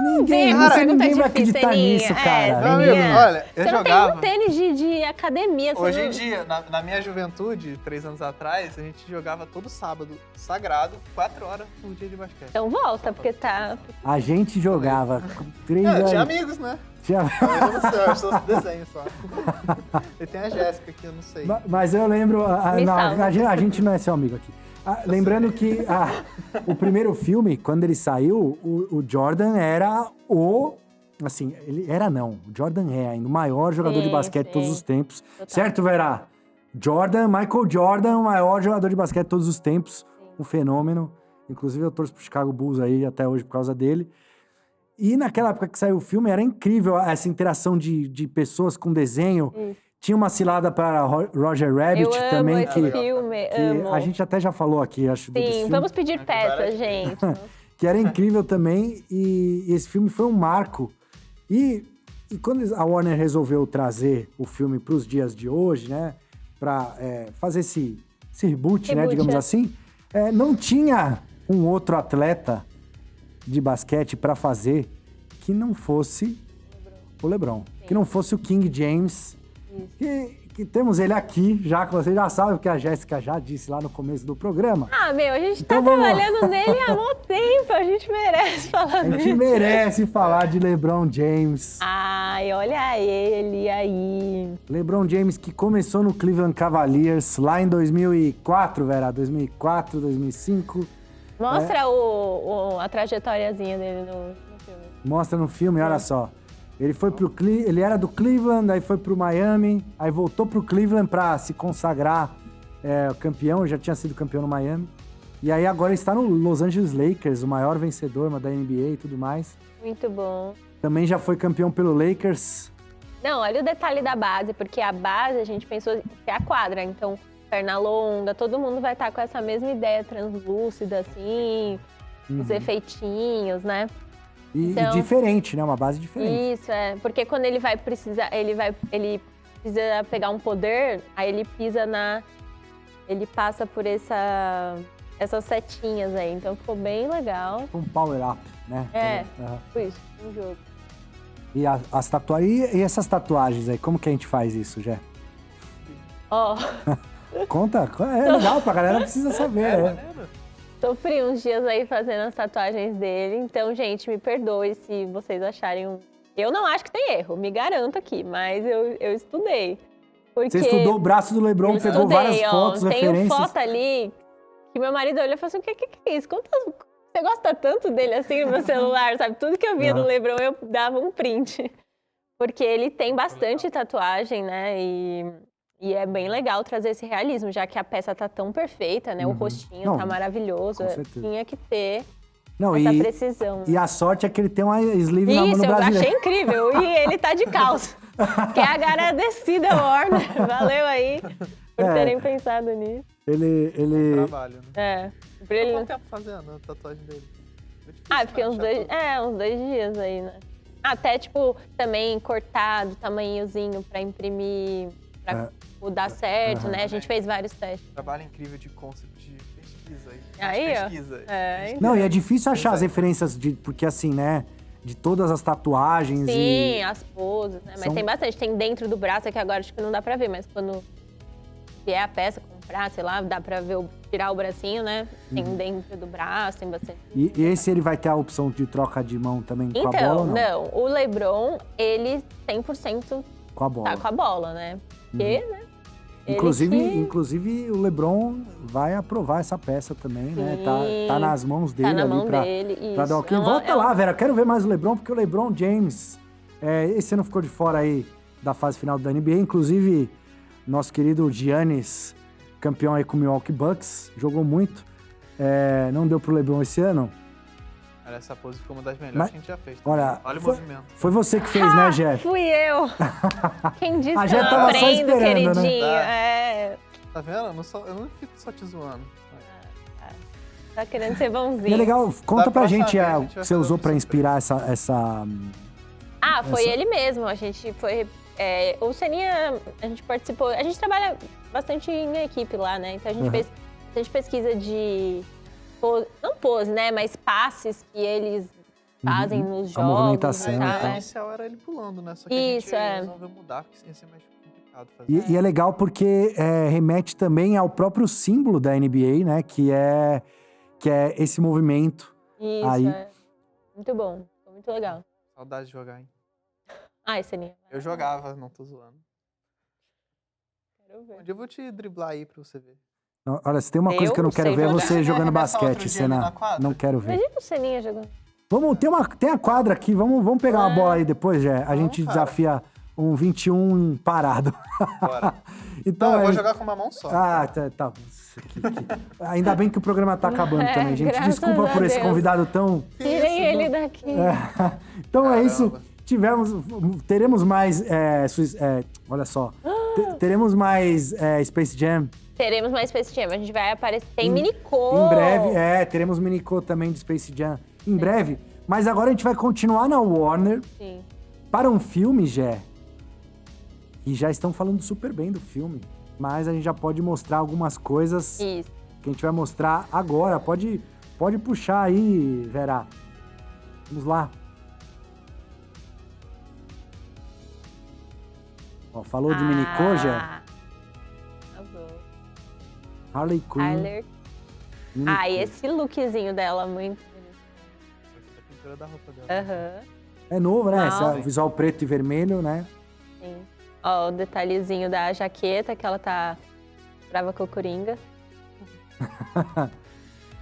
Ninguém vai acreditar nisso, cara. Meu amigo, olha, eu você jogava... não tem um tênis de academia. Hoje em dia, na minha juventude, 3 anos atrás, a gente jogava todo sábado, sagrado, 4 horas por dia de basquete. Então volta, porque tá... A gente jogava 3 anos. Tinha amigos, né? Eu não sei, eu sou desenho só. E tem a Jéssica aqui, eu não sei. Mas eu lembro... a gente não é seu amigo aqui. Lembrando que o primeiro filme, quando ele saiu, o Jordan era assim, ele era não. O Jordan é ainda o maior jogador de basquete de todos os tempos. Total. Certo, Vera? Michael Jordan, o maior jogador de basquete de todos os tempos. Um fenômeno. Inclusive, eu torço pro Chicago Bulls aí até hoje por causa dele. E naquela época que saiu o filme, era incrível essa interação de pessoas com desenho. Tinha uma cilada para Roger Rabbit eu também. Amo esse filme, amo. A gente até já falou aqui, acho. Sim, vamos pedir peça, gente. Que era incrível também. E esse filme foi um marco. E quando a Warner resolveu trazer o filme para os dias de hoje, né? Para fazer esse reboot, né? Digamos assim. Não tinha um outro atleta de basquete para fazer que não fosse o LeBron. Sim. Que não fosse o King James. Que temos ele aqui, já que você já sabe o que a Jéssica já disse lá no começo do programa. A gente tá trabalhando nele há muito tempo, a gente merece falar dele. A gente merece falar de LeBron James. Ai, olha ele aí. LeBron James que começou no Cleveland Cavaliers lá em 2004, Vera, 2004, 2005. Mostra a trajetóriazinha dele no filme. Mostra no filme, olha só. Ele era do Cleveland, aí foi pro Miami, aí voltou pro Cleveland pra se consagrar campeão, já tinha sido campeão no Miami. E aí agora está no Los Angeles Lakers, o maior vencedor da NBA e tudo mais. Muito bom. Também já foi campeão pelo Lakers. Não, olha o detalhe da base, porque a base a gente pensou que é a quadra, então perna longa, todo mundo vai estar com essa mesma ideia translúcida, assim, os efeitinhos, né? E diferente, né? Uma base diferente. Isso, porque quando ele vai precisar, ele precisa pegar um poder, aí ele ele passa por essas setinhas aí, então ficou bem legal. Um power-up, né? Foi isso, um jogo. E e essas tatuagens aí, como que a gente faz isso, Jé? Conta, é legal, pra galera precisa saber. Sofri uns dias aí fazendo as tatuagens dele, então, gente, me perdoe se vocês acharem Eu não acho que tem erro, me garanto aqui, mas eu estudei. Você estudou o braço do LeBron, pegou várias fotos, referências. Tem foto ali que meu marido olhou e falou assim, o que é isso? Você gosta tanto dele assim no meu celular, sabe? Tudo que eu via do LeBron, eu dava um print. Porque ele tem bastante tatuagem, né? E é bem legal trazer esse realismo, já que a peça tá tão perfeita, né? O rostinho tá maravilhoso. Tinha que ter essa precisão. E a sorte é que ele tem uma sleeve na mão no Isso, eu brasileiro. achei incrível. E ele tá de calça. Que é agradecida, Warner. Valeu aí por terem pensado nisso. Ele... Trabalho, né? Pra ele... Quanto tempo fazendo a tatuagem dele? Fiquei uns 2 dias aí, né? Até, tipo, também cortar do tamanhozinho pra imprimir, pra dar certo, né? A gente fez vários testes. Trabalho incrível de concept de pesquisa aí. Aí, ó. Pesquisa. Não, e é difícil achar as referências, porque assim, né? De todas as tatuagens Sim, as poses, né? Mas São- tem bastante. Tem dentro do braço, que agora acho que não dá pra ver, mas quando vier a peça, comprar, sei lá, dá pra ver, tirar o bracinho, né? Tem dentro do braço, tem bastante. E esse ele vai ter a opção de troca de mão também com a bola Então, ou não? não. O LeBron, ele 100% Com a bola. tá com a bola, né? Porque, né? ele Inclusive, o LeBron vai aprovar essa peça também, né? Tá nas mãos dele Tá na ali mão pra, dele, pra dar o isso. okay. Volta lá, Vera. Quero ver mais o LeBron, porque o LeBron James, esse ano ficou de fora aí da fase final da NBA. Inclusive, nosso querido Giannis, campeão aí com o Milwaukee Bucks, jogou muito. Não deu pro LeBron esse ano. Olha, essa pose ficou uma das melhores Mas- que a gente já fez. Olha, Olha o foi- movimento. Foi você que fez, né, Jeff? Fui eu! Quem disse A que Jé eu não tava só aprendo, esperando, né? queridinho? Tá. Tá vendo? Eu não fico só te zoando. Tá querendo ser bonzinho. E é legal, conta Da pra próxima gente vez a o gente que vai você fazer usou uma pra inspirar essa... Foi ele mesmo. A gente foi... o Seninha, a gente participou... A gente trabalha bastante em equipe lá, né? Então a gente fez bastante pesquisa de... Não pose, né? Mas passes que eles fazem nos A jogos. movimentação e e tal, tal. A né? inicial era ele pulando, né? Só que Isso, a gente resolveu mudar, porque ia ser mais complicado fazer. E é legal porque remete também ao próprio símbolo da NBA, né? Que é esse movimento. Isso, Aí. Muito bom. Foi muito legal. Saudade de jogar, hein? Ai, Seninha. Eu jogava, não tô zoando. Quero ver. Um dia eu vou te driblar aí pra você ver. Olha, se tem uma coisa que eu não quero sei ver é jogar. você jogando Arremessar basquete, outro dia ali na Senna. quadra? Não quero ver. Imagina o Seninha jogando. Tem a quadra aqui, vamos pegar uma bola aí depois, Jé. A gente cara. desafia um 21 parado. Bora. Então, Não, eu vou jogar com uma mão só. Ah, tá. Ainda bem que o programa tá acabando também, gente. graças Desculpa a por esse Deus. convidado tão... Tirem ele daqui. Então é Caramba. isso. Teremos mais... olha só. Teremos mais Space Jam. Teremos mais Space Jam. A gente vai aparecer. Tem Minicô. Em breve, teremos Minicô também de Space Jam. Em breve. Mas agora a gente vai continuar na Warner Sim. para um filme, Jé. E já estão falando super bem do filme. Mas a gente já pode mostrar algumas coisas Isso. que a gente vai mostrar agora. Pode puxar aí, Vera. Vamos lá. Ó, falou de Minicô, Jé. Tá bom. Harley Quinn. Tyler. Minicô. E esse lookzinho dela, muito bonito. Gostei da pintura da roupa dela. Aham. É novo, né? Não. Esse visual preto e vermelho, né? Sim. Ó, o detalhezinho da jaqueta, que ela tá brava com o Coringa.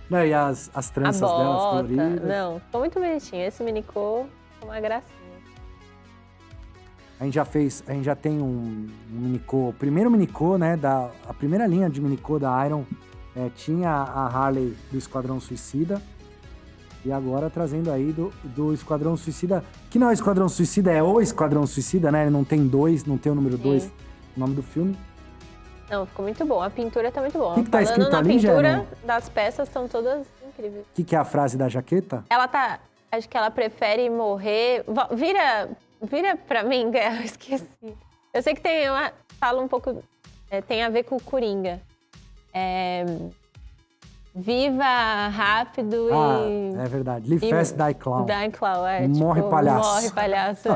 Não, e as A tranças delas bota. coloridas. Não, ficou muito bonitinho. Esse minicô ficou uma gracinha. A gente já tem um minicô, o primeiro minicô, né, a primeira linha de minicô da Iron tinha a Harley do Esquadrão Suicida, e agora trazendo aí do Esquadrão Suicida, que não é o Esquadrão Suicida, é o Esquadrão Suicida, né, ele não tem dois, não tem o número 2 no nome do filme. Não, ficou muito bom. A pintura tá muito boa. O que tá Falando escrito na ali, pintura, Jano? das peças estão todas incríveis. O que é a frase da jaqueta? Ela tá... Acho que ela prefere morrer... Vira pra mim, eu esqueci. Eu sei que tem uma... Fala um pouco... tem a ver com o Coringa. Viva rápido e... É verdade. Live Fast, Die Clown. Die Clown, Morre palhaço. Morre palhaço,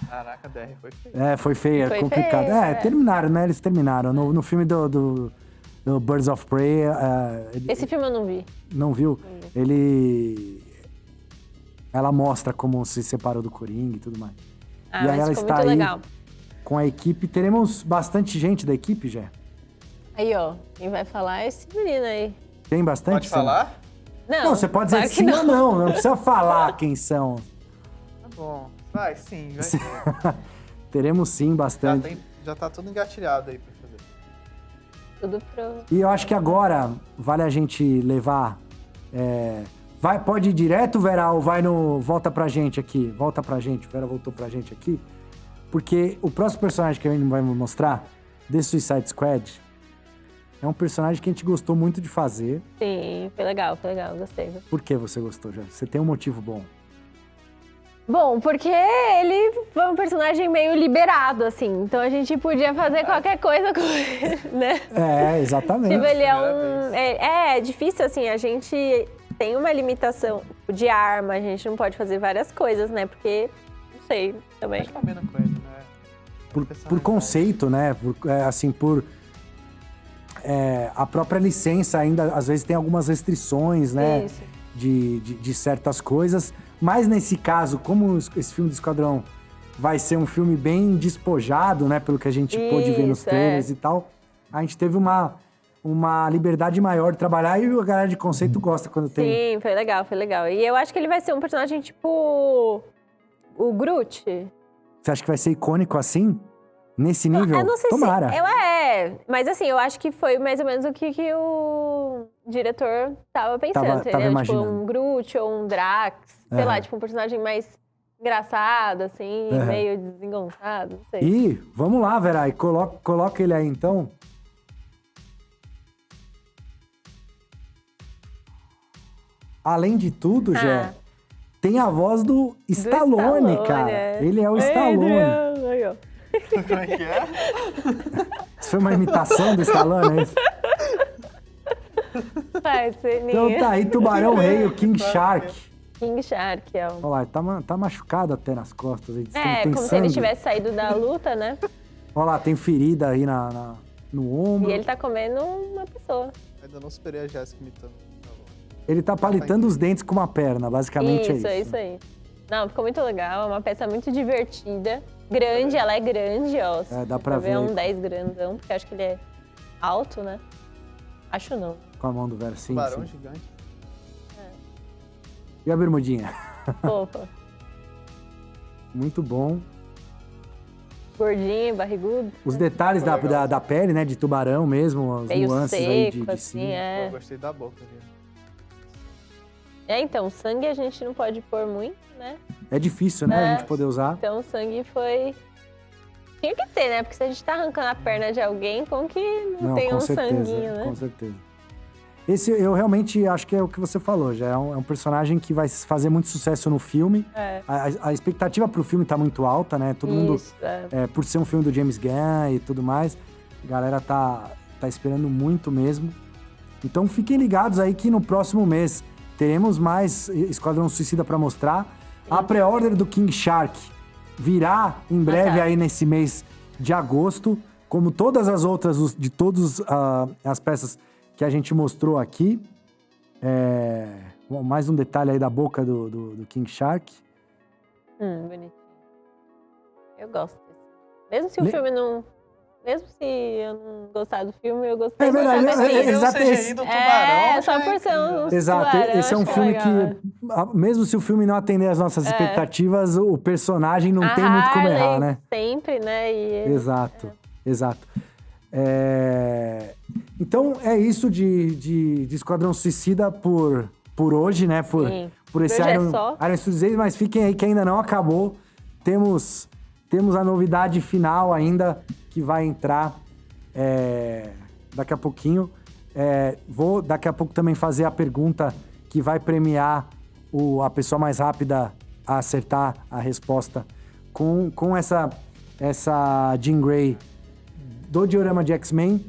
Caraca, DR foi feio. Foi feio, Foi complicado. feio, terminaram, né? Eles terminaram. No filme do Birds of Prey... Esse filme eu não vi. Não viu? Ela mostra como se separou do Coringa e tudo mais. E aí Mas ela ficou está muito aí legal. com a equipe. Teremos bastante gente da equipe, já? Aí, ó, quem vai falar é esse menino aí. Tem bastante? Pode falar? Não, você pode dizer claro que sim ou não. Não precisa falar quem são. Tá bom. Vai, sim, vai ser. Teremos sim bastante. Já tá tudo engatilhado aí pra fazer. Tudo pro... E eu acho que agora vale a gente levar... pode ir direto, Vera, ou vai no... Volta pra gente aqui. Volta pra gente. Vera voltou pra gente aqui. Porque o próximo personagem que a gente vai mostrar, The Suicide Squad, é um personagem que a gente gostou muito de fazer. Sim, foi legal, gostei. Por que você gostou, já? Você tem um motivo bom. Bom, porque ele foi um personagem meio liberado, assim. Então a gente podia fazer qualquer coisa com ele, né? Exatamente. Tipo, ele é um... É difícil, assim, a gente tem uma limitação de arma, a gente não pode fazer várias coisas, né? Porque, não sei, também. Acho que combina com ele, né? Por conceito, né? A própria licença ainda, às vezes, tem algumas restrições, né? Isso. De certas coisas. Mas nesse caso, como esse filme do Esquadrão vai ser um filme bem despojado, né? Pelo que a gente pôde ver nos trailers e tal, a gente teve uma liberdade maior de trabalhar e a galera de conceito gosta quando tem. Sim, foi legal, foi legal. E eu acho que ele vai ser um personagem tipo o Groot. Você acha que vai ser icônico assim? Nesse nível? Eu não sei Tomara. Mas assim, eu acho que foi mais ou menos o que o diretor tava pensando. Tava entendeu? imaginando. Tipo um Groot ou um Drax, sei lá, tipo um personagem mais engraçado, assim, meio desengonçado, não sei. E vamos lá, Verai, coloca ele aí então. Além de tudo, Jé, tem a voz do Stallone, cara. Ele é o Stallone. Aí, ó. Como é que é? Isso foi uma imitação do Stallone, é isso? Então tá aí, Tubarão Rei, o King Shark. King Shark, é o... Olha lá, tá machucado até nas costas. Tem como sangue. se ele tivesse saído da luta, né? Olha lá, tem ferida aí no ombro. E ele tá comendo uma pessoa. Ainda não superei a Jéssica imitando. Ele tá palitando os dentes com uma perna, basicamente Isso, é isso. Isso aí. Não, ficou muito legal, é uma peça muito divertida. Grande, ela é grande, ó. Dá pra ver. É um 10 grandão, porque acho que ele é alto, né? Acho não. Com a mão do velho, sim. Tubarão gigante. E a bermudinha? Fofa. Muito bom. Gordinho, barrigudo. Os detalhes da pele, né, de tubarão mesmo, as meio nuances seco, aí de assim, cima. Eu gostei da boca, viu? Então, sangue a gente não pode pôr muito, né? É difícil, né, a gente poder usar. Então, o sangue foi... Tinha que ter, né? Porque se a gente tá arrancando a perna de alguém, como que não tem um sanguinho, né? Com certeza. Esse eu realmente acho que é o que você falou, já é um personagem que vai fazer muito sucesso no filme. A expectativa pro filme tá muito alta, né? Todo mundo, por ser um filme do James Gunn e tudo mais, a galera tá esperando muito mesmo. Então fiquem ligados aí que no próximo mês teremos mais Esquadrão Suicida pra mostrar. A pré-order do King Shark virá em breve aí nesse mês de agosto, como todas as outras, de todas as peças que a gente mostrou aqui. Mais um detalhe aí da boca do King Shark. Bonitinho. Eu gosto desse. Mesmo se o filme não... Mesmo se eu não gostar do filme, eu gostei. É verdade, só por ser um Exato, tubarão, esse é um filme legal. que, mesmo se o filme não atender às nossas expectativas, o personagem não tem muito como errar, né? Sempre, né? Exato. Então, é isso de Esquadrão Suicida por hoje, né? Por esse hoje Iron Studios, mas fiquem aí que ainda não acabou. Temos a novidade final ainda, que vai entrar daqui a pouquinho. Vou daqui a pouco também fazer a pergunta que vai premiar a pessoa mais rápida a acertar a resposta com essa Jean Grey do diorama de X-Men.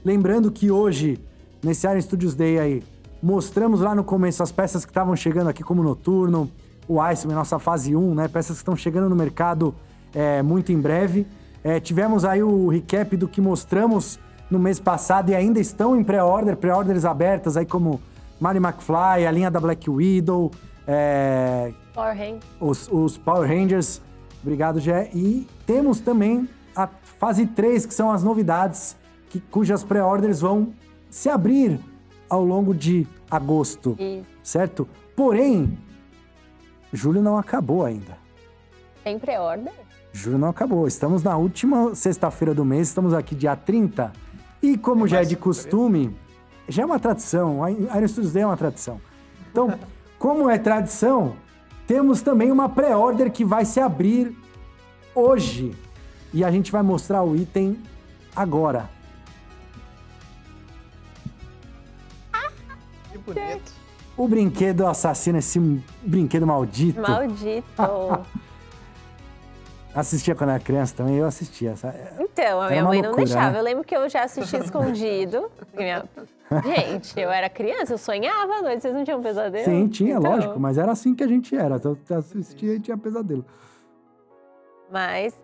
Lembrando que hoje, nesse Iron Studios Day aí, mostramos lá no começo as peças que estavam chegando aqui, como Noturno, o Iceman, nossa fase 1, né? Peças que estão chegando no mercado muito em breve. Tivemos aí o recap do que mostramos no mês passado e ainda estão em pré-orders abertas, aí como Marty McFly, a linha da Black Widow, Power Rangers. Os Power Rangers. Obrigado, Gé. E temos também a fase 3, que são as novidades, cujas pré-orders vão se abrir ao longo de agosto, certo? Porém, julho não acabou ainda. Tem pré-order? Julho não acabou. Estamos na última sexta-feira do mês, estamos aqui dia 30. E como já é de costume, já é uma tradição, a Iron Studios Day é uma tradição. Então, como é tradição, temos também uma pré-order que vai se abrir hoje. E a gente vai mostrar o item agora. Que bonito. O brinquedo assassino, esse brinquedo maldito. Maldito. Assistia quando era criança também? Eu assistia. Então, a Era minha uma mãe não loucura, deixava. né? Eu lembro que eu já assisti escondido. Gente, eu era criança, eu sonhava à noite. Vocês não tinham pesadelo? Sim, tinha, Então, lógico, mas era assim que a gente era. Então, assistia e tinha pesadelo. Mas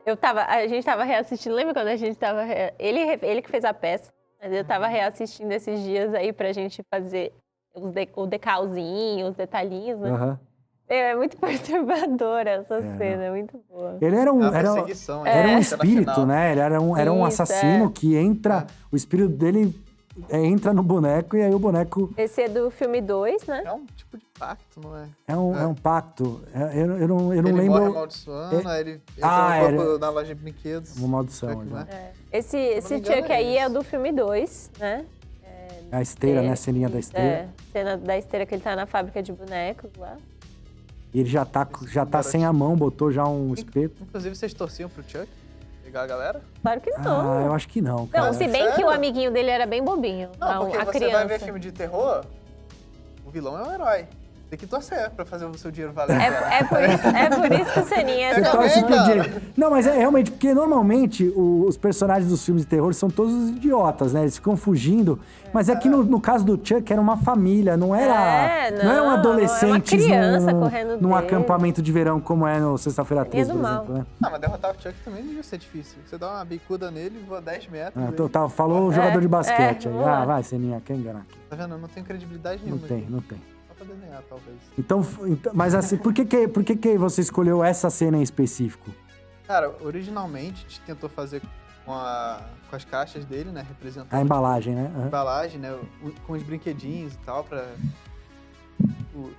a gente tava reassistindo. Lembra quando a gente tava... Ele que fez a peça. Mas eu tava reassistindo esses dias aí pra gente fazer o decalzinho, os detalhinhos, né? Aham. É muito perturbadora essa cena, é muito boa. Ele era um, É uma era perseguição, um né? espírito, Final. né? Ele era um Isso, assassino que entra... O espírito dele entra no boneco e aí o boneco... Esse é do filme 2, né? É um tipo de pacto, não é? É um pacto. Eu não Ele lembro... morre amaldiçoando, aí ele entra no corpo da loja de brinquedos. Uma maldição, Chuck, exato. né? Esse me engano, Chuck é aí é esse. do filme 2, né? A esteira, né? A ceninha da esteira. Cena da esteira que ele tá na fábrica de bonecos lá. E ele já tá sem a mão, botou já um espeto. Inclusive, vocês torciam pro Chuck? Pegar a galera? Claro que não. Eu acho que não, cara. Não, se bem que o amiguinho dele era bem bobinho. Não, porque a você criança. vai ver filme de terror, o vilão é um herói. Tem que torcer pra fazer o seu dinheiro valer. É por isso que o Seninha Você é torce pro tão... dinheiro. Não, mas é realmente, porque normalmente os personagens dos filmes de terror são todos idiotas, né? Eles ficam fugindo. Mas aqui no caso do Chuck era uma família, não era um adolescente criança correndo num dele. acampamento de verão como é no Sexta-feira 13, do por mal. exemplo, né? Não, mas derrotar o Chuck também não ia ser difícil. Você dá uma bicuda nele, voa 10 metros. Falou o jogador de basquete aí. vamos lá. Vai, Seninha, quer enganar aqui. Tá vendo? Eu não tenho credibilidade Não nenhuma. tem, não tem. Só pra desenhar, talvez. Então, mas assim, por que você escolheu essa cena em específico? Cara, originalmente a gente tentou fazer com as caixas dele, né? Representando A embalagem, né? a embalagem, né? Com os brinquedinhos e tal, pra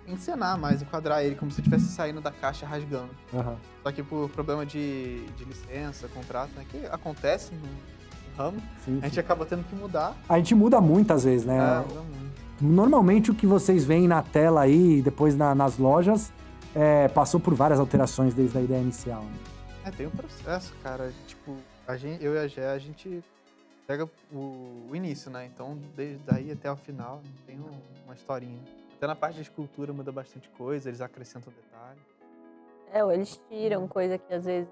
encenar mais, enquadrar ele como se estivesse saindo da caixa rasgando. Aham. Só que por problema de licença, contrato, né? Que acontece no ramo, Sim, a gente sim. acaba tendo que mudar. A gente muda muitas vezes, né? Muda muito. Normalmente o que vocês veem na tela aí, depois nas lojas, passou por várias alterações desde a ideia inicial. Né? Tem um processo, cara. Tipo, eu e a Gé, a gente pega o início, né? Então, desde aí até o final, tem uma historinha. Até na parte de escultura muda bastante coisa, eles acrescentam detalhe. Ou eles tiram coisa que às vezes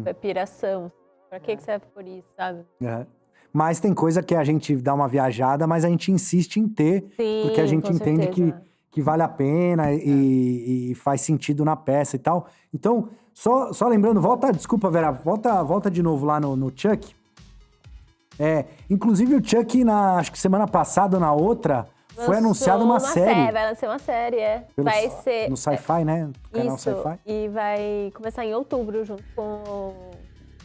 é piração. Pra que serve por isso, sabe? É. Mas tem coisa que a gente dá uma viajada, mas a gente insiste em ter, Sim, porque a gente com entende certeza. que vale a pena e faz sentido na peça e tal. Então, só lembrando, desculpa, Vera, volta de novo lá no Chuck. Inclusive o Chuck, acho que semana passada ou na outra, foi anunciada uma série. Vai lançar uma série, vai ser... No Sci-Fi, né? Canal Isso, Sci-Fi. e vai começar em outubro, junto com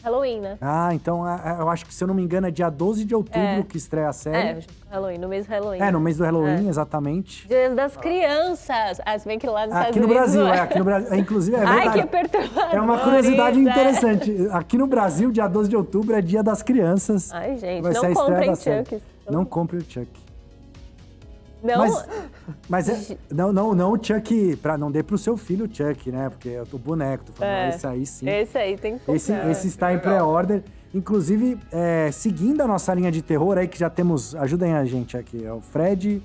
Halloween, né? Então eu acho que, se eu não me engano, é dia 12 de outubro que estreia a série. Junto com Halloween, no mês do Halloween. No mês do Halloween, exatamente. Dia das crianças. Se bem que lá nos Estados Aqui no Unidos... Brasil, não é. aqui no Brasil. Inclusive, é verdade. Ai, que perturbador. É uma curiosidade isso, interessante. Aqui no Brasil, dia 12 de outubro, é dia das crianças. Ai, gente, Vai ser a não estreia comprem da série. Chuck. Não compre o Chuck. Não... Mas não o Chuck, não dê pro seu filho o Chuck, né? Porque é o boneco, tô falando, esse aí sim. Esse aí tem que comprar. Esse está em pré-order. Inclusive, seguindo a nossa linha de terror aí, que já temos... Ajudem a gente aqui. É o Fred.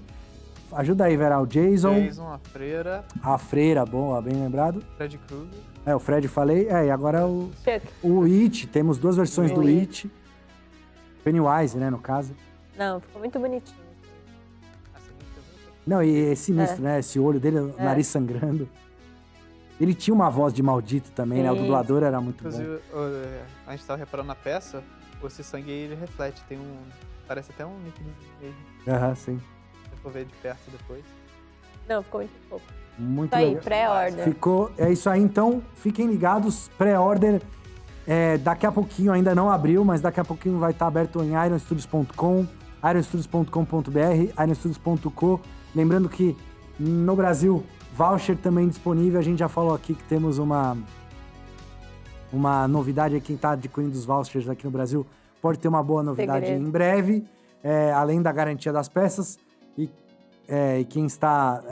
Ajuda aí, Vera. O Jason. A Freira. A Freira, bom, bem lembrado. Fred Krueger. O Fred falei. E agora Chuck. o It. Temos duas versões do It. Pennywise, né, no caso. Não, ficou muito bonitinho. Não, e é sinistro, né? Esse olho dele, o nariz sangrando. Ele tinha uma voz de maldito também, né? O dublador era muito bom. Inclusive, a gente tava reparando na peça, esse sangue aí, ele reflete. Parece até um líquido mesmo. Sim. Se eu for ver de perto depois. Não, ficou muito pouco. Muito Isso aí, legal. pré-order. É isso aí, então. Fiquem ligados, pré-order. Daqui a pouquinho, ainda não abriu, mas daqui a pouquinho vai estar aberto em ironstudios.com, ironstudios.com.br, ironstudios.co. Lembrando que no Brasil, voucher também disponível. A gente já falou aqui que temos uma novidade aí. Quem está adquirindo os vouchers aqui no Brasil pode ter uma boa novidade em breve, além da garantia das peças. E quem está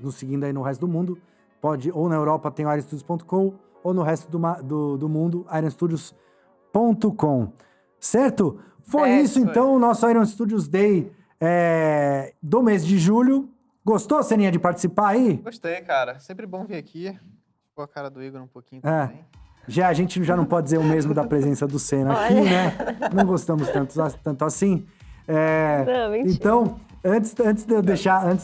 nos seguindo aí no resto do mundo, pode, ou na Europa tem o ironstudios.com, ou no resto do mundo, ironstudios.com. Certo? Foi isso, então, o nosso Iron Studios Day do mês de julho. Gostou, Seninha, de participar aí? Gostei, cara. Sempre bom vir aqui. Ficou a cara do Igor um pouquinho É. também. Já a gente já não pode dizer o mesmo da presença do Senna aqui, né? Não gostamos tanto assim. Não, mentira. Então, antes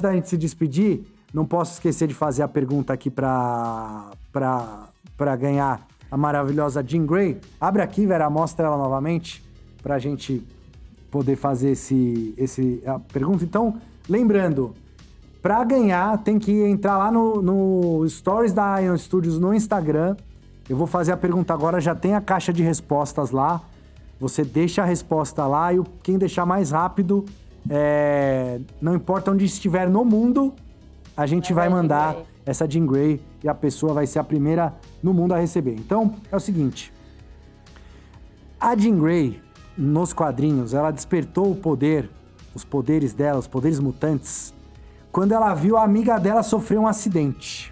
da gente se despedir, não posso esquecer de fazer a pergunta aqui para ganhar a maravilhosa Jean Grey. Abre aqui, Vera, mostra ela novamente pra gente poder fazer a pergunta. Então, lembrando, para ganhar tem que entrar lá no Stories da Iron Studios no Instagram. Eu vou fazer a pergunta agora, já tem a caixa de respostas lá. Você deixa a resposta lá e quem deixar mais rápido, não importa onde estiver no mundo, a gente vai mandar essa Jean Grey e a pessoa vai ser a primeira no mundo a receber. Então, é o seguinte. A Jean Grey, nos quadrinhos, ela despertou os poderes dela, os poderes mutantes, quando ela viu a amiga dela sofrer um acidente.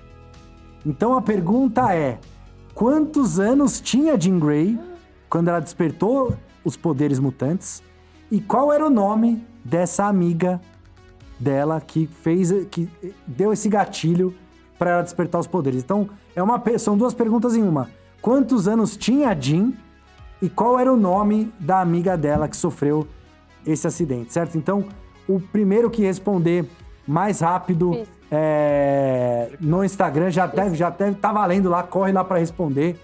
Então, a pergunta é... Quantos anos tinha Jean Grey quando ela despertou os poderes mutantes? E qual era o nome dessa amiga dela que deu esse gatilho para ela despertar os poderes? Então, são duas perguntas em uma. Quantos anos tinha a Jean? E qual era o nome da amiga dela que sofreu esse acidente, certo? Então, o primeiro que responder mais rápido... no Instagram, já deve tá valendo lá, corre lá pra responder.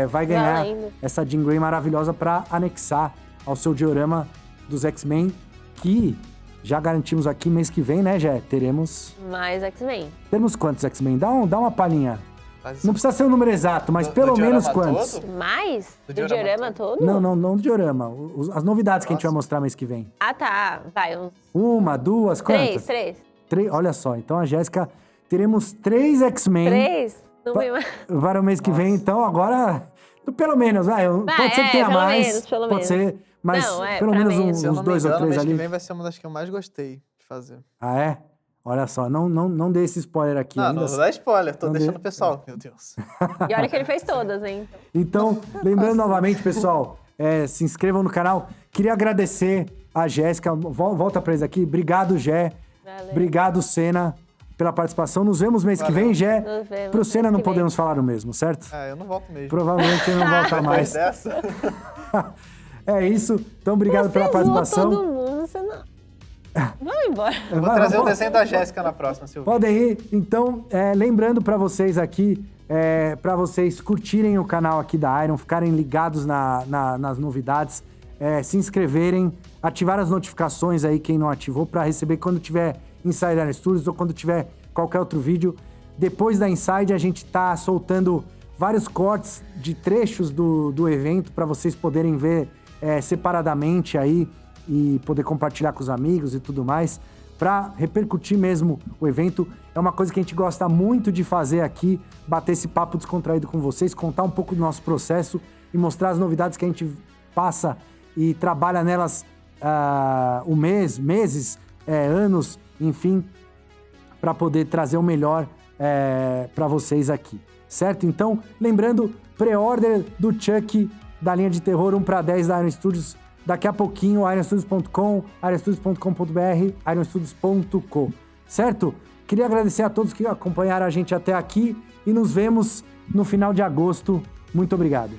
Vai ganhar essa Jean Grey maravilhosa pra anexar ao seu diorama dos X-Men, que já garantimos aqui mês que vem, né, Jé? Teremos... Mais X-Men. Temos quantos X-Men? Dá uma palhinha. Não precisa ser o número exato, mas pelo menos quantos? Todo? Mais? Do diorama todo? Não do diorama. As novidades que a gente vai mostrar mês que vem. Ah, tá. Vai, uns... 1, 2, quantas? 3. Olha só, então a Jéssica... Teremos 3 X-Men... 3? Não vem mais. Para o mês que vem, então agora... Pelo menos, pode ser que tenha mais. Pelo pode menos. ser, mas Não, pelo menos Se eu uns não 2 me ou engano, 3 ali. mês que vem vai ser uma das que eu mais gostei de fazer. Ah, é? Olha só, não dê esse spoiler aqui ainda. Não dá spoiler, tô Não deixando dê- o pessoal. Meu Deus. E olha que ele fez todas, hein? Então, lembrando novamente, pessoal, se inscrevam no canal. Queria agradecer a Jéssica. Volta pra eles aqui. Obrigado, Jé. Valeu. Obrigado, Senna, pela participação. Nos vemos mês que vem, Jé. Nos vemos Pro Senna mês não que vem. podemos falar o mesmo, certo? Eu não volto mesmo. Provavelmente ele não volta mais. Depois dessa. É isso. Então, obrigado pela Você zoou participação. todo mundo, você não... Vamos embora. Eu vou trazer o desenho da Jéssica na próxima, Silvio. Podem ir. Então, lembrando pra vocês aqui, pra vocês curtirem o canal aqui da Iron, ficarem ligados nas novidades, se inscreverem, ativar as notificações aí, quem não ativou, pra receber quando tiver Inside Iron Studios ou quando tiver qualquer outro vídeo. Depois da Inside, a gente tá soltando vários cortes de trechos do evento pra vocês poderem ver separadamente aí e poder compartilhar com os amigos e tudo mais, para repercutir mesmo o evento. É uma coisa que a gente gosta muito de fazer aqui, bater esse papo descontraído com vocês, contar um pouco do nosso processo e mostrar as novidades que a gente passa e trabalha nelas meses, anos, enfim, para poder trazer o melhor para vocês aqui, certo? Então, lembrando, pré-order do Chuck da linha de terror 1 para 10 da Iron Studios, daqui a pouquinho, ironstudios.com, ironstudios.com.br, ironstudios.com, certo? Queria agradecer a todos que acompanharam a gente até aqui e nos vemos no final de agosto. Muito obrigado.